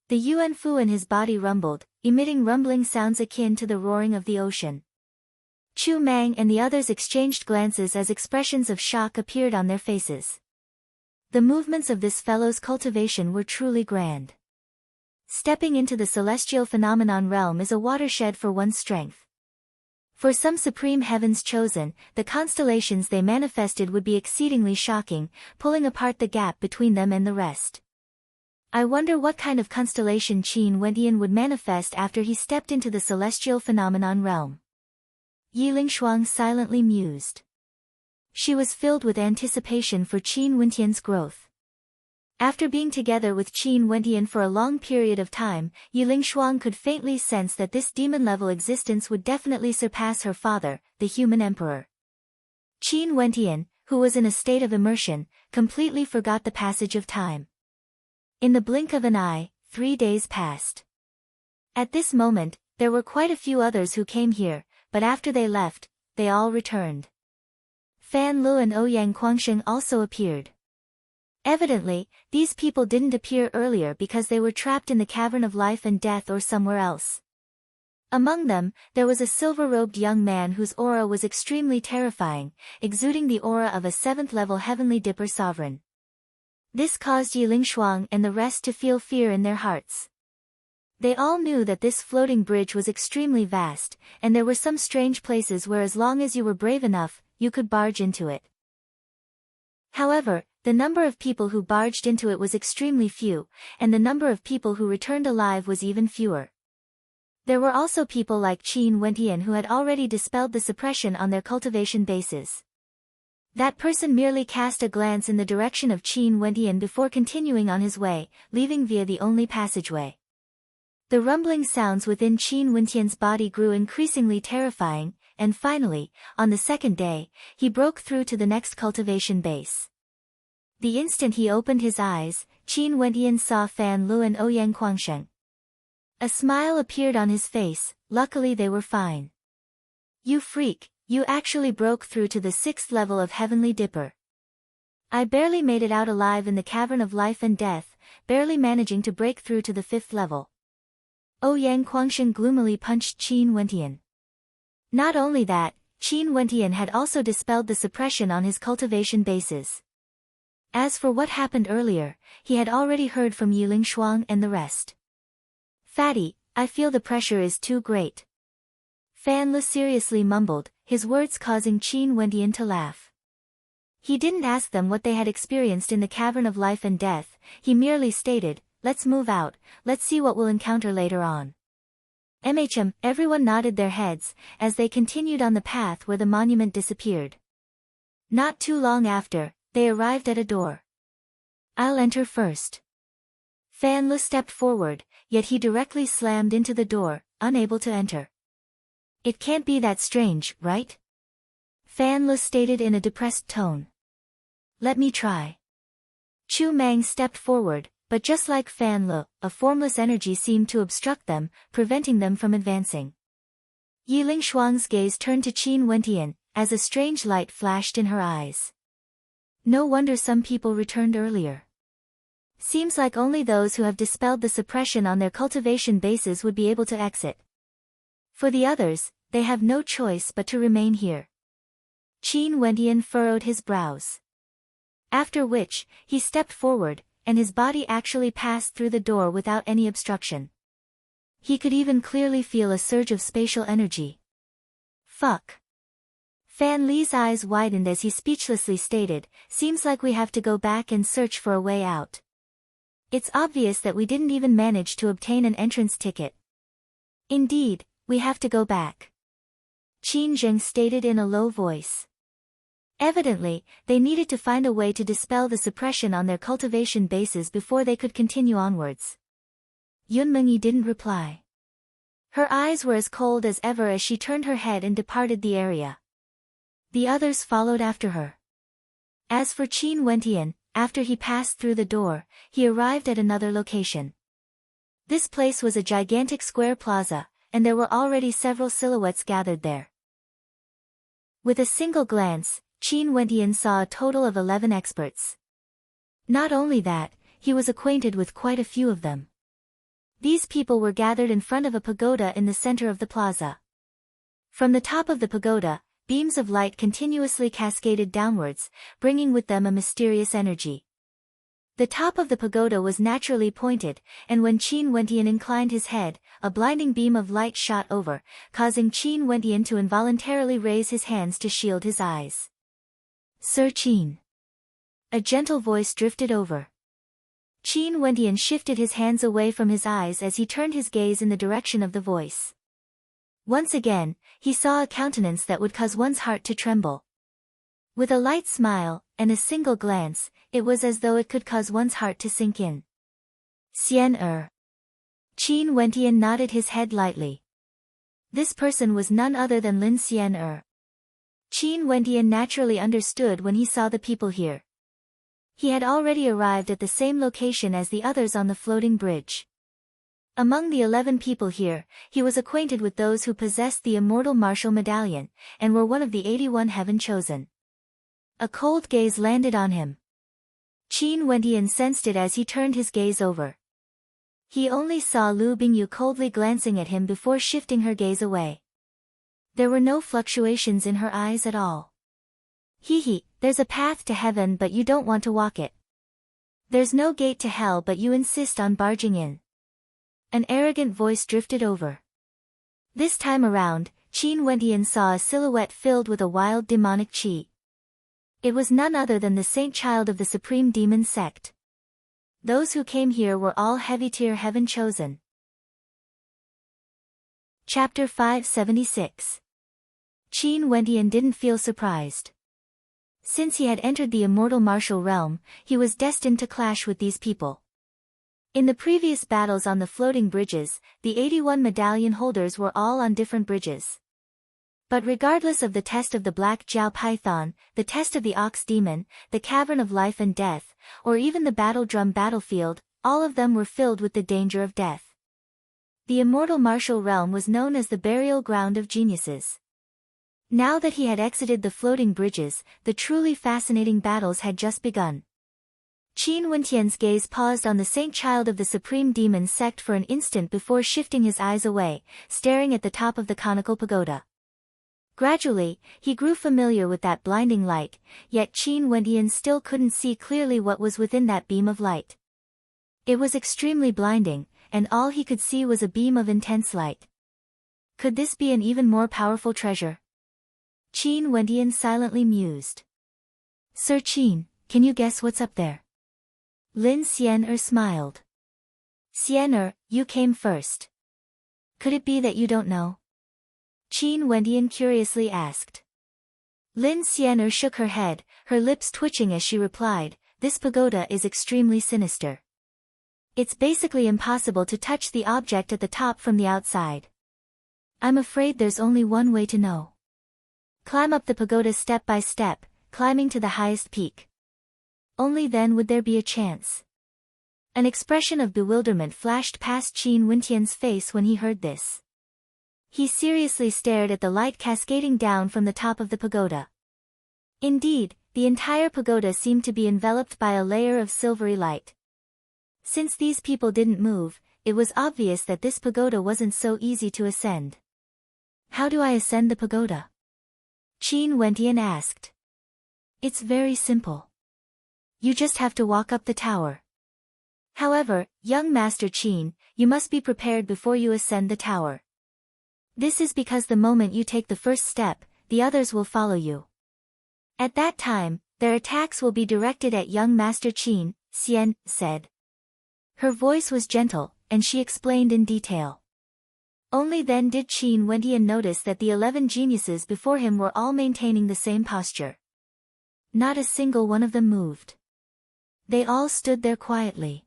Speaker 1: The Yuan Fu in his body rumbled, emitting rumbling sounds akin to the roaring of the ocean. Chu Mang and the others exchanged glances as expressions of shock appeared on their faces. The movements of this fellow's cultivation were truly grand. Stepping into the celestial phenomenon realm is a watershed for one's strength. For some supreme heavens chosen, the constellations they manifested would be exceedingly shocking, pulling apart the gap between them and the rest. I wonder what kind of constellation Qin Wendian would manifest after he stepped into the celestial phenomenon realm. Yiling Shuang silently mused. She was filled with anticipation for Qin Wendian's growth. After being together with Qin Wendian for a long period of time, Yiling Shuang could faintly sense that this demon-level existence would definitely surpass her father, the human emperor. Qin Wendian, who was in a state of immersion, completely forgot the passage of time. In the blink of an eye, 3 days passed. At this moment, there were quite a few others who came here, but after they left, they all returned. Fan Lu and Ouyang Guangsheng also appeared. Evidently, these people didn't appear earlier because they were trapped in the cavern of life and death or somewhere else. Among them, there was a silver-robed young man whose aura was extremely terrifying, exuding the aura of a 7th-level Heavenly Dipper sovereign. This caused Yiling Shuang and the rest to feel fear in their hearts. They all knew that this floating bridge was extremely vast, and there were some strange places where as long as you were brave enough, you could barge into it. However, the number of people who barged into it was extremely few, and the number of people who returned alive was even fewer. There were also people like Qin Wendian who had already dispelled the suppression on their cultivation bases. That person merely cast a glance in the direction of Qin Wendian before continuing on his way, leaving via the only passageway. The rumbling sounds within Qin Wendian's body grew increasingly terrifying, and finally, on the 2nd day, he broke through to the next cultivation base. The instant he opened his eyes, Qin Wendian saw Fan Lu and Ouyang Guangsheng. A smile appeared on his face, luckily they were fine. You freak, you actually broke through to the 6th level of Heavenly Dipper. I barely made it out alive in the cavern of life and death, barely managing to break through to the 5th level. Ouyang Guangsheng gloomily punched Qin Wendian. Not only that, Qin Wendian had also dispelled the suppression on his cultivation bases. As for what happened earlier, he had already heard from Yiling Shuang and the rest. Fatty, I feel the pressure is too great. Fan Lu seriously mumbled, his words causing Qin Wendian to laugh. He didn't ask them what they had experienced in the cavern of life and death, he merely stated, let's move out, let's see what we'll encounter later on. Everyone nodded their heads, as they continued on the path where the monument disappeared. Not too long after, they arrived at a door. I'll enter first. Fan Le stepped forward, yet he directly slammed into the door, unable to enter. It can't be that strange, right? Fan Le stated in a depressed tone. Let me try. Chu Mang stepped forward, but just like Fan Le, a formless energy seemed to obstruct them, preventing them from advancing. Yi Lingshuang's gaze turned to Qin Wentian, as a strange light flashed in her eyes. No wonder some people returned earlier. Seems like only those who have dispelled the suppression on their cultivation bases would be able to exit. For the others, they have no choice but to remain here. Qin Wentian furrowed his brows. After which, he stepped forward, and his body actually passed through the door without any obstruction. He could even clearly feel a surge of spatial energy. Fuck. Fan Li's eyes widened as he speechlessly stated, seems like we have to go back and search for a way out. It's obvious that we didn't even manage to obtain an entrance ticket. Indeed, we have to go back. Qin Zheng stated in a low voice. Evidently, they needed to find a way to dispel the suppression on their cultivation bases before they could continue onwards. Yun Mengyi didn't reply. Her eyes were as cold as ever as she turned her head and departed the area. The others followed after her. As for Qin Wentian, after he passed through the door, he arrived at another location. This place was a gigantic square plaza, and there were already several silhouettes gathered there. With a single glance, Qin Wentian saw a total of 11 experts. Not only that, he was acquainted with quite a few of them. These people were gathered in front of a pagoda in the center of the plaza. From the top of the pagoda, beams of light continuously cascaded downwards, bringing with them a mysterious energy. The top of the pagoda was naturally pointed, and when Qin Wentian inclined his head, a blinding beam of light shot over, causing Qin Wentian to involuntarily raise his hands to shield his eyes. Sir Qin. A gentle voice drifted over. Qin Wentian shifted his hands away from his eyes as he turned his gaze in the direction of the voice. Once again, he saw a countenance that would cause one's heart to tremble. With a light smile, and a single glance, it was as though it could cause one's heart to sink in. Xian Er. Qin Wentian nodded his head lightly. This person was none other than Lin Xian Er. Qin Wentian naturally understood when he saw the people here. He had already arrived at the same location as the others on the floating bridge. Among the 11 people here, he was acquainted with those who possessed the immortal martial medallion, and were one of the 81 heaven chosen. A cold gaze landed on him. Qin Wentian sensed it as he turned his gaze over. He only saw Lu Bingyu coldly glancing at him before shifting her gaze away. There were no fluctuations in her eyes at all. Hee, there's a path to heaven but you don't want to walk it. There's no gate to hell but you insist on barging in. An arrogant voice drifted over. This time around, Qin Wentian saw a silhouette filled with a wild demonic qi. It was none other than the saint child of the supreme demon sect. Those who came here were all heavy-tier heaven chosen. Chapter 576. Qin Wentian didn't feel surprised. Since he had entered the immortal martial realm, he was destined to clash with these people. In the previous battles on the floating bridges, the 81 medallion holders were all on different bridges. But regardless of the test of the Black Jiao Python, the test of the Ox Demon, the Cavern of Life and Death, or even the Battle Drum battlefield, all of them were filled with the danger of death. The immortal martial realm was known as the burial ground of geniuses. Now that he had exited the floating bridges, the truly fascinating battles had just begun. Qin Wentian's gaze paused on the saint child of the supreme demon sect for an instant before shifting his eyes away, staring at the top of the conical pagoda. Gradually, he grew familiar with that blinding light, yet Qin Wentian still couldn't see clearly what was within that beam of light. It was extremely blinding, and all he could see was a beam of intense light. Could this be an even more powerful treasure? Qin Wentian silently mused. Sir Qin, can you guess what's up there? Lin Xian Er smiled. Xian Er, you came first. Could it be that you don't know? Qin Wendian curiously asked. Lin Xian'er shook her head, her lips twitching as she replied, this pagoda is extremely sinister. It's basically impossible to touch the object at the top from the outside. I'm afraid there's only one way to know. Climb up the pagoda step by step, climbing to the highest peak. Only then would there be a chance. An expression of bewilderment flashed past Qin Wendian's face when he heard this. He seriously stared at the light cascading down from the top of the pagoda. Indeed, the entire pagoda seemed to be enveloped by a layer of silvery light. Since these people didn't move, it was obvious that this pagoda wasn't so easy to ascend. How do I ascend the pagoda? Qin Wendian asked. It's very simple. You just have to walk up the tower. However, young Master Qin, you must be prepared before you ascend the tower. This is because the moment you take the first step, the others will follow you. At that time, their attacks will be directed at young Master Qin, Xian said. Her voice was gentle, and she explained in detail. Only then did Qin Wendian notice that the 11 geniuses before him were all maintaining the same posture. Not a single one of them moved. They all stood there quietly.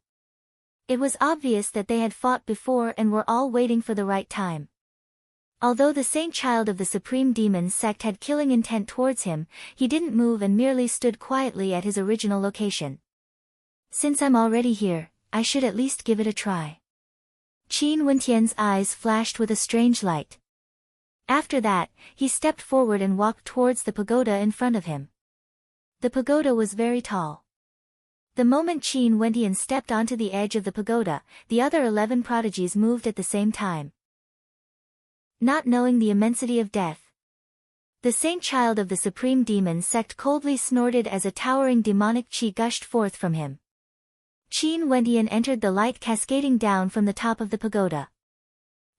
Speaker 1: It was obvious that they had fought before and were all waiting for the right time. Although the saint child of the Supreme Demon sect had killing intent towards him, he didn't move and merely stood quietly at his original location. Since I'm already here, I should at least give it a try. Qin Wendian's eyes flashed with a strange light. After that, he stepped forward and walked towards the pagoda in front of him. The pagoda was very tall. The moment Qin Wendian stepped onto the edge of the pagoda, the other 11 prodigies moved at the same time. Not knowing the immensity of death, the saint child of the Supreme Demon sect coldly snorted as a towering demonic qi gushed forth from him. Qin Wendian entered the light cascading down from the top of the pagoda.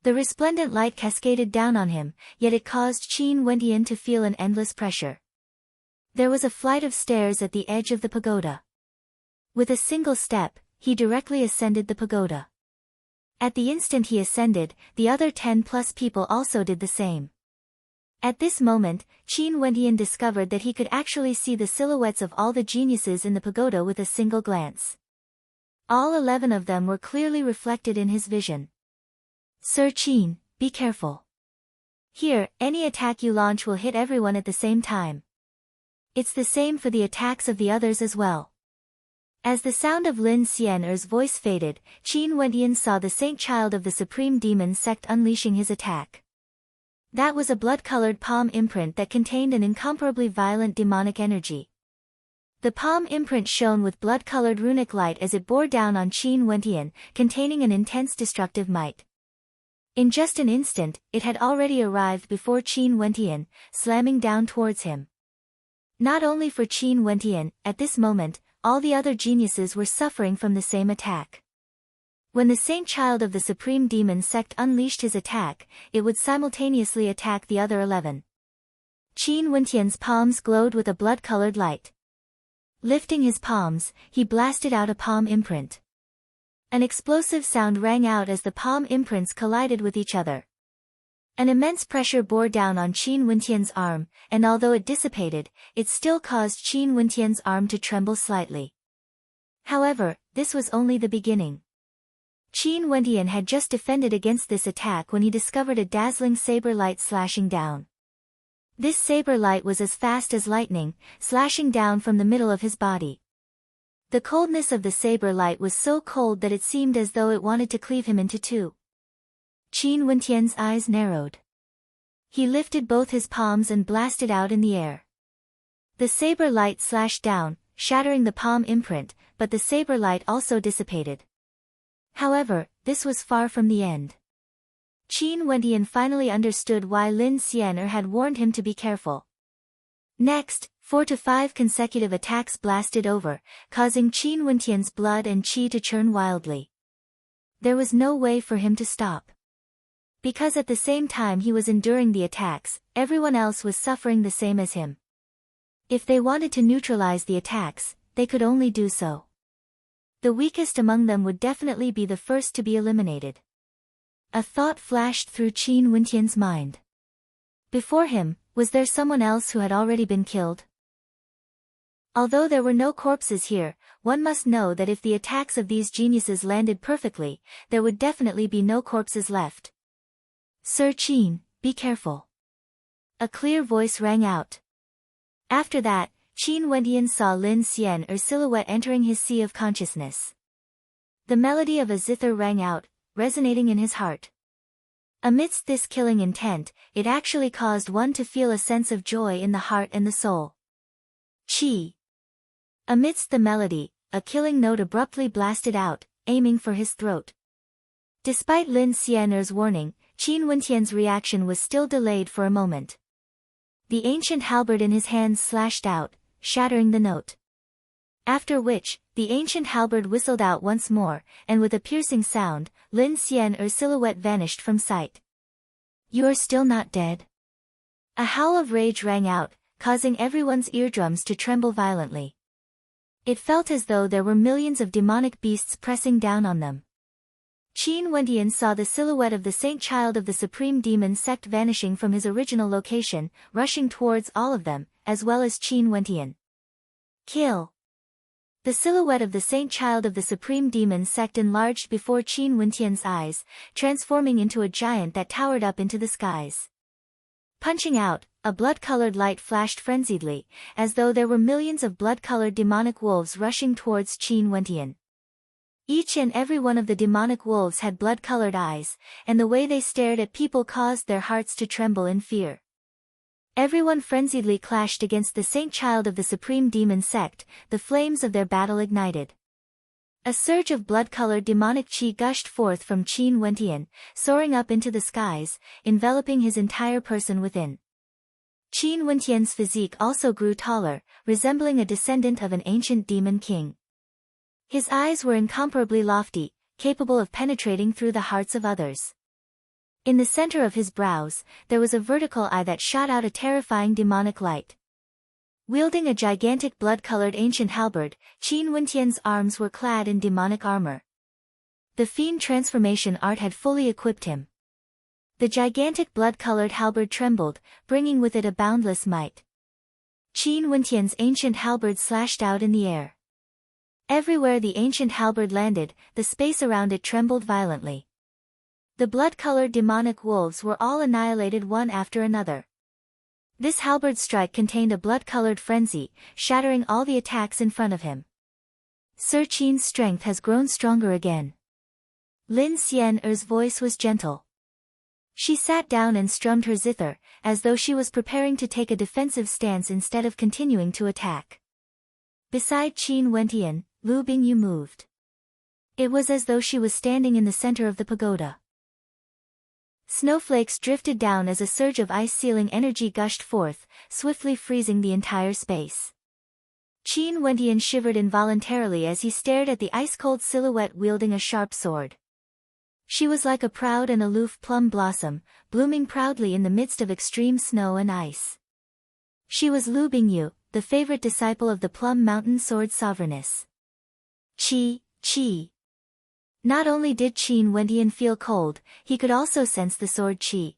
Speaker 1: The resplendent light cascaded down on him, yet it caused Qin Wendian to feel an endless pressure. There was a flight of stairs at the edge of the pagoda. With a single step, he directly ascended the pagoda. At the instant he ascended, the other 10+ people also did the same. At this moment, Qin Wendian discovered that he could actually see the silhouettes of all the geniuses in the pagoda with a single glance. All 11 of them were clearly reflected in his vision. Sir Qin, be careful. Here, any attack you launch will hit everyone at the same time. It's the same for the attacks of the others as well. As the sound of Lin Xian'er's voice faded, Qin Wendian saw the saint child of the Supreme Demon sect unleashing his attack. That was a blood-colored palm imprint that contained an incomparably violent demonic energy. The palm imprint shone with blood-colored runic light as it bore down on Qin Wendian, containing an intense destructive might. In just an instant, it had already arrived before Qin Wendian, slamming down towards him. Not only for Qin Wendian, at this moment, all the other geniuses were suffering from the same attack. When the saint child of the Supreme Demon sect unleashed his attack, it would simultaneously attack the other 11. Qin Wendian's palms glowed with a blood-colored light. Lifting his palms, he blasted out a palm imprint. An explosive sound rang out as the palm imprints collided with each other. An immense pressure bore down on Qin Wendian's arm, and although it dissipated, it still caused Qin Wendian's arm to tremble slightly. However, this was only the beginning. Qin Wendian had just defended against this attack when he discovered a dazzling saber light slashing down. This saber light was as fast as lightning, slashing down from the middle of his body. The coldness of the saber light was so cold that it seemed as though it wanted to cleave him into two. Qin Wendian's eyes narrowed. He lifted both his palms and blasted out in the air. The saber light slashed down, shattering the palm imprint, but the saber light also dissipated. However, this was far from the end. Qin Wendian finally understood why Lin Xian'er had warned him to be careful. Next, 4 to 5 consecutive attacks blasted over, causing Qin Wendian's blood and qi to churn wildly. There was no way for him to stop. Because at the same time he was enduring the attacks, everyone else was suffering the same as him. If they wanted to neutralize the attacks, they could only do so. The weakest among them would definitely be the first to be eliminated. A thought flashed through Qin Wentian's mind. Before him, was there someone else who had already been killed? Although there were no corpses here, one must know that if the attacks of these geniuses landed perfectly, there would definitely be no corpses left. Sir Qin, be careful. A clear voice rang out. After that, Qin Wentian saw Lin Xian's silhouette entering his sea of consciousness. The melody of a zither rang out, resonating in his heart. Amidst this killing intent, it actually caused one to feel a sense of joy in the heart and the soul. Chi. Amidst the melody, a killing note abruptly blasted out, aiming for his throat. Despite Lin Xian's warning, Qin Wentian's reaction was still delayed for a moment. The ancient halberd in his hands slashed out, shattering the note. After which, the ancient halberd whistled out once more, and with a piercing sound, Lin Xian's silhouette vanished from sight. You are still not dead? A howl of rage rang out, causing everyone's eardrums to tremble violently. It felt as though there were millions of demonic beasts pressing down on them. Qin Wentian saw the silhouette of the Saint Child of the Supreme Demon sect vanishing from his original location, rushing towards all of them, as well as Qin Wentian. Kill! The silhouette of the Saint Child of the Supreme Demon sect enlarged before Qin Wentian's eyes, transforming into a giant that towered up into the skies. Punching out, a blood-colored light flashed frenziedly, as though there were millions of blood-colored demonic wolves rushing towards Qin Wentian. Each and every one of the demonic wolves had blood-colored eyes, and the way they stared at people caused their hearts to tremble in fear. Everyone frenziedly clashed against the Saint Child of the Supreme Demon sect, the flames of their battle ignited. A surge of blood-colored demonic chi gushed forth from Qin Wentian, soaring up into the skies, enveloping his entire person within. Qin Wentian's physique also grew taller, resembling a descendant of an ancient demon king. His eyes were incomparably lofty, capable of penetrating through the hearts of others. In the center of his brows, there was a vertical eye that shot out a terrifying demonic light. Wielding a gigantic blood-colored ancient halberd, Qin Wentian's arms were clad in demonic armor. The fiend transformation art had fully equipped him. The gigantic blood-colored halberd trembled, bringing with it a boundless might. Qin Wentian's ancient halberd slashed out in the air. Everywhere the ancient halberd landed, the space around it trembled violently. The blood-colored demonic wolves were all annihilated one after another. This halberd strike contained a blood-colored frenzy, shattering all the attacks in front of him. Sir Qin's strength has grown stronger again. Lin Xian's voice was gentle. She sat down and strummed her zither, as though she was preparing to take a defensive stance instead of continuing to attack. Beside Qin Wentian, Lu Bingyu moved. It was as though she was standing in the center of the pagoda. Snowflakes drifted down as a surge of ice-sealing energy gushed forth, swiftly freezing the entire space. Qin Wentian shivered involuntarily as he stared at the ice-cold silhouette wielding a sharp sword. She was like a proud and aloof plum blossom, blooming proudly in the midst of extreme snow and ice. She was Lu Bingyu, the favorite disciple of the Plum Mountain Sword Sovereigness. Chi. Not only did Qin Wentian feel cold, he could also sense the sword chi.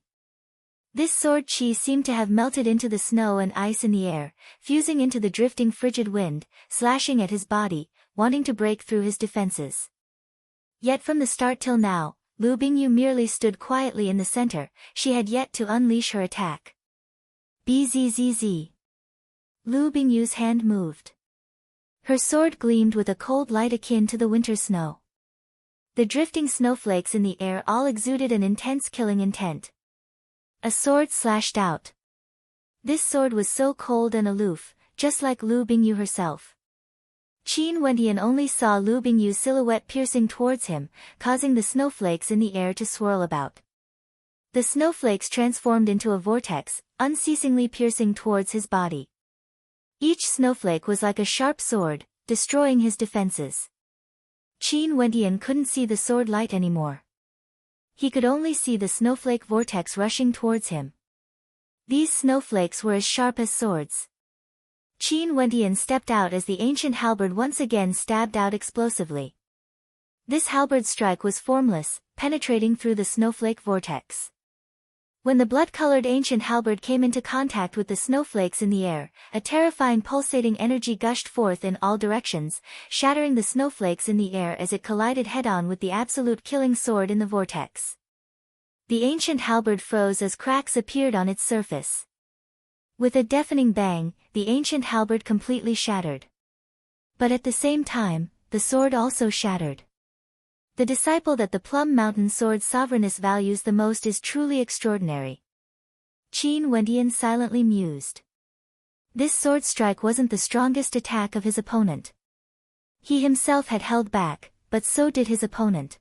Speaker 1: This sword chi seemed to have melted into the snow and ice in the air, fusing into the drifting frigid wind, slashing at his body, wanting to break through his defenses. Yet from the start till now, Lu Bingyu merely stood quietly in the center, she had yet to unleash her attack. Bzzz. Lu Bingyu's hand moved. Her sword gleamed with a cold light akin to the winter snow. The drifting snowflakes in the air all exuded an intense killing intent. A sword slashed out. This sword was so cold and aloof, just like Lu Bingyu herself. Qin Wentian only saw Lu Bingyu's silhouette piercing towards him, causing the snowflakes in the air to swirl about. The snowflakes transformed into a vortex, unceasingly piercing towards his body. Each snowflake was like a sharp sword, destroying his defenses. Qin Wentian couldn't see the sword light anymore. He could only see the snowflake vortex rushing towards him. These snowflakes were as sharp as swords. Qin Wentian stepped out as the ancient halberd once again stabbed out explosively. This halberd strike was formless, penetrating through the snowflake vortex. When the blood-colored ancient halberd came into contact with the snowflakes in the air, a terrifying pulsating energy gushed forth in all directions, shattering the snowflakes in the air as it collided head-on with the absolute killing sword in the vortex. The ancient halberd froze as cracks appeared on its surface. With a deafening bang, the ancient halberd completely shattered. But at the same time, the sword also shattered. The disciple that the Plum Mountain Sword's sovereignness values the most is truly extraordinary. Qin Wendian silently mused. This sword strike wasn't the strongest attack of his opponent. He himself had held back, but so did his opponent.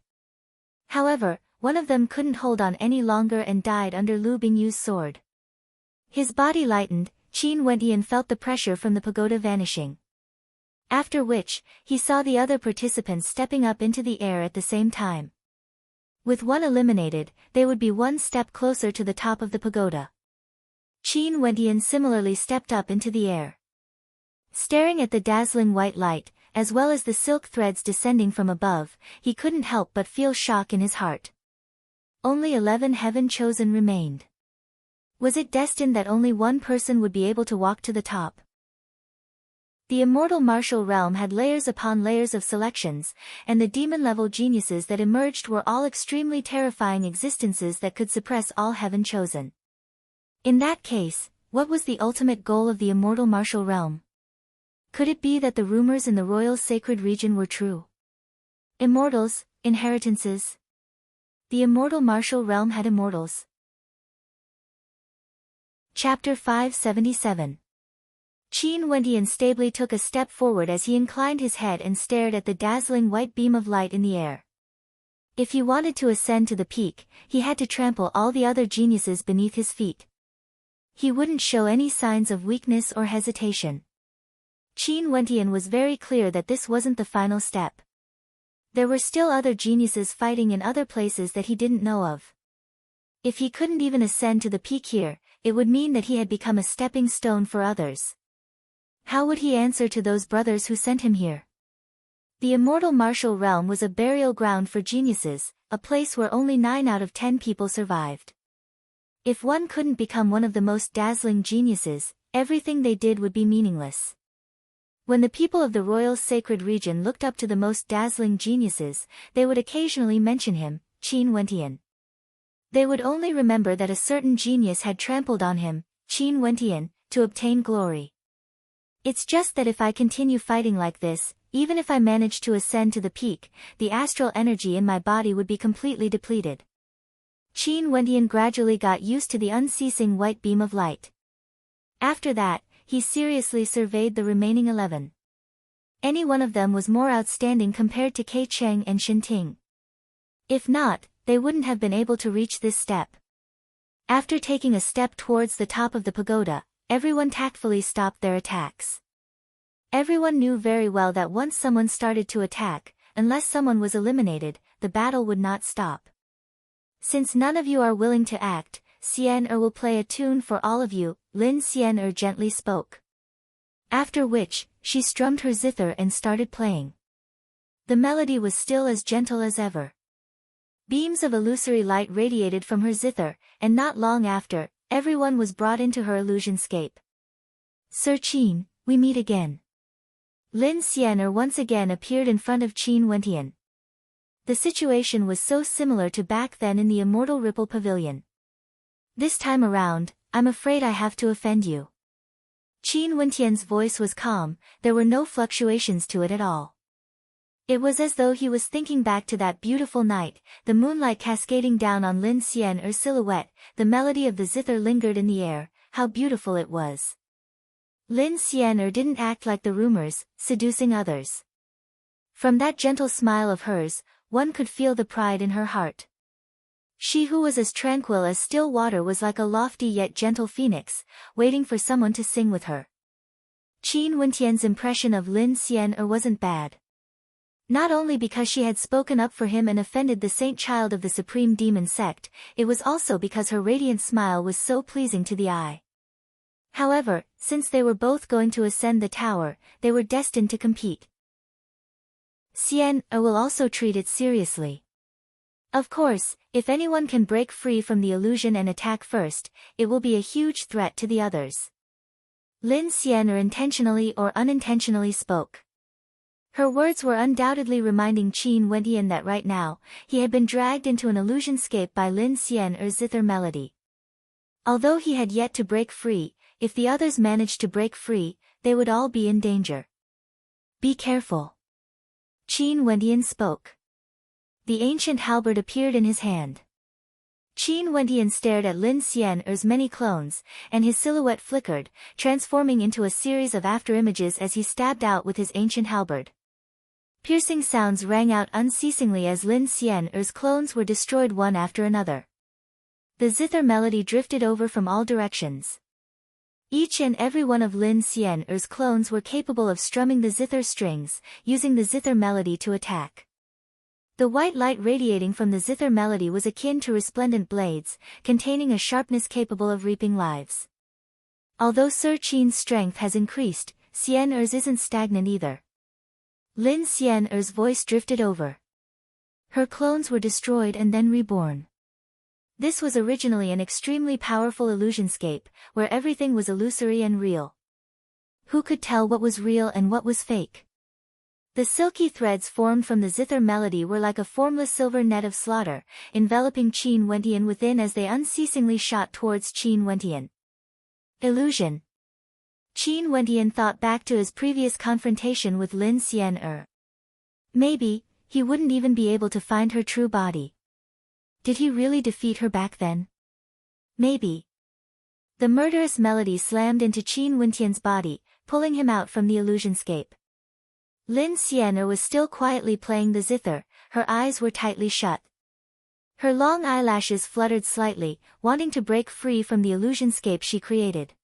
Speaker 1: However, one of them couldn't hold on any longer and died under Lu Bingyu's sword. His body lightened, Qin Wendian felt the pressure from the pagoda vanishing. After which, he saw the other participants stepping up into the air at the same time. With one eliminated, they would be one step closer to the top of the pagoda. Qin Wendian similarly stepped up into the air. Staring at the dazzling white light, as well as the silk threads descending from above, he couldn't help but feel shock in his heart. Only 11 heaven-chosen remained. Was it destined that only one person would be able to walk to the top? The immortal martial realm had layers upon layers of selections, and the demon-level geniuses that emerged were all extremely terrifying existences that could suppress all heaven-chosen. In that case, what was the ultimate goal of the immortal martial realm? Could it be that the rumors in the royal sacred region were true? Immortals, inheritances. The immortal martial realm had immortals. Chapter 577. Qin Wendian stably took a step forward as he inclined his head and stared at the dazzling white beam of light in the air. If he wanted to ascend to the peak, he had to trample all the other geniuses beneath his feet. He wouldn't show any signs of weakness or hesitation. Qin Wendian was very clear that this wasn't the final step. There were still other geniuses fighting in other places that he didn't know of. If he couldn't even ascend to the peak here, it would mean that he had become a stepping stone for others. How would he answer to those brothers who sent him here? The immortal martial realm was a burial ground for geniuses, a place where only 9 out of 10 people survived. If one couldn't become one of the most dazzling geniuses, everything they did would be meaningless. When the people of the royal sacred region looked up to the most dazzling geniuses, they would occasionally mention him, Qin Wendian. They would only remember that a certain genius had trampled on him, Qin Wendian, to obtain glory. It's just that if I continue fighting like this, even if I manage to ascend to the peak, the astral energy in my body would be completely depleted. Qin Wendian gradually got used to the unceasing white beam of light. After that, he seriously surveyed the remaining 11. Any one of them was more outstanding compared to Kei Cheng and Shin Ting. If not, they wouldn't have been able to reach this step. After taking a step towards the top of the pagoda, everyone tactfully stopped their attacks. Everyone knew very well that once someone started to attack, unless someone was eliminated, the battle would not stop. Since none of you are willing to act, Xian will play a tune for all of you, Lin Xian gently spoke. After which, she strummed her zither and started playing. The melody was still as gentle as ever. Beams of illusory light radiated from her zither, and not long after, everyone was brought into her illusionscape. Sir Qin, we meet again. Lin Xian once again appeared in front of Qin Wendian. The situation was so similar to back then in the Immortal Ripple Pavilion. This time around, I'm afraid I have to offend you. Qin Wendian's voice was calm, there were no fluctuations to it at all. It was as though he was thinking back to that beautiful night, the moonlight cascading down on Lin Xian's silhouette, the melody of the zither lingered in the air, how beautiful it was. Lin Xian didn't act like the rumors, seducing others. From that gentle smile of hers, one could feel the pride in her heart. She who was as tranquil as still water was like a lofty yet gentle phoenix, waiting for someone to sing with her. Qin Wendian's impression of Lin Xian wasn't bad. Not only because she had spoken up for him and offended the saint child of the supreme demon sect, it was also because her radiant smile was so pleasing to the eye. However, since they were both going to ascend the tower, they were destined to compete. Xian will also treat it seriously. Of course, if anyone can break free from the illusion and attack first, it will be a huge threat to the others. Lin Xian intentionally or unintentionally spoke. Her words were undoubtedly reminding Qin Wendian that right now, he had been dragged into an illusionscape by Lin Xian's zither melody. Although he had yet to break free, if the others managed to break free, they would all be in danger. Be careful. Qin Wendian spoke. The ancient halberd appeared in his hand. Qin Wendian stared at Lin Xian's many clones, and his silhouette flickered, transforming into a series of afterimages as he stabbed out with his ancient halberd. Piercing sounds rang out unceasingly as Lin Xian's clones were destroyed one after another. The zither melody drifted over from all directions. Each and every one of Lin Xian's clones were capable of strumming the zither strings, using the zither melody to attack. The white light radiating from the zither melody was akin to resplendent blades, containing a sharpness capable of reaping lives. Although Sir Qin's strength has increased, Xian's isn't stagnant either. Lin Xian's voice drifted over. Her clones were destroyed and then reborn. This was originally an extremely powerful illusionscape, where everything was illusory and real. Who could tell what was real and what was fake? The silky threads formed from the zither melody were like a formless silver net of slaughter, enveloping Qin Wendian within as they unceasingly shot towards Qin Wendian. Illusion. Qin Wendian thought back to his previous confrontation with Lin Xian. Maybe, he wouldn't even be able to find her true body. Did he really defeat her back then? Maybe. The murderous melody slammed into Qin Wendian's body, pulling him out from the illusionscape. Lin Xian was still quietly playing the zither, her eyes were tightly shut. Her long eyelashes fluttered slightly, wanting to break free from the illusionscape she created.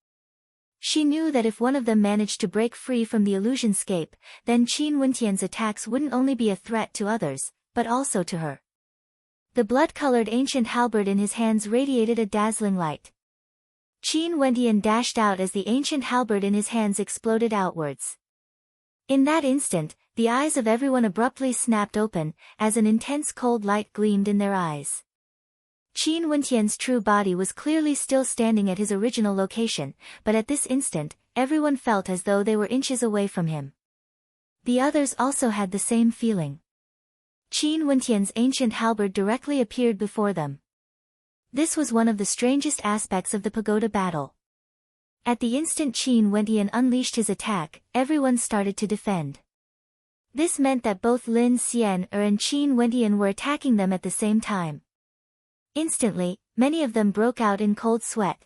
Speaker 1: She knew that if one of them managed to break free from the illusionscape, then Qin Wendian's attacks wouldn't only be a threat to others, but also to her. The blood-colored ancient halberd in his hands radiated a dazzling light. Qin Wendian dashed out as the ancient halberd in his hands exploded outwards. In that instant, the eyes of everyone abruptly snapped open, as an intense cold light gleamed in their eyes. Qin Wendian's true body was clearly still standing at his original location, but at this instant, everyone felt as though they were inches away from him. The others also had the same feeling. Qin Wendian's ancient halberd directly appeared before them. This was one of the strangest aspects of the pagoda battle. At the instant Qin Wendian unleashed his attack, everyone started to defend. This meant that both Lin Xian and Qin Wendian were attacking them at the same time. Instantly, many of them broke out in cold sweat.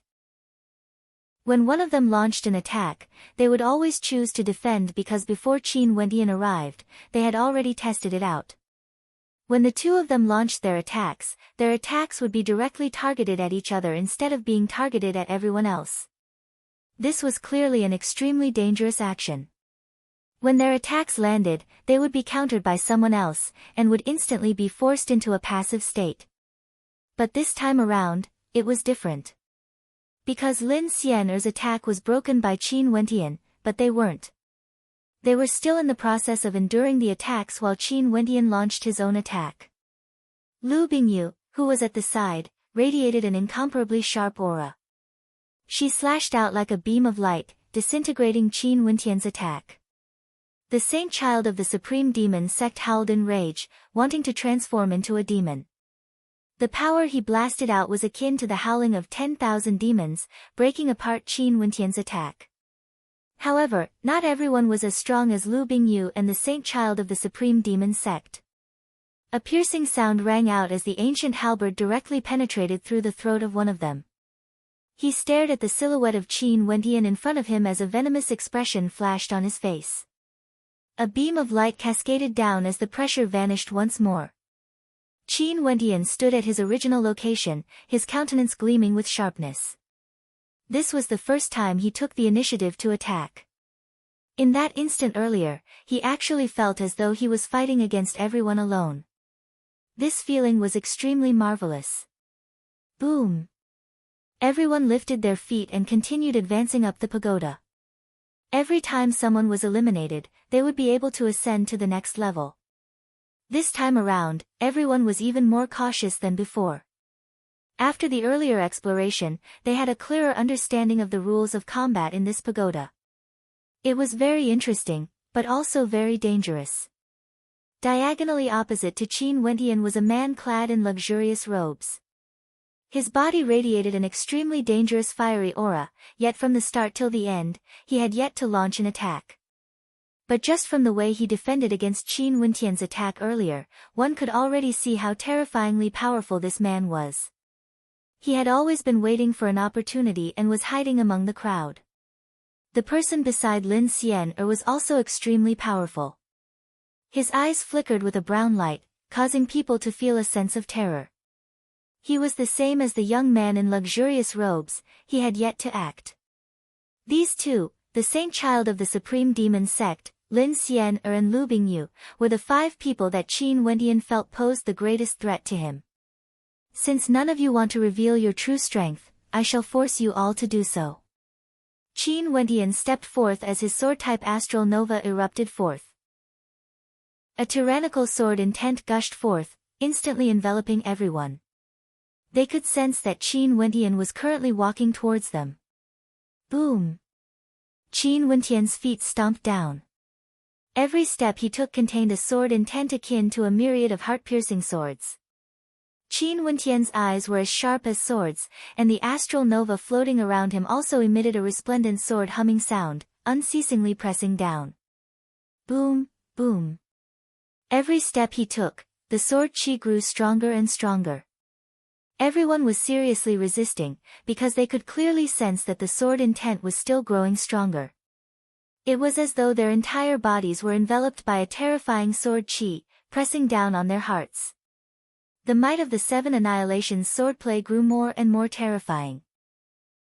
Speaker 1: When one of them launched an attack, they would always choose to defend because before Qin Wendian arrived, they had already tested it out. When the two of them launched their attacks would be directly targeted at each other instead of being targeted at everyone else. This was clearly an extremely dangerous action. When their attacks landed, they would be countered by someone else, and would instantly be forced into a passive state. But this time around, it was different. Because Lin Xian's attack was broken by Qin Wendian, but they weren't. They were still in the process of enduring the attacks while Qin Wendian launched his own attack. Lu Bingyu, who was at the side, radiated an incomparably sharp aura. She slashed out like a beam of light, disintegrating Qin Wendian's attack. The saint child of the supreme demon sect howled in rage, wanting to transform into a demon. The power he blasted out was akin to the howling of 10,000 demons, breaking apart Qin Wendian's attack. However, not everyone was as strong as Lu Bingyu and the saint child of the supreme demon sect. A piercing sound rang out as the ancient halberd directly penetrated through the throat of one of them. He stared at the silhouette of Qin Wendian in front of him as a venomous expression flashed on his face. A beam of light cascaded down as the pressure vanished once more. Qin Wendian stood at his original location, his countenance gleaming with sharpness. This was the first time he took the initiative to attack. In that instant earlier, he actually felt as though he was fighting against everyone alone. This feeling was extremely marvelous. Boom! Everyone lifted their feet and continued advancing up the pagoda. Every time someone was eliminated, they would be able to ascend to the next level. This time around, everyone was even more cautious than before. After the earlier exploration, they had a clearer understanding of the rules of combat in this pagoda. It was very interesting, but also very dangerous. Diagonally opposite to Qin Wentian was a man clad in luxurious robes. His body radiated an extremely dangerous fiery aura, yet from the start till the end, he had yet to launch an attack. But just from the way he defended against Qin Wentian's attack earlier, one could already see how terrifyingly powerful this man was. He had always been waiting for an opportunity and was hiding among the crowd. The person beside Lin Xian'er was also extremely powerful. His eyes flickered with a brown light, causing people to feel a sense of terror. He was the same as the young man in luxurious robes, he had yet to act. These two, the saint child of the supreme demon sect, Lin Xian'er and Lu Bingyu, were the 5 people that Qin Wentian felt posed the greatest threat to him. Since none of you want to reveal your true strength, I shall force you all to do so. Qin Wentian stepped forth as his sword-type astral nova erupted forth. A tyrannical sword intent gushed forth, instantly enveloping everyone. They could sense that Qin Wentian was currently walking towards them. Boom! Qin Wentian's feet stomped down. Every step he took contained a sword intent akin to a myriad of heart-piercing swords. Qin Wentian's eyes were as sharp as swords, and the astral nova floating around him also emitted a resplendent sword-humming sound, unceasingly pressing down. Boom, boom. Every step he took, the sword qi grew stronger and stronger. Everyone was seriously resisting, because they could clearly sense that the sword intent was still growing stronger. It was as though their entire bodies were enveloped by a terrifying sword qi, pressing down on their hearts. The might of the 7 Annihilations swordplay grew more and more terrifying.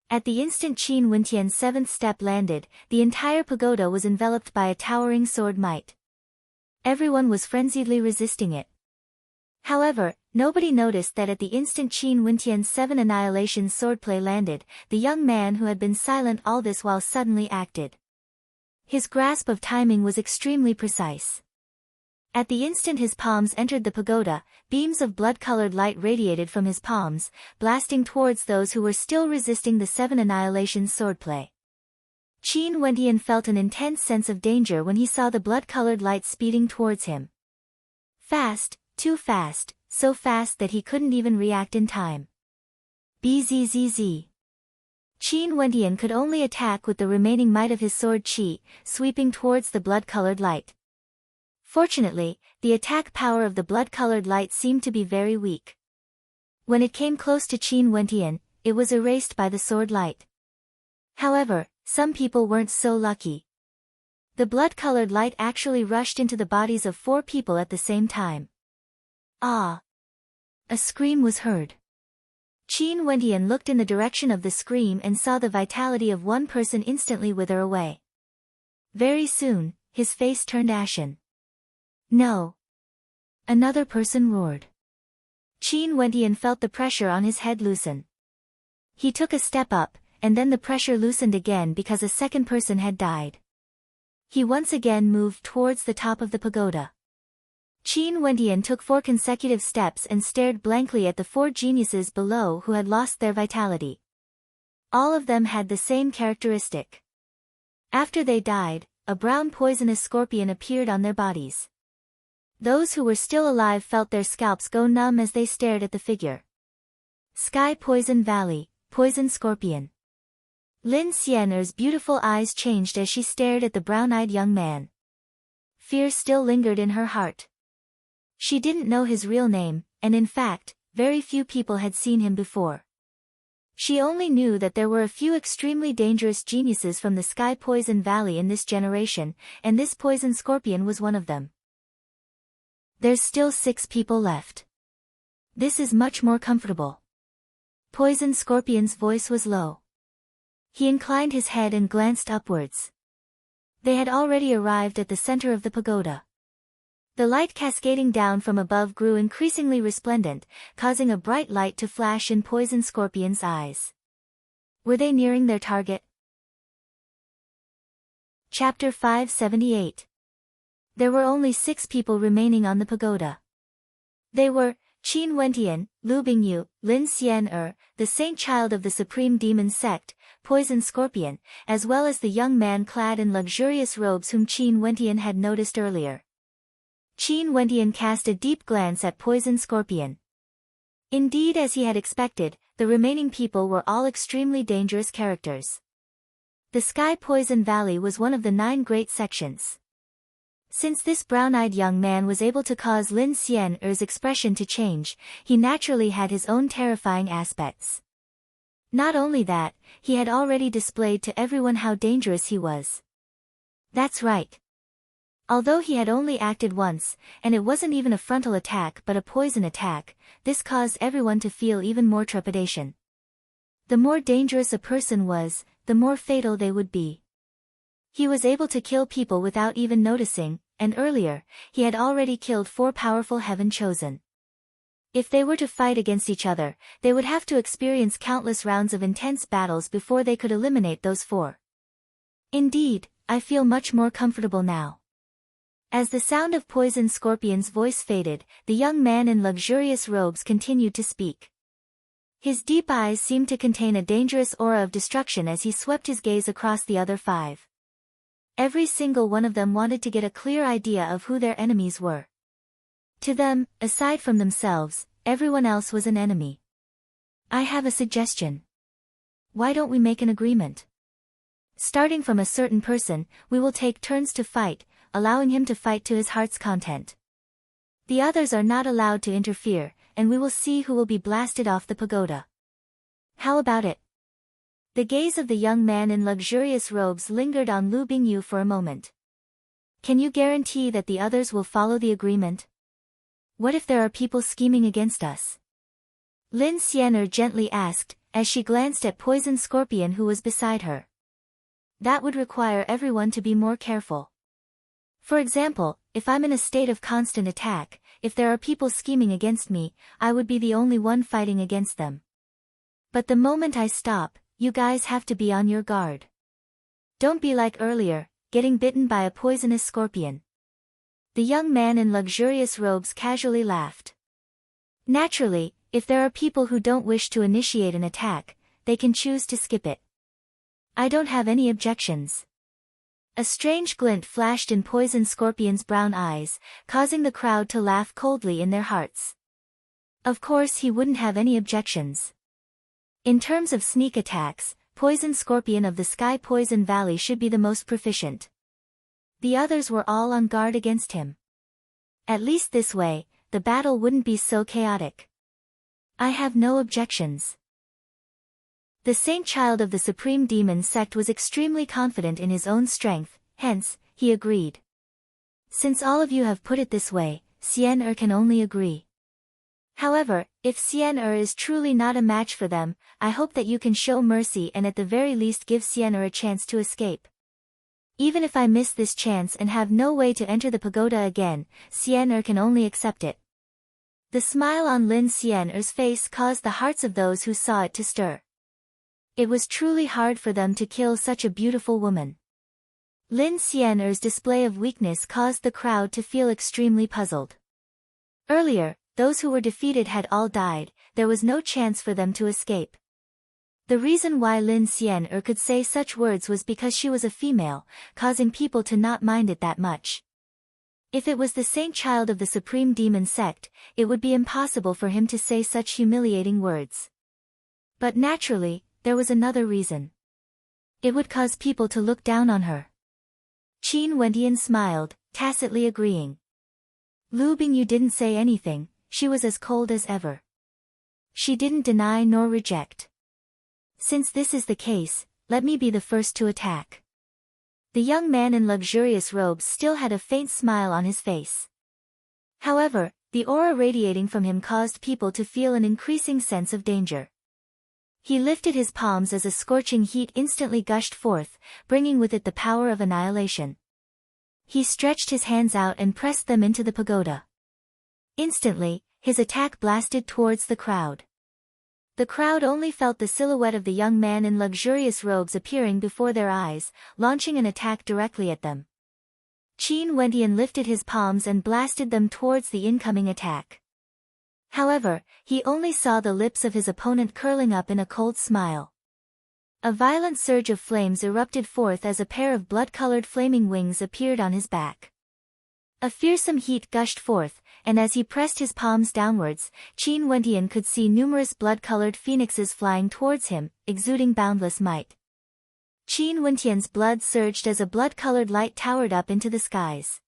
Speaker 1: At the instant Qin Wentian's 7th step landed, the entire pagoda was enveloped by a towering sword might. Everyone was frenziedly resisting it. However, nobody noticed that at the instant Qin Wentian's 7 Annihilations swordplay landed, the young man who had been silent all this while suddenly acted. His grasp of timing was extremely precise. At the instant his palms entered the pagoda, beams of blood-colored light radiated from his palms, blasting towards those who were still resisting the 7 Annihilations swordplay. Qin Wentian felt an intense sense of danger when he saw the blood-colored light speeding towards him. Fast, too fast, so fast that he couldn't even react in time. Bzzz. Qin Wentian could only attack with the remaining might of his sword qi, sweeping towards the blood-colored light. Fortunately, the attack power of the blood-colored light seemed to be very weak. When it came close to Qin Wentian, it was erased by the sword light. However, some people weren't so lucky. The blood-colored light actually rushed into the bodies of 4 people at the same time. Ah! A scream was heard. Qin Wentian looked in the direction of the scream and saw the vitality of one person instantly wither away. Very soon, his face turned ashen. No! Another person roared. Qin Wentian felt the pressure on his head loosen. He took a step up, and then the pressure loosened again because a second person had died. He once again moved towards the top of the pagoda. Qin Wentian took 4 consecutive steps and stared blankly at the 4 geniuses below who had lost their vitality. All of them had the same characteristic. After they died, a brown poisonous scorpion appeared on their bodies. Those who were still alive felt their scalps go numb as they stared at the figure. Sky Poison Valley, Poison Scorpion. Lin Xian'er's beautiful eyes changed as she stared at the brown-eyed young man. Fear still lingered in her heart. She didn't know his real name, and in fact, very few people had seen him before. She only knew that there were a few extremely dangerous geniuses from the Sky Poison Valley in this generation, and this poison scorpion was one of them. There's still 6 people left. This is much more comfortable. Poison Scorpion's voice was low. He inclined his head and glanced upwards. They had already arrived at the center of the pagoda. The light cascading down from above grew increasingly resplendent, causing a bright light to flash in Poison Scorpion's eyes. Were they nearing their target? Chapter 578. There were only 6 people remaining on the pagoda. They were Qin Wentian, Lu Bingyu, Lin Xian'er, the saint child of the supreme demon sect, Poison Scorpion, as well as the young man clad in luxurious robes whom Qin Wentian had noticed earlier. Qin Wentian cast a deep glance at Poison Scorpion. Indeed, as he had expected, the remaining people were all extremely dangerous characters. The Sky Poison Valley was one of the 9 great sections. Since this brown-eyed young man was able to cause Lin Xian'er's expression to change, he naturally had his own terrifying aspects. Not only that, he had already displayed to everyone how dangerous he was. That's right. Although he had only acted once, and it wasn't even a frontal attack but a poison attack, this caused everyone to feel even more trepidation. The more dangerous a person was, the more fatal they would be. He was able to kill people without even noticing, and earlier, he had already killed 4 powerful Heaven Chosen. If they were to fight against each other, they would have to experience countless rounds of intense battles before they could eliminate those 4. Indeed, I feel much more comfortable now. As the sound of Poison Scorpion's voice faded, the young man in luxurious robes continued to speak. His deep eyes seemed to contain a dangerous aura of destruction as he swept his gaze across the other 5. Every single one of them wanted to get a clear idea of who their enemies were. To them, aside from themselves, everyone else was an enemy. I have a suggestion. Why don't we make an agreement? Starting from a certain person, we will take turns to fight, allowing him to fight to his heart's content. The others are not allowed to interfere, and we will see who will be blasted off the pagoda. How about it? The gaze of the young man in luxurious robes lingered on Lu Bingyu for a moment. Can you guarantee that the others will follow the agreement? What if there are people scheming against us? Lin Xian'er gently asked, as she glanced at Poison Scorpion who was beside her. That would require everyone to be more careful. For example, if I'm in a state of constant attack, if there are people scheming against me, I would be the only one fighting against them. But the moment I stop, you guys have to be on your guard. Don't be like earlier, getting bitten by a poisonous scorpion. The young man in luxurious robes casually laughed. Naturally, if there are people who don't wish to initiate an attack, they can choose to skip it. I don't have any objections. A strange glint flashed in Poison Scorpion's brown eyes, causing the crowd to laugh coldly in their hearts. Of course he wouldn't have any objections. In terms of sneak attacks, Poison Scorpion of the Sky Poison Valley should be the most proficient. The others were all on guard against him. At least this way, the battle wouldn't be so chaotic. I have no objections. The saint child of the Supreme Demon sect was extremely confident in his own strength, hence, he agreed. Since all of you have put it this way, Xian'er can only agree. However, if Xian'er is truly not a match for them, I hope that you can show mercy and at the very least give Xian'er a chance to escape. Even if I miss this chance and have no way to enter the pagoda again, Xian'er can only accept it. The smile on Lin Xian'er's face caused the hearts of those who saw it to stir. It was truly hard for them to kill such a beautiful woman. Lin Xian'er's display of weakness caused the crowd to feel extremely puzzled. Earlier, those who were defeated had all died, there was no chance for them to escape. The reason why Lin Xian'er could say such words was because she was a female, causing people to not mind it that much. If it was the saint child of the Supreme Demon sect, it would be impossible for him to say such humiliating words. But naturally, there was another reason. It would cause people to look down on her. Qin Wentian smiled, tacitly agreeing. Lu Bingyu didn't say anything, she was as cold as ever. She didn't deny nor reject. Since this is the case, let me be the first to attack. The young man in luxurious robes still had a faint smile on his face. However, the aura radiating from him caused people to feel an increasing sense of danger. He lifted his palms as a scorching heat instantly gushed forth, bringing with it the power of annihilation. He stretched his hands out and pressed them into the pagoda. Instantly, his attack blasted towards the crowd. The crowd only felt the silhouette of the young man in luxurious robes appearing before their eyes, launching an attack directly at them. Qin Wentian lifted his palms and blasted them towards the incoming attack. However, he only saw the lips of his opponent curling up in a cold smile. A violent surge of flames erupted forth as a pair of blood-colored flaming wings appeared on his back. A fearsome heat gushed forth, and as he pressed his palms downwards, Qin Wentian could see numerous blood-colored phoenixes flying towards him, exuding boundless might. Qin Wentian's blood surged as a blood-colored light towered up into the skies.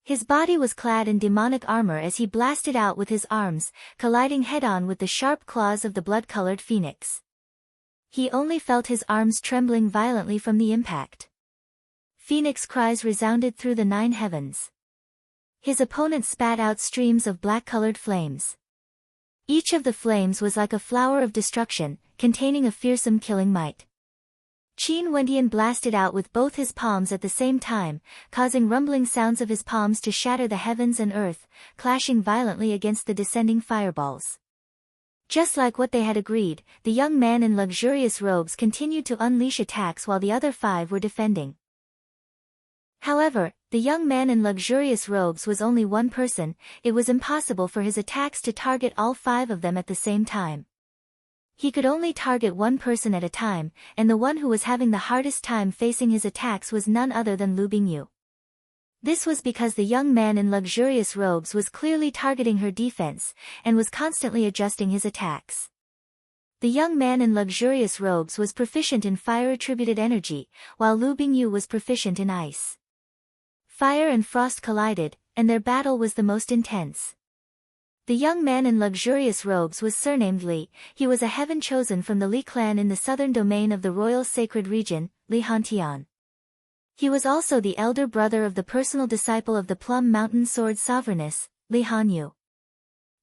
Speaker 1: His body was clad in demonic armor as he blasted out with his arms, colliding head-on with the sharp claws of the blood-colored phoenix. He only felt his arms trembling violently from the impact. Phoenix cries resounded through the 9 heavens. His opponent spat out streams of black-colored flames. Each of the flames was like a flower of destruction, containing a fearsome killing might. Qin Wentian blasted out with both his palms at the same time, causing rumbling sounds of his palms to shatter the heavens and earth, clashing violently against the descending fireballs. Just like what they had agreed, the young man in luxurious robes continued to unleash attacks while the other 5 were defending. However, the young man in luxurious robes was only one person. It was impossible for his attacks to target all 5 of them at the same time. He could only target one person at a time, and the one who was having the hardest time facing his attacks was none other than Lu Bingyu. This was because the young man in luxurious robes was clearly targeting her defense, and was constantly adjusting his attacks. The young man in luxurious robes was proficient in fire-attributed energy, while Lu Bingyu was proficient in ice. Fire and frost collided, and their battle was the most intense. The young man in luxurious robes was surnamed Li. He was a heaven chosen from the Li clan in the southern domain of the royal sacred region, Li Hantian. He was also the elder brother of the personal disciple of the Plum Mountain Sword Sovereigness, Li Hanyu.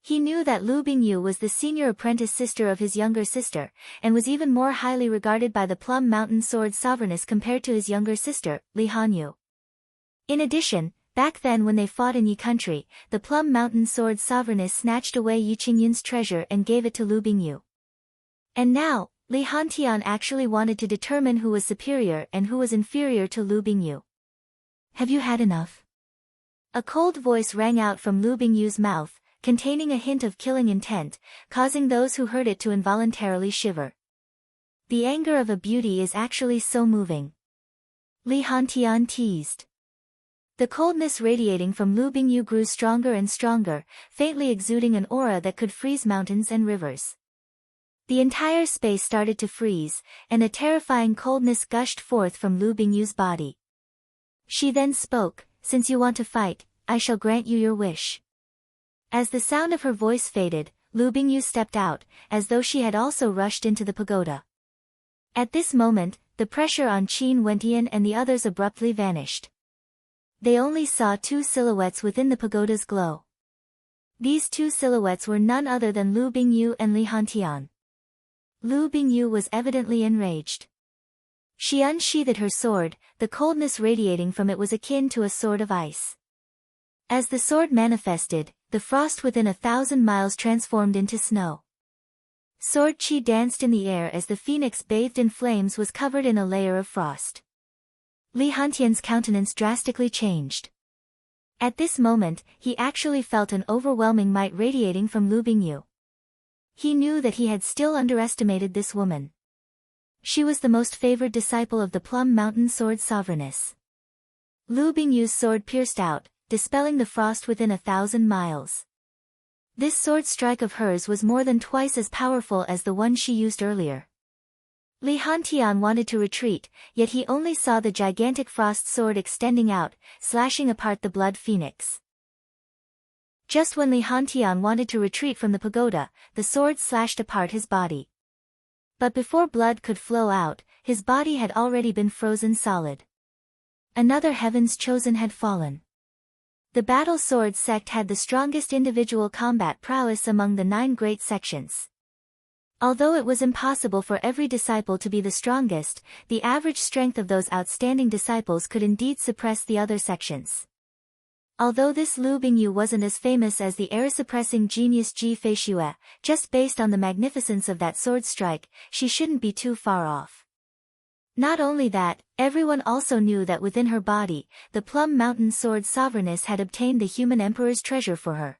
Speaker 1: He knew that Lu Bingyu was the senior apprentice sister of his younger sister, and was even more highly regarded by the Plum Mountain Sword Sovereigness compared to his younger sister, Li Hanyu. In addition, back then when they fought in Yi country, the Plum Mountain Sword Sovereigness snatched away Yi Qingyun's treasure and gave it to Lu Bingyu. And now, Li Hantian actually wanted to determine who was superior and who was inferior to Lu Bingyu. Have you had enough? A cold voice rang out from Lu Bingyu's mouth, containing a hint of killing intent, causing those who heard it to involuntarily shiver. The anger of a beauty is actually so moving. Li Hantian teased. The coldness radiating from Lu Bingyu grew stronger and stronger, faintly exuding an aura that could freeze mountains and rivers. The entire space started to freeze, and a terrifying coldness gushed forth from Lu Bingyu's body. She then spoke, "Since you want to fight, I shall grant you your wish." As the sound of her voice faded, Lu Bingyu stepped out, as though she had also rushed into the pagoda. At this moment, the pressure on Qin Wentian and the others abruptly vanished. They only saw 2 silhouettes within the pagoda's glow. These 2 silhouettes were none other than Lu Bingyu and Li Hantian. Lu Bingyu was evidently enraged. She unsheathed her sword, the coldness radiating from it was akin to a sword of ice. As the sword manifested, the frost within 1,000 miles transformed into snow. Sword chi danced in the air as the phoenix bathed in flames was covered in a layer of frost. Li Hantian's countenance drastically changed. At this moment, he actually felt an overwhelming might radiating from Lu Bingyu. He knew that he had still underestimated this woman. She was the most favored disciple of the Plum Mountain Sword Sovereigness. Lu Bingyu's sword pierced out, dispelling the frost within 1,000 miles. This sword strike of hers was more than twice as powerful as the one she used earlier. Li Hantian wanted to retreat, yet he only saw the gigantic frost sword extending out, slashing apart the blood phoenix. Just when Li Hantian wanted to retreat from the pagoda, the sword slashed apart his body. But before blood could flow out, his body had already been frozen solid. Another Heaven's Chosen had fallen. The Battle Sword sect had the strongest individual combat prowess among the 9 great sections. Although it was impossible for every disciple to be the strongest, the average strength of those outstanding disciples could indeed suppress the other sections. Although this Lu Bingyu wasn't as famous as the era-suppressing genius Ji Feishue, just based on the magnificence of that sword strike, she shouldn't be too far off. Not only that, everyone also knew that within her body, the Plum Mountain Sword Sovereigness had obtained the human emperor's treasure for her.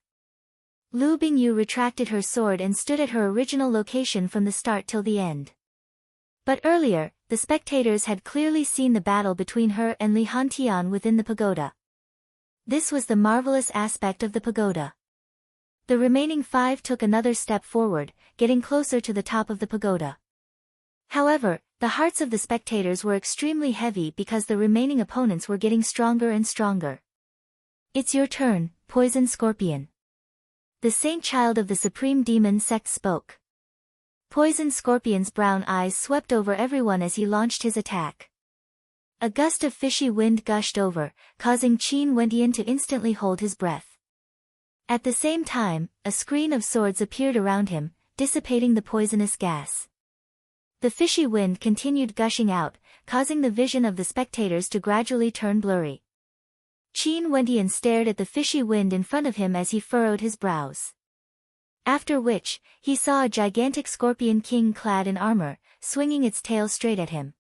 Speaker 1: Lu Bingyu retracted her sword and stood at her original location from the start till the end. But earlier, the spectators had clearly seen the battle between her and Li Hantian within the pagoda. This was the marvelous aspect of the pagoda. The remaining 5 took another step forward, getting closer to the top of the pagoda. However, the hearts of the spectators were extremely heavy because the remaining opponents were getting stronger and stronger. "It's your turn, Poison Scorpion." The Saint Child of the Supreme Demon Sect spoke. Poison Scorpion's brown eyes swept over everyone as he launched his attack. A gust of fishy wind gushed over, causing Qin Wendian to instantly hold his breath. At the same time, a screen of swords appeared around him, dissipating the poisonous gas. The fishy wind continued gushing out, causing the vision of the spectators to gradually turn blurry. Qin Wendian stared at the fishy wind in front of him as he furrowed his brows. After which, he saw a gigantic scorpion king clad in armor, swinging its tail straight at him.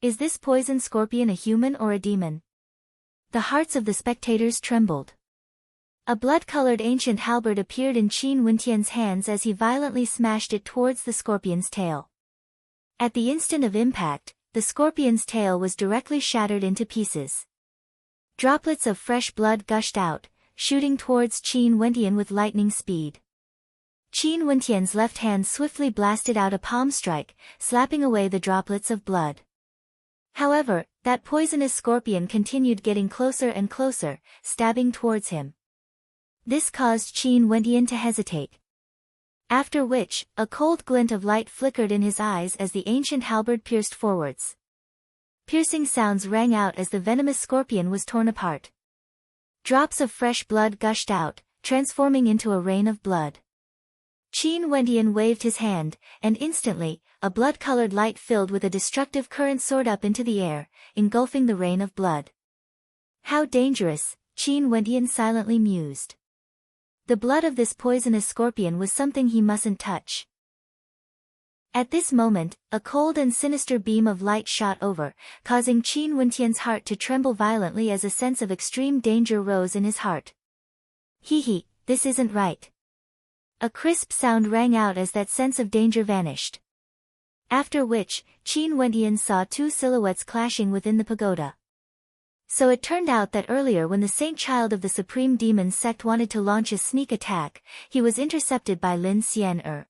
Speaker 1: Is this poison scorpion a human or a demon? The hearts of the spectators trembled. A blood-colored ancient halberd appeared in Qin Wendian's hands as he violently smashed it towards the scorpion's tail. At the instant of impact, the scorpion's tail was directly shattered into pieces. Droplets of fresh blood gushed out, shooting towards Qin Wendian with lightning speed. Qin Wendian's left hand swiftly blasted out a palm strike, slapping away the droplets of blood. However, that poisonous scorpion continued getting closer and closer, stabbing towards him. This caused Qin Wendian to hesitate. After which, a cold glint of light flickered in his eyes as the ancient halberd pierced forwards. Piercing sounds rang out as the venomous scorpion was torn apart. Drops of fresh blood gushed out, transforming into a rain of blood. Qin Wendian waved his hand, and instantly, a blood-colored light filled with a destructive current soared up into the air, engulfing the rain of blood. How dangerous, Qin Wendian silently mused. The blood of this poisonous scorpion was something he mustn't touch. At this moment, a cold and sinister beam of light shot over, causing Qin Wendian's heart to tremble violently as a sense of extreme danger rose in his heart. Hee, this isn't right. A crisp sound rang out as that sense of danger vanished. After which, Qin Wendian saw 2 silhouettes clashing within the pagoda. So it turned out that earlier when the Saint Child of the Supreme Demon Sect wanted to launch a sneak attack, he was intercepted by Lin Xian'er.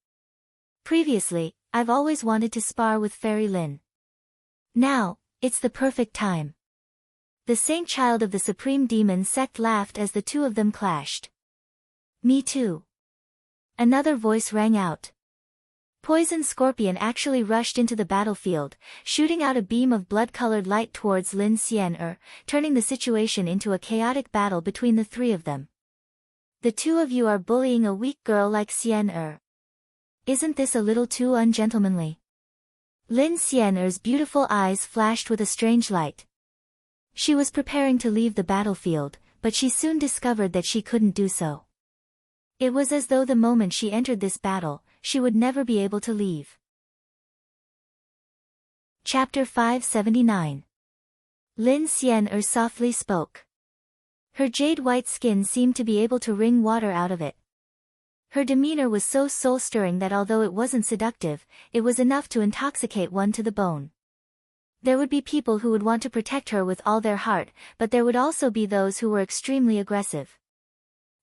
Speaker 1: Previously, I've always wanted to spar with Fairy Lin. Now, it's the perfect time. The Saint Child of the Supreme Demon Sect laughed as the 2 of them clashed. Me too. Another voice rang out. Poison Scorpion actually rushed into the battlefield, shooting out a beam of blood-colored light towards Lin Xian'er, turning the situation into a chaotic battle between the 3 of them. The 2 of you are bullying a weak girl like Xian'er. Isn't this a little too ungentlemanly? Lin Xian'er's beautiful eyes flashed with a strange light. She was preparing to leave the battlefield, but she soon discovered that she couldn't do so. It was as though the moment she entered this battle, she would never be able to leave. Chapter 579. Lin Xian'er softly spoke. Her jade-white skin seemed to be able to wring water out of it. Her demeanor was so soul-stirring that although it wasn't seductive, it was enough to intoxicate one to the bone. There would be people who would want to protect her with all their heart, but there would also be those who were extremely aggressive.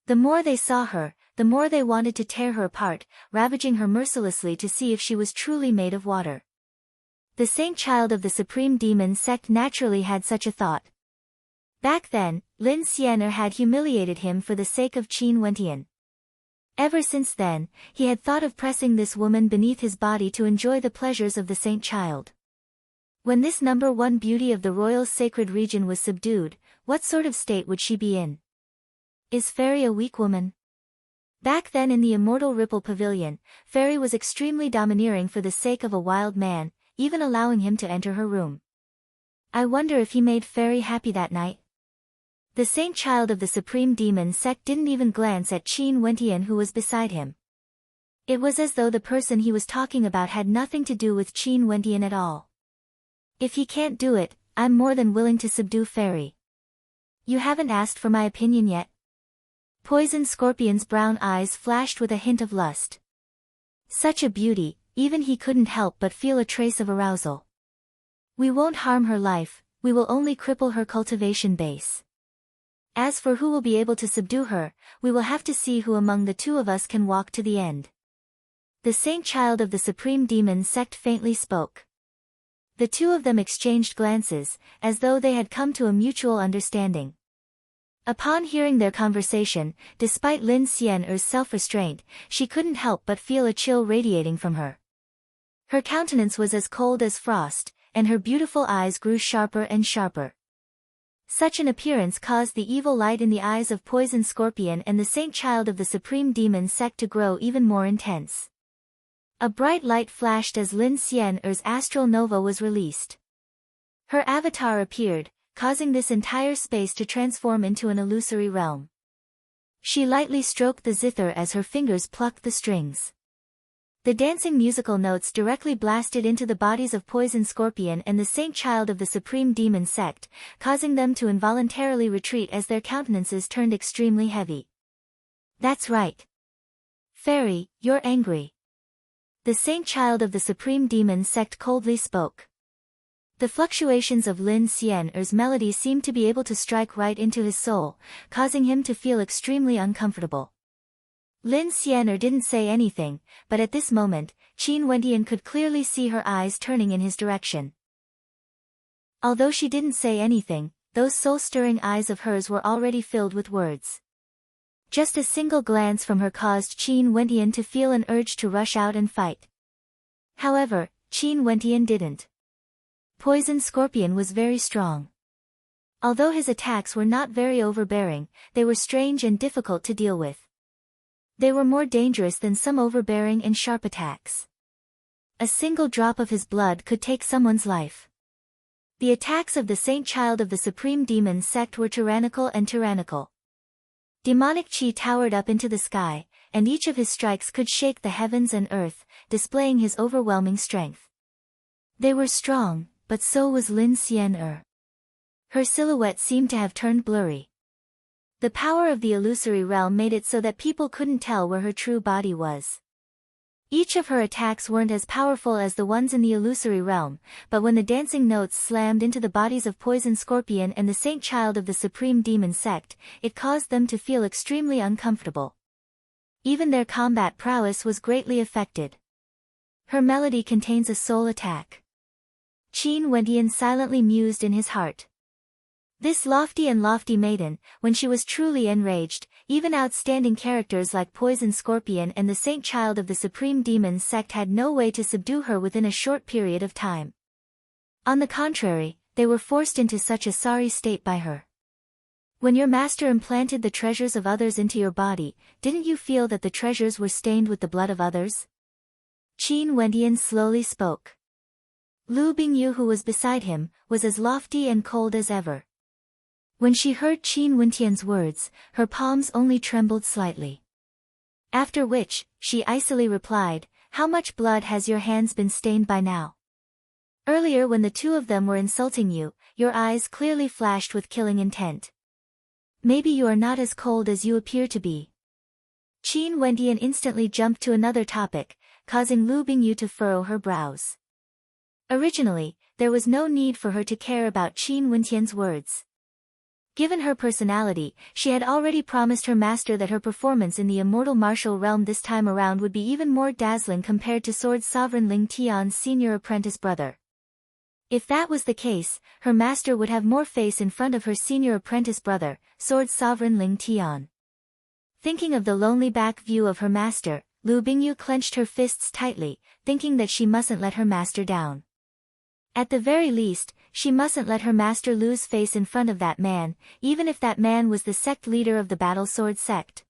Speaker 1: The more they saw her, the more they wanted to tear her apart, ravaging her mercilessly to see if she was truly made of water. The Saint Child of the Supreme Demon Sect naturally had such a thought. Back then, Lin Xian'er had humiliated him for the sake of Qin Wendian. Ever since then, he had thought of pressing this woman beneath his body to enjoy the pleasures of the Saint Child. When this number 1 beauty of the royal sacred region was subdued, what sort of state would she be in? Is Fairy a weak woman? Back then in the immortal Ripple Pavilion, Fairy was extremely domineering for the sake of a wild man, even allowing him to enter her room. I wonder if he made Fairy happy that night? The Saint Child of the Supreme Demon Sect didn't even glance at Qin Wendian who was beside him. It was as though the person he was talking about had nothing to do with Qin Wendian at all. If he can't do it, I'm more than willing to subdue Fairy. You haven't asked for my opinion yet? Poison Scorpion's brown eyes flashed with a hint of lust. Such a beauty, even he couldn't help but feel a trace of arousal. We won't harm her life, we will only cripple her cultivation base. As for who will be able to subdue her, we will have to see who among the two of us can walk to the end. The Saint Child of the Supreme Demon Sect faintly spoke. The two of them exchanged glances, as though they had come to a mutual understanding. Upon hearing their conversation, despite Lin Xian'er's self-restraint, she couldn't help but feel a chill radiating from her. Her countenance was as cold as frost, and her beautiful eyes grew sharper and sharper. Such an appearance caused the evil light in the eyes of Poison Scorpion and the Saint Child of the Supreme Demon Sect to grow even more intense. A bright light flashed as Lin Xian'er's astral nova was released. Her avatar appeared, causing this entire space to transform into an illusory realm. She lightly stroked the zither as her fingers plucked the strings. The dancing musical notes directly blasted into the bodies of Poison Scorpion and the Saint Child of the Supreme Demon Sect, causing them to involuntarily retreat as their countenances turned extremely heavy. That's right. Fairy, you're angry. The Saint Child of the Supreme Demon Sect coldly spoke. The fluctuations of Lin Xian'er's melody seemed to be able to strike right into his soul, causing him to feel extremely uncomfortable. Lin Xian'er didn't say anything, but at this moment, Qin Wentian could clearly see her eyes turning in his direction. Although she didn't say anything, those soul-stirring eyes of hers were already filled with words. Just a single glance from her caused Qin Wentian to feel an urge to rush out and fight. However, Qin Wentian didn't. Poison Scorpion was very strong. Although his attacks were not very overbearing, they were strange and difficult to deal with. They were more dangerous than some overbearing and sharp attacks. A single drop of his blood could take someone's life. The attacks of the Saint Child of the Supreme Demon Sect were tyrannical and tyrannical. Demonic chi towered up into the sky, and each of his strikes could shake the heavens and earth, displaying his overwhelming strength. They were strong, but so was Lin Xian'er. Her silhouette seemed to have turned blurry. The power of the illusory realm made it so that people couldn't tell where her true body was. Each of her attacks weren't as powerful as the ones in the illusory realm, but when the dancing notes slammed into the bodies of Poison Scorpion and the Saint Child of the Supreme Demon Sect, it caused them to feel extremely uncomfortable. Even their combat prowess was greatly affected. Her melody contains a soul attack. Qin Wentian silently mused in his heart. This lofty maiden, when she was truly enraged, even outstanding characters like Poison Scorpion and the Saint Child of the Supreme Demon Sect had no way to subdue her within a short period of time. On the contrary, they were forced into such a sorry state by her. When your master implanted the treasures of others into your body, didn't you feel that the treasures were stained with the blood of others? Qin Wentian slowly spoke. Lu Bingyu, who was beside him, was as lofty and cold as ever. When she heard Qin Wentian's words, her palms only trembled slightly. After which, she icily replied, "How much blood has your hands been stained by now? Earlier when the two of them were insulting you, your eyes clearly flashed with killing intent. Maybe you are not as cold as you appear to be." Qin Wentian instantly jumped to another topic, causing Lu Bingyu to furrow her brows. Originally, there was no need for her to care about Qin Wentian's words. Given her personality, she had already promised her master that her performance in the immortal martial realm this time around would be even more dazzling compared to Sword Sovereign Ling Tian's senior apprentice brother. If that was the case, her master would have more face in front of her senior apprentice brother, Sword Sovereign Ling Tian. Thinking of the lonely back view of her master, Lu Bingyu clenched her fists tightly, thinking that she mustn't let her master down. At the very least, she mustn't let her master lose face in front of that man, even if that man was the sect leader of the Battle Sword sect.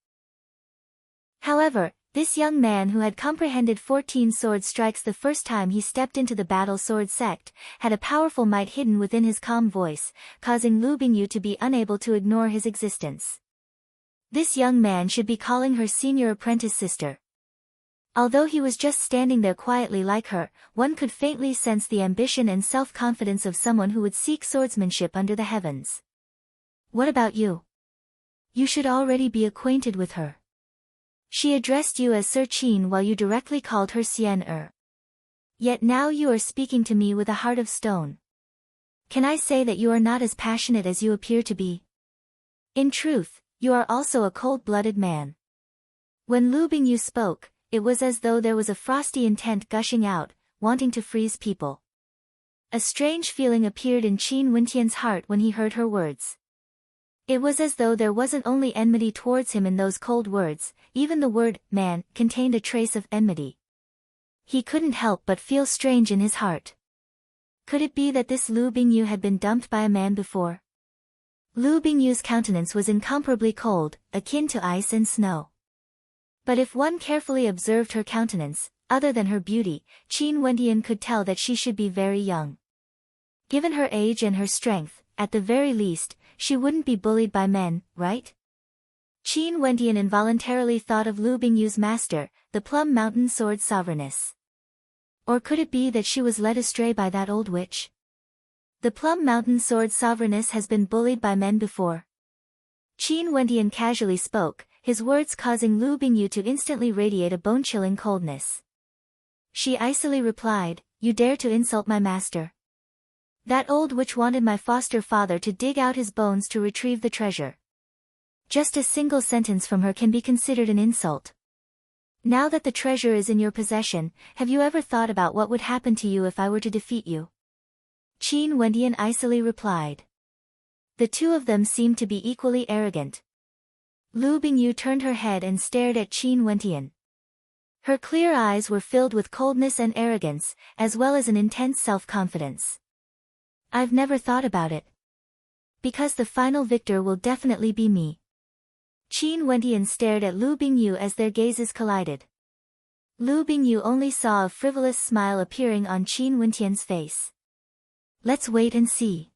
Speaker 1: However, this young man who had comprehended 14 sword strikes the first time he stepped into the Battle Sword sect, had a powerful might hidden within his calm voice, causing Lu Bingyu to be unable to ignore his existence. This young man should be calling her senior apprentice sister. Although he was just standing there quietly like her, one could faintly sense the ambition and self-confidence of someone who would seek swordsmanship under the heavens. What about you? You should already be acquainted with her. She addressed you as Sir Qin while you directly called her Xian. Yet now you are speaking to me with a heart of stone. Can I say that you are not as passionate as you appear to be? In truth, you are also a cold-blooded man. When Lu Bingyu spoke, it was as though there was a frosty intent gushing out, wanting to freeze people. A strange feeling appeared in Qin Wentian's heart when he heard her words. It was as though there wasn't only enmity towards him in those cold words, even the word, man, contained a trace of enmity. He couldn't help but feel strange in his heart. Could it be that this Lu Bingyu had been dumped by a man before? Lu Bingyu's countenance was incomparably cold, akin to ice and snow. But if one carefully observed her countenance, other than her beauty, Qin Wentian could tell that she should be very young. Given her age and her strength, at the very least, she wouldn't be bullied by men, right? Qin Wentian involuntarily thought of Lu Bingyu's master, the Plum Mountain Sword Sovereigness. Or could it be that she was led astray by that old witch? The Plum Mountain Sword Sovereigness has been bullied by men before. Qin Wentian casually spoke, his words causing Lu Bingyu to instantly radiate a bone-chilling coldness. She icily replied, "You dare to insult my master? That old witch wanted my foster father to dig out his bones to retrieve the treasure. Just a single sentence from her can be considered an insult. Now that the treasure is in your possession, have you ever thought about what would happen to you if I were to defeat you?" Qin Wentian icily replied. The two of them seemed to be equally arrogant. Lu Bingyu turned her head and stared at Qin Wentian. Her clear eyes were filled with coldness and arrogance, as well as an intense self-confidence. "I've never thought about it. Because the final victor will definitely be me." Qin Wentian stared at Lu Bingyu as their gazes collided. Lu Bingyu only saw a frivolous smile appearing on Qin Wentian's face. "Let's wait and see."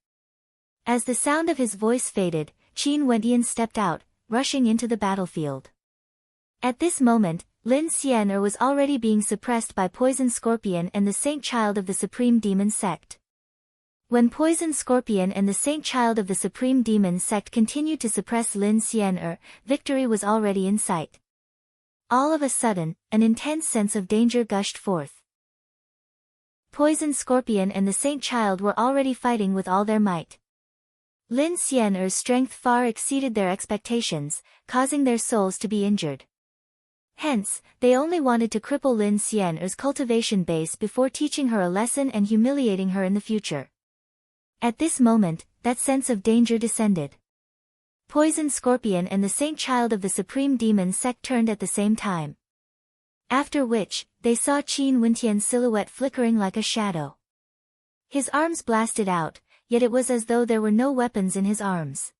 Speaker 1: As the sound of his voice faded, Qin Wentian stepped out, rushing into the battlefield. At this moment, Lin Xian'er was already being suppressed by Poison Scorpion and the Saint Child of the Supreme Demon Sect. When Poison Scorpion and the Saint Child of the Supreme Demon Sect continued to suppress Lin Xian'er, victory was already in sight. All of a sudden, an intense sense of danger gushed forth. Poison Scorpion and the Saint Child were already fighting with all their might. Lin Xian'er's strength far exceeded their expectations, causing their souls to be injured. Hence, they only wanted to cripple Lin Xian'er's cultivation base before teaching her a lesson and humiliating her in the future. At this moment, that sense of danger descended. Poison Scorpion and the Saint Child of the Supreme Demon Sect turned at the same time. After which, they saw Qin Wentian's silhouette flickering like a shadow. His arms blasted out, yet it was as though there were no weapons in his arms.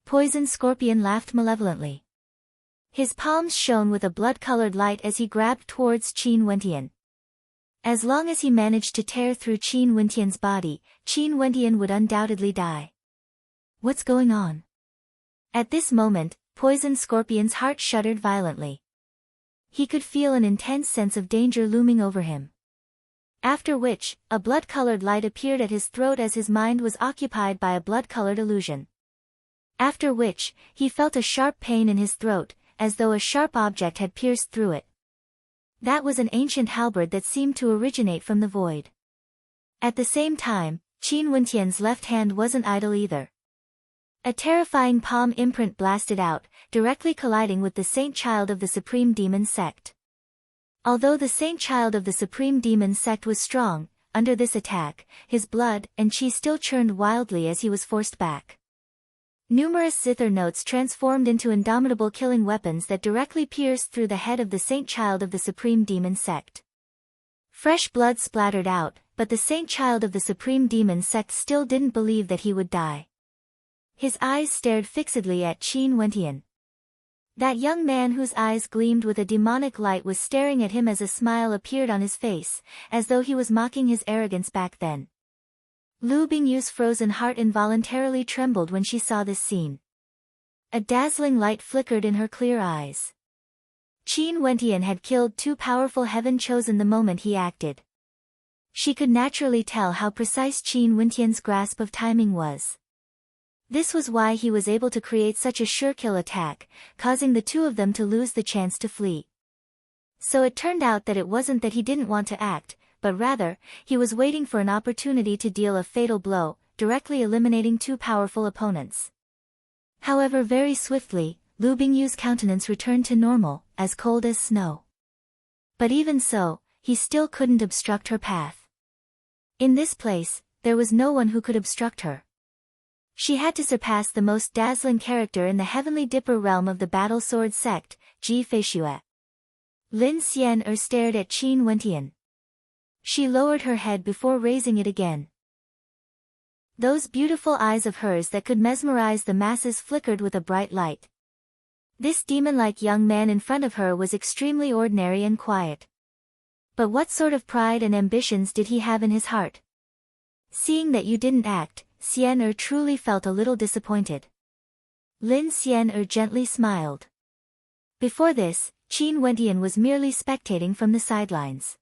Speaker 1: Poison Scorpion laughed malevolently. His palms shone with a blood-colored light as he grabbed towards Qin Wentian. As long as he managed to tear through Qin Wentian's body, Qin Wentian would undoubtedly die. What's going on? At this moment, Poison Scorpion's heart shuddered violently. He could feel an intense sense of danger looming over him. After which, a blood-colored light appeared at his throat as his mind was occupied by a blood-colored illusion. After which, he felt a sharp pain in his throat, as though a sharp object had pierced through it. That was an ancient halberd that seemed to originate from the void. At the same time, Qin Wentian's left hand wasn't idle either. A terrifying palm imprint blasted out, directly colliding with the Saint Child of the Supreme Demon Sect. Although the Saint Child of the Supreme Demon Sect was strong, under this attack, his blood and chi still churned wildly as he was forced back. Numerous zither notes transformed into indomitable killing weapons that directly pierced through the head of the Saint Child of the Supreme Demon Sect. Fresh blood splattered out, but the Saint Child of the Supreme Demon Sect still didn't believe that he would die. His eyes stared fixedly at Qin Wentian. That young man whose eyes gleamed with a demonic light was staring at him as a smile appeared on his face, as though he was mocking his arrogance back then. Lu Bingyu's frozen heart involuntarily trembled when she saw this scene. A dazzling light flickered in her clear eyes. Qin Wentian had killed two powerful heaven-chosen the moment he acted. She could naturally tell how precise Qin Wentian's grasp of timing was. This was why he was able to create such a sure-kill attack, causing the two of them to lose the chance to flee. So it turned out that it wasn't that he didn't want to act, but rather, he was waiting for an opportunity to deal a fatal blow, directly eliminating two powerful opponents. However, very swiftly, Lu Bingyu's countenance returned to normal, as cold as snow. But even so, he still couldn't obstruct her path. In this place, there was no one who could obstruct her. She had to surpass the most dazzling character in the Heavenly Dipper realm of the Battle Sword sect, Ji Feishue. Lin Xian stared at Qin Wentian. She lowered her head before raising it again. Those beautiful eyes of hers that could mesmerize the masses flickered with a bright light. This demon-like young man in front of her was extremely ordinary and quiet. But what sort of pride and ambitions did he have in his heart? Seeing that you didn't act, Xian truly felt a little disappointed. Lin Xian gently smiled. Before this, Qin Wentian was merely spectating from the sidelines.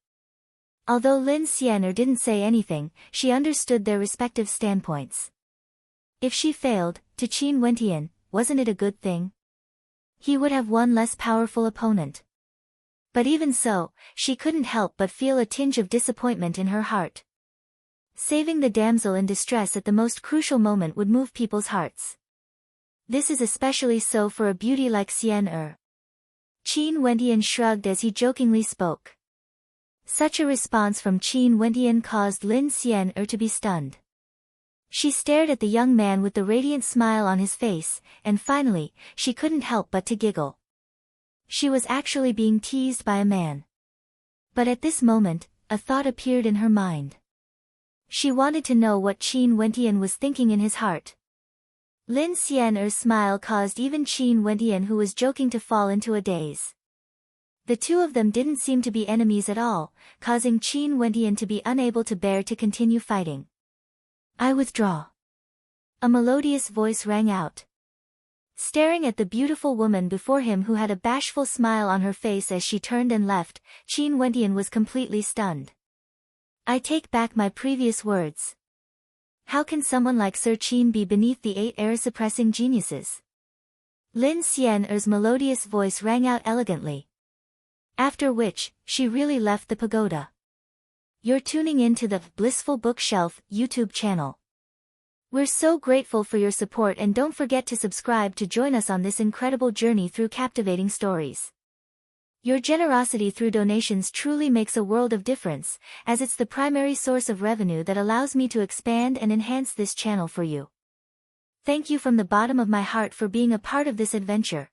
Speaker 1: Although Lin Xian didn't say anything, she understood their respective standpoints. If she failed, to Qin Wentian, wasn't it a good thing? He would have one less powerful opponent. But even so, she couldn't help but feel a tinge of disappointment in her heart. Saving the damsel in distress at the most crucial moment would move people's hearts. This is especially so for a beauty like Xian. Qin Wentian shrugged as he jokingly spoke. Such a response from Qin Wentian caused Lin Xian to be stunned. She stared at the young man with the radiant smile on his face, and finally, she couldn't help but to giggle. She was actually being teased by a man. But at this moment, a thought appeared in her mind. She wanted to know what Qin Wentian was thinking in his heart. Lin Xian's smile caused even Qin Wentian, who was joking, to fall into a daze. The two of them didn't seem to be enemies at all, causing Qin Wentian to be unable to bear to continue fighting. "I withdraw." A melodious voice rang out. Staring at the beautiful woman before him who had a bashful smile on her face as she turned and left, Qin Wentian was completely stunned. "I take back my previous words. How can someone like Sir Qin be beneath the 8 error-suppressing geniuses?" Lin Xian's melodious voice rang out elegantly. After which, she really left the pagoda. You're tuning in to the Blissful Bookshelf YouTube channel. We're so grateful for your support, and don't forget to subscribe to join us on this incredible journey through captivating stories. Your generosity through donations truly makes a world of difference, as it's the primary source of revenue that allows me to expand and enhance this channel for you. Thank you from the bottom of my heart for being a part of this adventure.